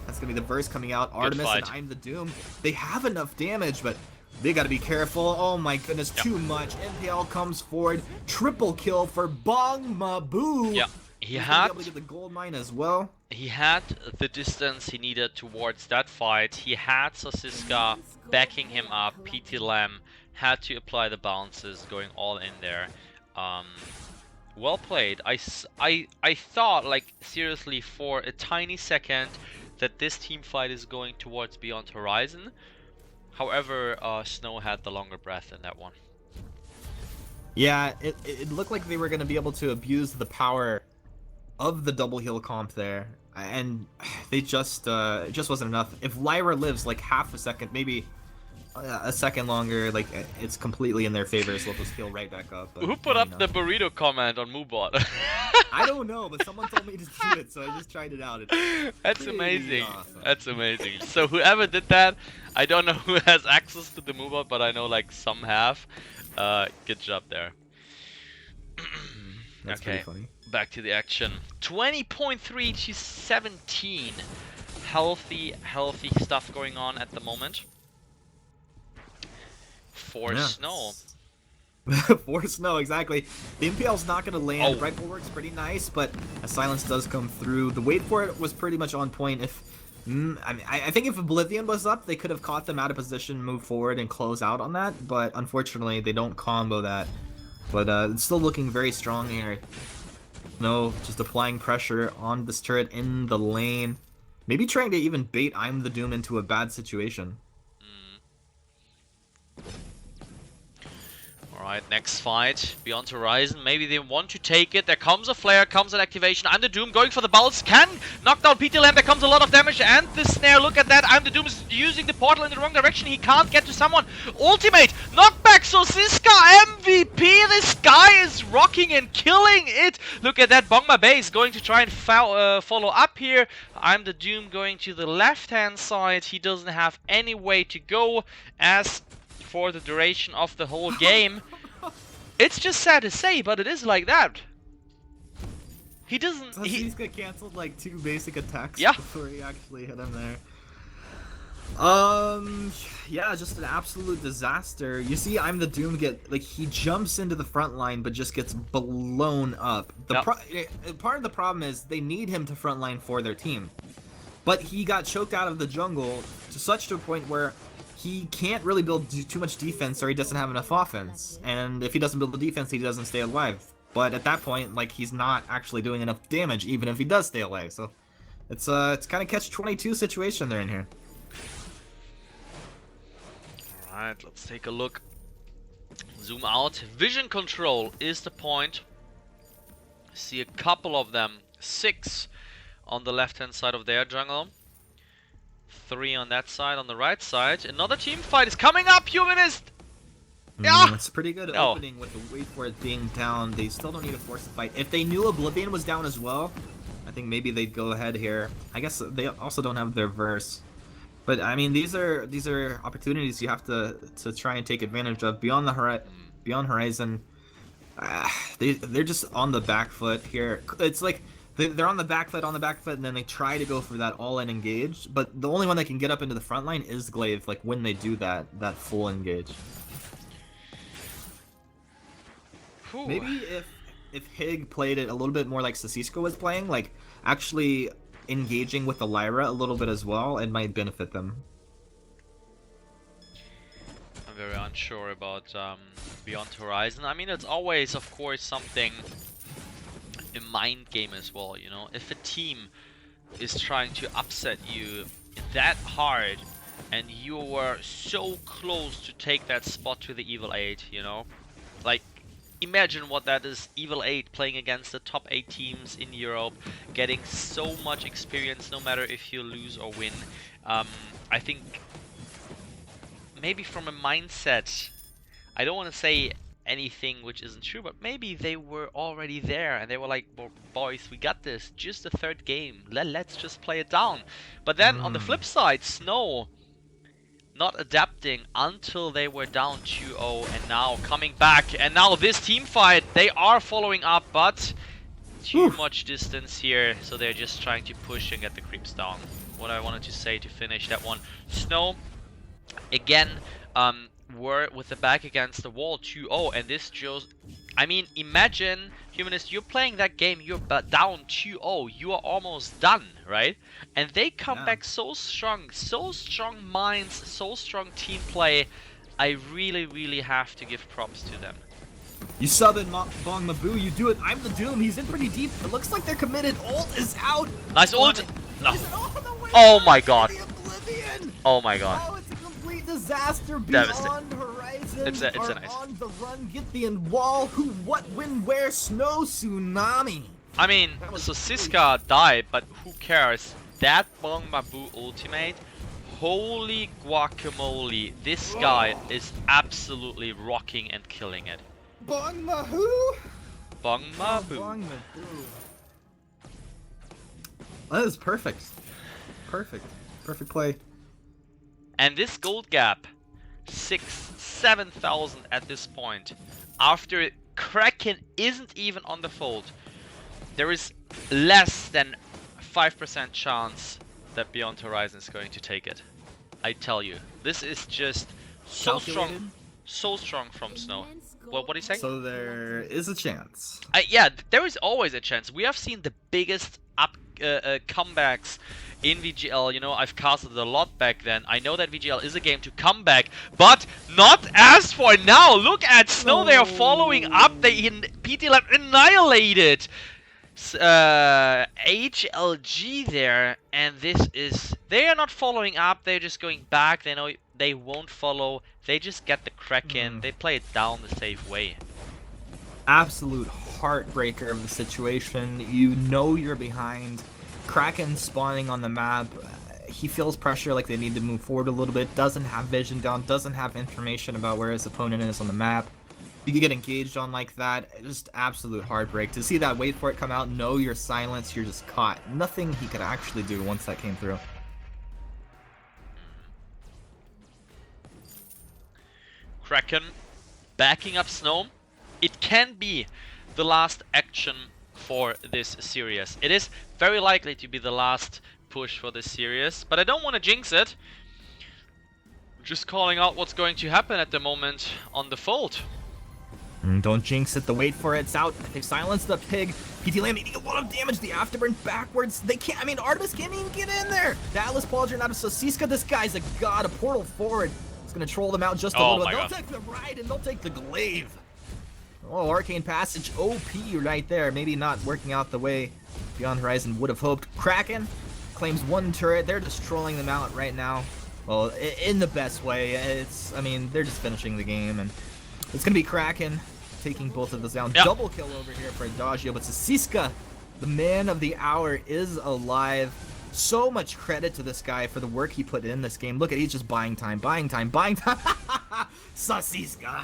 That's going to be the verse coming out. Artemis and I'm the Doom. They have enough damage, but they got to be careful. Oh my goodness, too much. MPL comes forward. Triple kill for Bong Mabu.
He
He's gonna
had
be able to get the gold mine as well.
he had the distance he needed towards that fight. He had Sosiska backing him up. PT Lam had to apply the bounces, going all in there. Well played. I thought, like, seriously, for a tiny second that this team fight is going towards Beyond Horizon. However, Snow had the longer breath in that one.
Yeah, it looked like they were going to be able to abuse the power of the double heal comp there, and they just it just wasn't enough. If Lyra lives like half a second, maybe a second longer, like, it's completely in their favor, so they'll just heal right back up. But
Who put up the burrito comment on Moobot?
I don't know, but someone told me to do it, so I just tried it out.
That's
pretty
amazing.
awesome.
That's amazing. So whoever did that, I don't know who has access to the Moobot, but I know like some have. Good job there.
That's
Okay,
pretty funny.
back to the action. 20.3 to 17. Healthy stuff going on at the moment. For
Yeah.
Snow.
For Snow, exactly. The MPL's not going to land.
Oh.
Rifle works pretty nice, but a silence does come through. The wait for it was pretty much on point. If I think if Oblivion was up, they could have caught them out of position, move forward, and close out on that. But unfortunately, they don't combo that. But it's still looking very strong here. Snow just applying pressure on this turret in the lane. Maybe trying to even bait I'm the Doom into a bad situation.
Alright, next fight, Beyond Horizon, maybe they want to take it, there comes a flare, comes an activation, I'm the Doom going for the Bulls, can knock down PT Lamb, there comes a lot of damage, and the snare, look at that, I'm the Doom is using the portal in the wrong direction, he can't get to someone, ultimate, knockback, so Siska MVP, this guy is rocking and killing it, look at that, Bongma base going to try and follow up here, I'm the Doom going to the left hand side, he doesn't have any way to go, as for the duration of the whole game. It's just sad to say, but it is like that. He doesn't.
He's got canceled like 2 basic attacks
Yeah.
before he actually hit him there. Yeah, just an absolute disaster. You see, I'm the Doom he jumps into the front line, but just gets blown up. Part of the problem is they need him to front line for their team, but he got choked out of the jungle to a point where he can't really build too much defense, or he doesn't have enough offense. And if he doesn't build the defense, he doesn't stay alive. But at that point, like, he's not actually doing enough damage, even if he does stay alive. So it's kind of catch-22 situation they're in here.
Alright, let's take a look. Zoom out. Vision control is the point. See a couple of them. 6 on the left-hand side of their jungle. 3 on that side, on the right side. Another team fight is coming up, Humanist! Yeah!
It's a pretty good
No.
opening with the wait for it being down. They still don't need to force the fight. If they knew Oblivion was down as well, I think maybe they'd go ahead here. I guess they also don't have their verse. But I mean, these are opportunities you have to try and take advantage of. Beyond Horizon, they're just on the back foot here. It's like they're on the back foot, and then they try to go for that all-in engage. But the only one that can get up into the front line is Glaive. Like when they do that full engage.
Whew.
Maybe if Hig played it a little bit more like Sasisko was playing, like actually engaging with the Lyra a little bit as well, it might benefit them.
I'm very unsure about Beyond Horizon. I mean, it's always, of course, something a mind game as well, you know? If a team is trying to upset you that hard and you were so close to take that spot to the Evil 8, you know? Like, imagine what that is, Evil 8 playing against the top 8 teams in Europe, getting so much experience no matter if you lose or win. I think maybe from a mindset, I don't want to say anything which isn't true, but maybe they were already there and they were like, boys, we got this, just the 3rd game, let's just play it down. But then on the flip side, Snow not adapting until they were down 2-0 and now coming back, and now this team fight, they are following up, but too much distance here, so they're just trying to push and get the creeps down. What I wanted to say to finish that one, Snow again were with the back against the wall 2-0, and this shows, I mean, imagine, Humanist, you're playing that game, you're down 2-0, you are almost done, right? And they come back so strong minds, so strong team play. I really, really have to give props to them.
You sub in Bong Mabu, you do it. I'm the Doom. He's in pretty deep. It looks like they're committed. Ult is out.
Nice ult! No.
Oh
Oh my god.
Oblivion.
Oh my god.
Oh, it's a complete disaster.
Devastating.
Beyond Horizon
It's a
are
nice.
on the run. Get the wall. Who, what, when, where? Snow Tsunami.
I mean, so Siska died, but who cares? That Bong Mabu ultimate, holy guacamole, this guy is absolutely rocking and killing it.
Bong Mahu.
Bong Mabu.
Bong Mabu. That is perfect. Perfect. Perfect play.
And this gold gap, 7,000 at this point, after Kraken isn't even on the fold, there is less than 5% chance that Beyond Horizon is going to take it. I tell you, this is just so strong from Snow. What are you saying?
So there is a chance.
Yeah, there is always a chance. We have seen the biggest comebacks in VGL. You know, I've casted a lot back then. I know that VGL is a game to come back, but not as for now. Look at Snow. They are following up. PT Lab annihilated HLG there, and this is... They are not following up. They're just going back. They know they won't follow. They just get the Kraken. They play it down the safe way.
Absolute heartbreaker of the situation. You know you're behind. Kraken spawning on the map. He feels pressure like they need to move forward a little bit. Doesn't have vision down. Doesn't have information about where his opponent is on the map. You can get engaged on like that. Just absolute heartbreak. To see that wait for it come out, know you're silenced, you're just caught. Nothing he could actually do once that came through.
Kraken backing up Snow. It can be the last action for this series. It is very likely to be the last push for this series, but I don't want to jinx it. Just calling out what's going to happen at the moment on the fold.
Don't jinx it. The wait for it's out. They silenced the pig. PT Lamb eating a lot of damage. The afterburn backwards. They can't. I mean, Artemis can't even get in there. The Atlas Pauldron out of Sosiska. This guy's a god. A portal forward. It's gonna troll them out just a little bit. They'll take the ride and they'll take the glaive. Oh, Arcane Passage OP right there. Maybe not working out the way Beyond Horizon would have hoped. Kraken claims one turret. They're just trolling them out right now. Well, in the best way. It's, I mean, they're just finishing the game, and it's gonna be Kraken taking both of those down.
Yep.
Double kill over here for Adagio, but Sosiska, the man of the hour, is alive. So much credit to this guy for the work he put in this game. Look at, he's just buying time, buying time, buying time. Sosiska.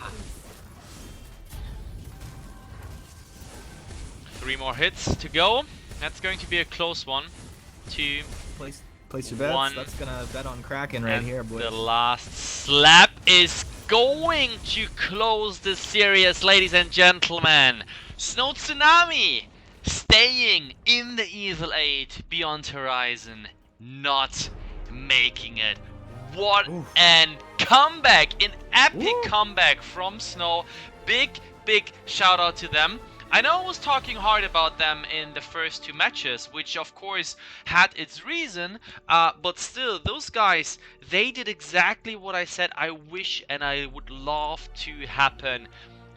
3 more hits to go. That's going to be a close one. 2,
Place your bets.
1.
That's gonna bet on Kraken right here, boys.
The last slap is going to close the series, ladies and gentlemen. Snow Tsunami staying in the Evil 8 Beyond Horizon, not making it. What an comeback, an epic comeback from Snow. Big shout out to them. I know I was talking hard about them in the first 2 matches, which of course had its reason, but still, those guys, they did exactly what I said I wish and I would love to happen.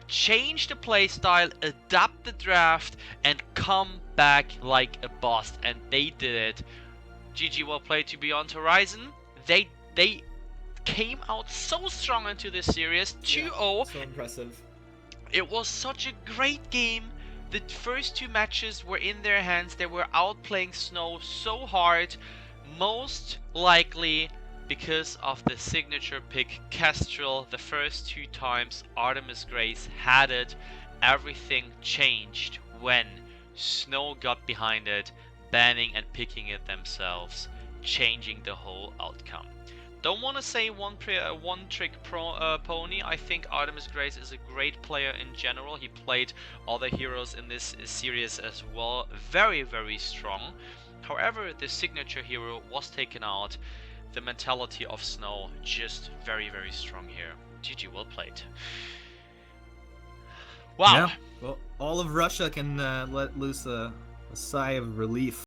Change the playstyle, adapt the draft, and come back like a boss, and they did it. GG, well played to Beyond Horizon. They came out so strong into this series, 2-0.
So impressive.
It was such a great game. The first 2 matches were in their hands. They were outplaying Snow so hard. Most likely because of the signature pick Kestrel. The first 2 times Artemis Grace had it, everything changed when Snow got behind it, banning and picking it themselves, changing the whole outcome. Don't want to say one-trick pony. I think Artemis Grace is a great player in general. He played other heroes in this series as well. Very strong. However, the signature hero was taken out. The mentality of Snow just very strong here. GG, well played. Wow.
Yeah. all of Russia can let loose a sigh of relief.